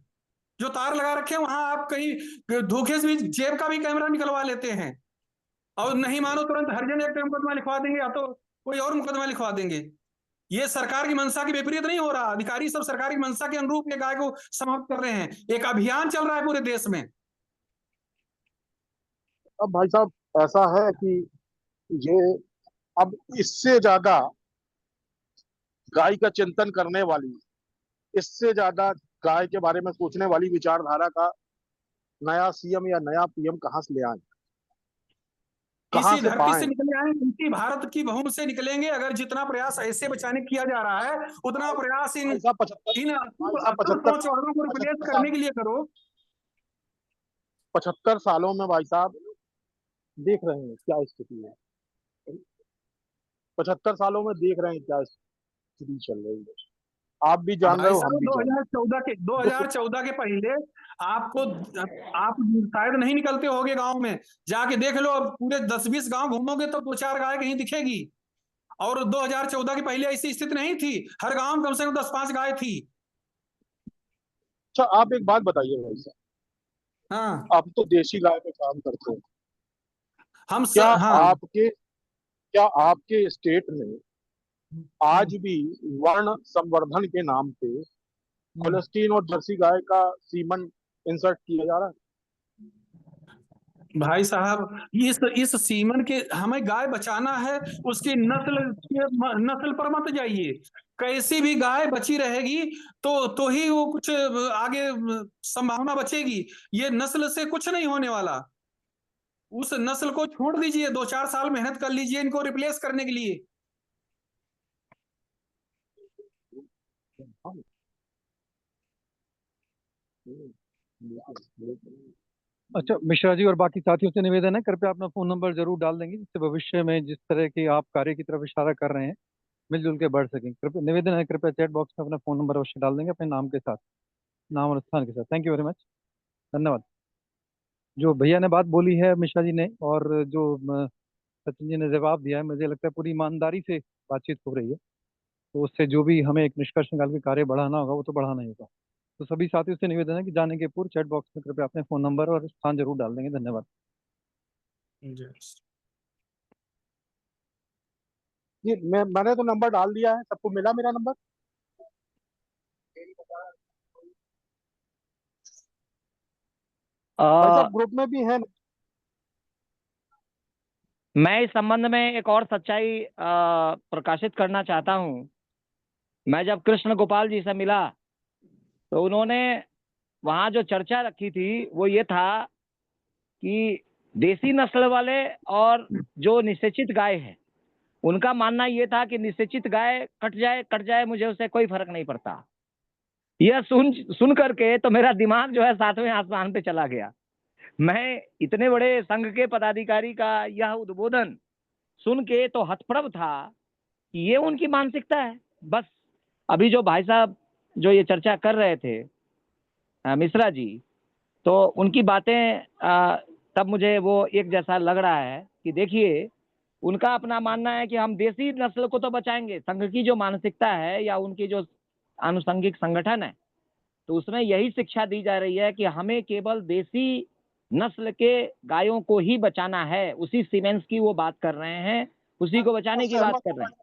जो तार लगा रखे हैं वहां आप कहीं धोखे से भी जेब का भी कैमरा निकलवा लेते हैं, और नहीं मानो तुरंत हरिजन एक्ट में मुकदमा लिखवा देंगे या तो कोई और मुकदमा लिखवा देंगे। ये सरकार की मंशा के विपरीत नहीं हो रहा। अधिकारी सब सरकार की मंशा के अनुरूप ये गाय को समाप्त कर रहे हैं। एक अभियान चल रहा है पूरे देश में। अब भाई साहब ऐसा है कि ये अब इससे ज्यादा गाय का चिंतन करने वाली, इससे ज्यादा गाय के बारे में सोचने वाली विचारधारा का नया सीएम या नया पीएम कहां से ले आए, कहां इसी से धरती से पाए? निकले आए, इसी भारत की भूमि से निकलेंगे। अगर जितना प्रयास ऐसे बचाने किया जा रहा है, उतना प्रयास इन 75 चौड़ों को रिप्लेस करने के लिए करो। 75 सालों में भाई साहब देख रहे हैं क्या स्थिति है, 75 सालों में देख रहे हैं क्या स्थिति चल रही है। आप भी जान रहे हो, हम भी जान रहे हैं। 2014 के पहले आप शायद नहीं निकलते होगे गांव में, जाके देख लो। अब पूरे 10-20 गांव घूमोगे तो 2-4 गाय कहीं दिखेगी। और 2014 के पहले ऐसी स्थिति नहीं थी, हर गांव में कम से कम 10-5 गाय थी। अच्छा आप एक बात बताइए भाई साहब, हाँ आप तो देसी गाय पे काम करते हैं, हम क्या हाँ आपके क्या आपके स्टेट में आज भी वर्ण संवर्धन के नाम पे होल्स्टीन और जर्सी गाय का सीमन इंसर्ट किया जा रहा है? भाई साहब, इस सीमन के हमें गाय बचाना है, उसकी नस्ल पर मत जाइए। कैसी भी गाय बची रहेगी तो ही वो कुछ आगे संभावना बचेगी। ये नस्ल से कुछ नहीं होने वाला। उस नस्ल को छोड़ दीजिए, 2-4 साल मेहनत कर लीजिए इनको रिप्लेस करने के लिए। अच्छा मिश्रा जी और बाकी साथियों से निवेदन है, कृपया अपना फोन नंबर जरूर डाल देंगे, जिससे भविष्य में जिस तरह के आप कार्य की तरफ इशारा कर रहे हैं मिलजुल के बढ़ सकें। कृपया निवेदन है, कृपया चैट बॉक्स में अपना फोन नंबर अवश्य डाल देंगे अपने नाम के साथ, नाम और स्थान के साथ। थैंक यू वेरी मच, धन्यवाद। जो भैया ने बात बोली है मिश्रा जी ने, और जो सचिन जी ने जवाब दिया है, मुझे लगता है पूरी ईमानदारी से बातचीत हो रही है। तो उससे जो भी हमें एक निष्कर्ष निकाल के कार्य बढ़ाना होगा वो तो बढ़ाना ही होगा। तो सभी साथियों से निवेदन है कि जाने के पूर्व चैट बॉक्स में कृपया अपने फोन नंबर और स्थान जरूर डाल देंगे। धन्यवाद। जी मैंने तो नंबर डाल दिया है, सबको मिला मेरा नंबर? भाई साहब ग्रुप में भी है। मैं इस संबंध में एक और सच्चाई प्रकाशित करना चाहता हूं। मैं जब कृष्ण गोपाल जी से मिला तो उन्होंने वहां जो चर्चा रखी थी वो ये था कि देसी नस्ल वाले और जो निषेचित गाय है, उनका मानना ये था कि निषेचित गाय कट जाए मुझे उससे कोई फर्क नहीं पड़ता। यह सुन करके तो मेरा दिमाग जो है 7वें आसमान पे चला गया। मैं इतने बड़े संघ के पदाधिकारी का यह उद्बोधन सुन के तो हतप्रभ था कि ये उनकी मानसिकता है। बस अभी जो भाई साहब जो ये चर्चा कर रहे थे मिश्रा जी, तो उनकी बातें तब मुझे वो एक जैसा लग रहा है कि देखिए उनका अपना मानना है कि हम देसी नस्ल को तो बचाएंगे। संघ की जो मानसिकता है या उनकी जो आनुषंगिक संगठन है, तो उसमें यही शिक्षा दी जा रही है कि हमें केवल देसी नस्ल के गायों को ही बचाना है। उसी सीमेंस की वो बात कर रहे हैं, उसी को बचाने की बात कर रहे हैं।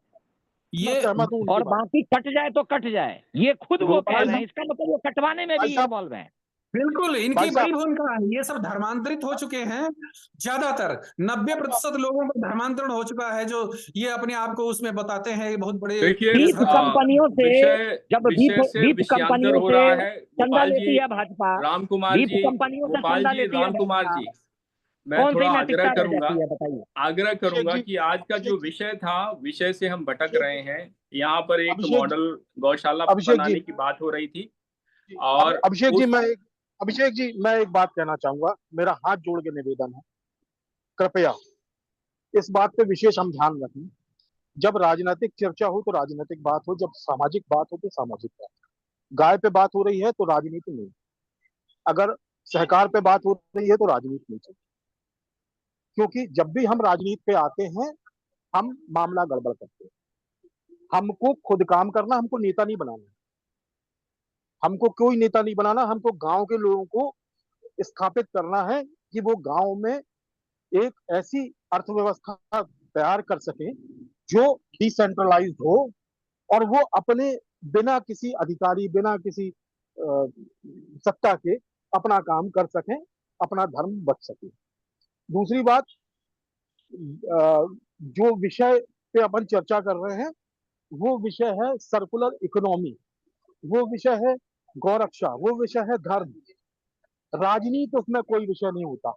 ये और बाकी कट जाए तो कट जाए, ये खुद वो कह रहे हैं। इसका मतलब वो कटवाने में भी इन्वॉल्व है। बिल्कुल, इनकी बड़ी भूमिका है। ये सब धर्मांतरित हो चुके हैं। ज्यादातर 90% लोगों का धर्मांतरण हो चुका है, जो ये अपने आप को उसमें बताते हैं। ये बहुत बड़े देखिए डीप कंपनियों से जब विषय से डीप विषयांतर कंपनियों हो से रहा है। चंदा गोपाल लेती जी, है भाजपा, राम कुमार डीप जी, कंपनियों से गोपाल चंदा जी, लेती है राम कुमार भाजपा। जी, मैं कौन सी थोड़ा नैतिकता आग्रह रह करूंगा, जाती है बताइए। आग्रह करूंगा कि आज का जो विषय था, विषय से हम भटक रहे हैं। यहाँ पर एक मॉडल गौशाला बनाने की बात हो रही थी और अभिषेक जी मैं एक बात कहना चाहूंगा, मेरा हाथ जोड़ के निवेदन है, कृपया इस बात पे विशेष हम ध्यान रखें। जब राजनीतिक चर्चा हो तो राजनीतिक बात हो, जब सामाजिक बात हो तो सामाजिक बात। गाय पे बात हो रही है तो राजनीति नहीं, अगर सहकार पे बात हो रही है तो राजनीति नहीं चाहिए। क्योंकि जब भी हम राजनीति पे आते हैं हम मामला गड़बड़ करते हैं। हमको खुद काम करना, हमको नेता नहीं बनाना, हमको कोई नेता नहीं बनाना, हमको गांव के लोगों को स्थापित करना है कि वो गांव में एक ऐसी अर्थव्यवस्था तैयार कर सके जो डिसेंट्रलाइज्ड हो और वो अपने बिना किसी अधिकारी, बिना किसी सत्ता के अपना काम कर सकें, अपना धर्म बच सके। दूसरी बात, जो विषय पे अपन चर्चा कर रहे हैं वो विषय है सर्कुलर इकोनॉमी, वो विषय है गौरक्षा, वो विषय है धर्म। राजनीति उसमें कोई विषय नहीं होता।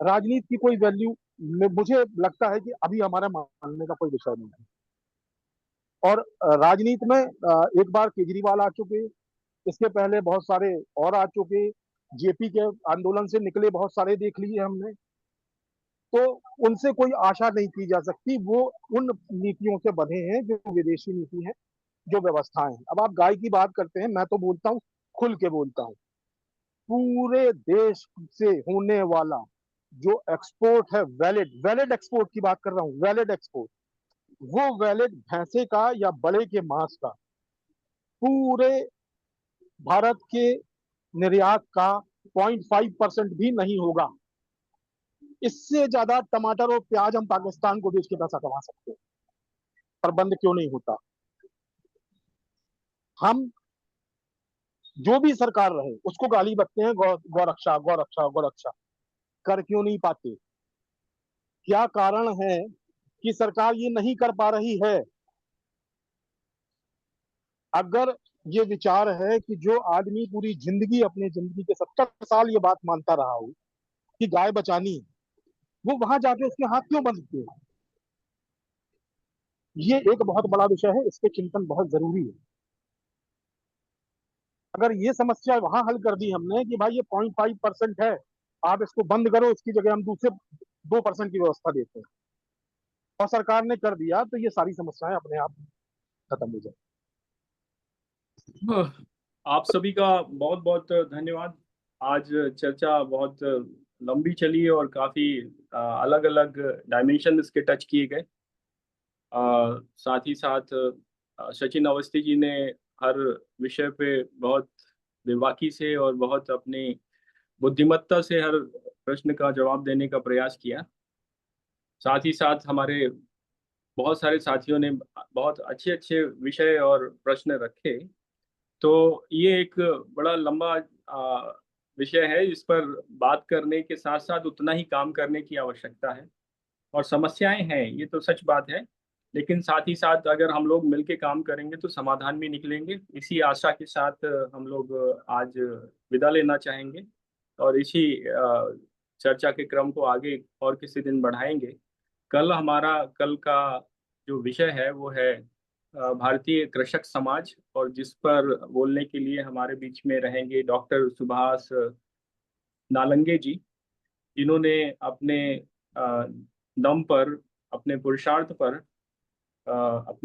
राजनीति की कोई वैल्यू मुझे लगता है कि अभी हमारा मानने का कोई विषय नहीं है। और राजनीति में एक बार केजरीवाल आ चुके, इसके पहले बहुत सारे और आ चुके, जेपी के आंदोलन से निकले बहुत सारे देख लिए हमने, तो उनसे कोई आशा नहीं की जा सकती। वो उन नीतियों से बंधे हैं जो विदेशी नीति है, जो व्यवस्थाएं हैं। अब आप गाय की बात करते हैं, मैं तो बोलता हूँ, खुल के बोलता हूँ, पूरे देश से होने वाला जो एक्सपोर्ट है, वैलिड एक्सपोर्ट की बात कर रहा हूँ, वैलिड एक्सपोर्ट, वो वैलिड भैंसे का या बड़े के मांस का पूरे भारत के निर्यात का 0.5% भी नहीं होगा। इससे ज्यादा टमाटर और प्याज हम पाकिस्तान को बेच के पैसा कमा सकते हैं, पर बंद क्यों नहीं होता? हम जो भी सरकार रहे उसको गाली बकते हैं, गौरक्षा गौरक्षा गौरक्षा, कर क्यों नहीं पाते? क्या कारण है कि सरकार ये नहीं कर पा रही है? अगर ये विचार है कि जो आदमी पूरी जिंदगी, अपने जिंदगी के 70 साल ये बात मानता रहा हो कि गाय बचानी, वो वहां जाके उसके हाथ क्यों बंधते हैं? ये एक बहुत बड़ा विषय है, इस पे चिंतन बहुत जरूरी है। अगर ये समस्या वहां हल कर दी हमने कि भाई ये 0.5% है, आप इसको बंद करो, इसकी जगह हम दूसरे 2% की व्यवस्था देते हैं, और सरकार ने कर दिया, तो ये सारी समस्याएं अपने आप खत्म हो जाए। आप सभी का बहुत बहुत धन्यवाद। आज चर्चा बहुत लंबी चली और काफ़ी अलग अलग डायमेंशन इसके टच किए गए। साथ ही साथ सचिन अवस्थी जी ने हर विषय पे बहुत बेबाकी से और बहुत अपनी बुद्धिमत्ता से हर प्रश्न का जवाब देने का प्रयास किया। साथ ही साथ हमारे बहुत सारे साथियों ने बहुत अच्छे अच्छे विषय और प्रश्न रखे। तो ये एक बड़ा लंबा विषय है, इस पर बात करने के साथ साथ उतना ही काम करने की आवश्यकता है। और समस्याएं हैं, ये तो सच बात है, लेकिन साथ ही साथ अगर हम लोग मिलके काम करेंगे तो समाधान भी निकलेंगे। इसी आशा के साथ हम लोग आज विदा लेना चाहेंगे और इसी चर्चा के क्रम को आगे और किसी दिन बढ़ाएंगे। कल का जो विषय है वो है भारतीय कृषक समाज, और जिस पर बोलने के लिए हमारे बीच में रहेंगे डॉक्टर सुभाष नालंगे जी, जिन्होंने अपने दम पर, अपने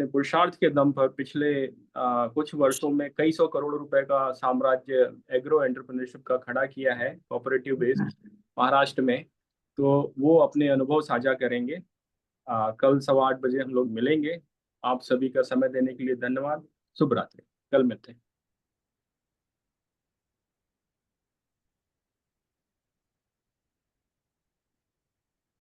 पुरुषार्थ के दम पर पिछले कुछ वर्षों में कई सौ करोड़ रुपए का साम्राज्य एग्रो एंटरप्रेन्योरशिप का खड़ा किया है, कोऑपरेटिव बेस्ड, महाराष्ट्र में। तो वो अपने अनुभव साझा करेंगे। कल 8:15 बजे हम लोग मिलेंगे। आप सभी का समय देने के लिए धन्यवाद। शुभ रात्रि, कल मिलते हैं।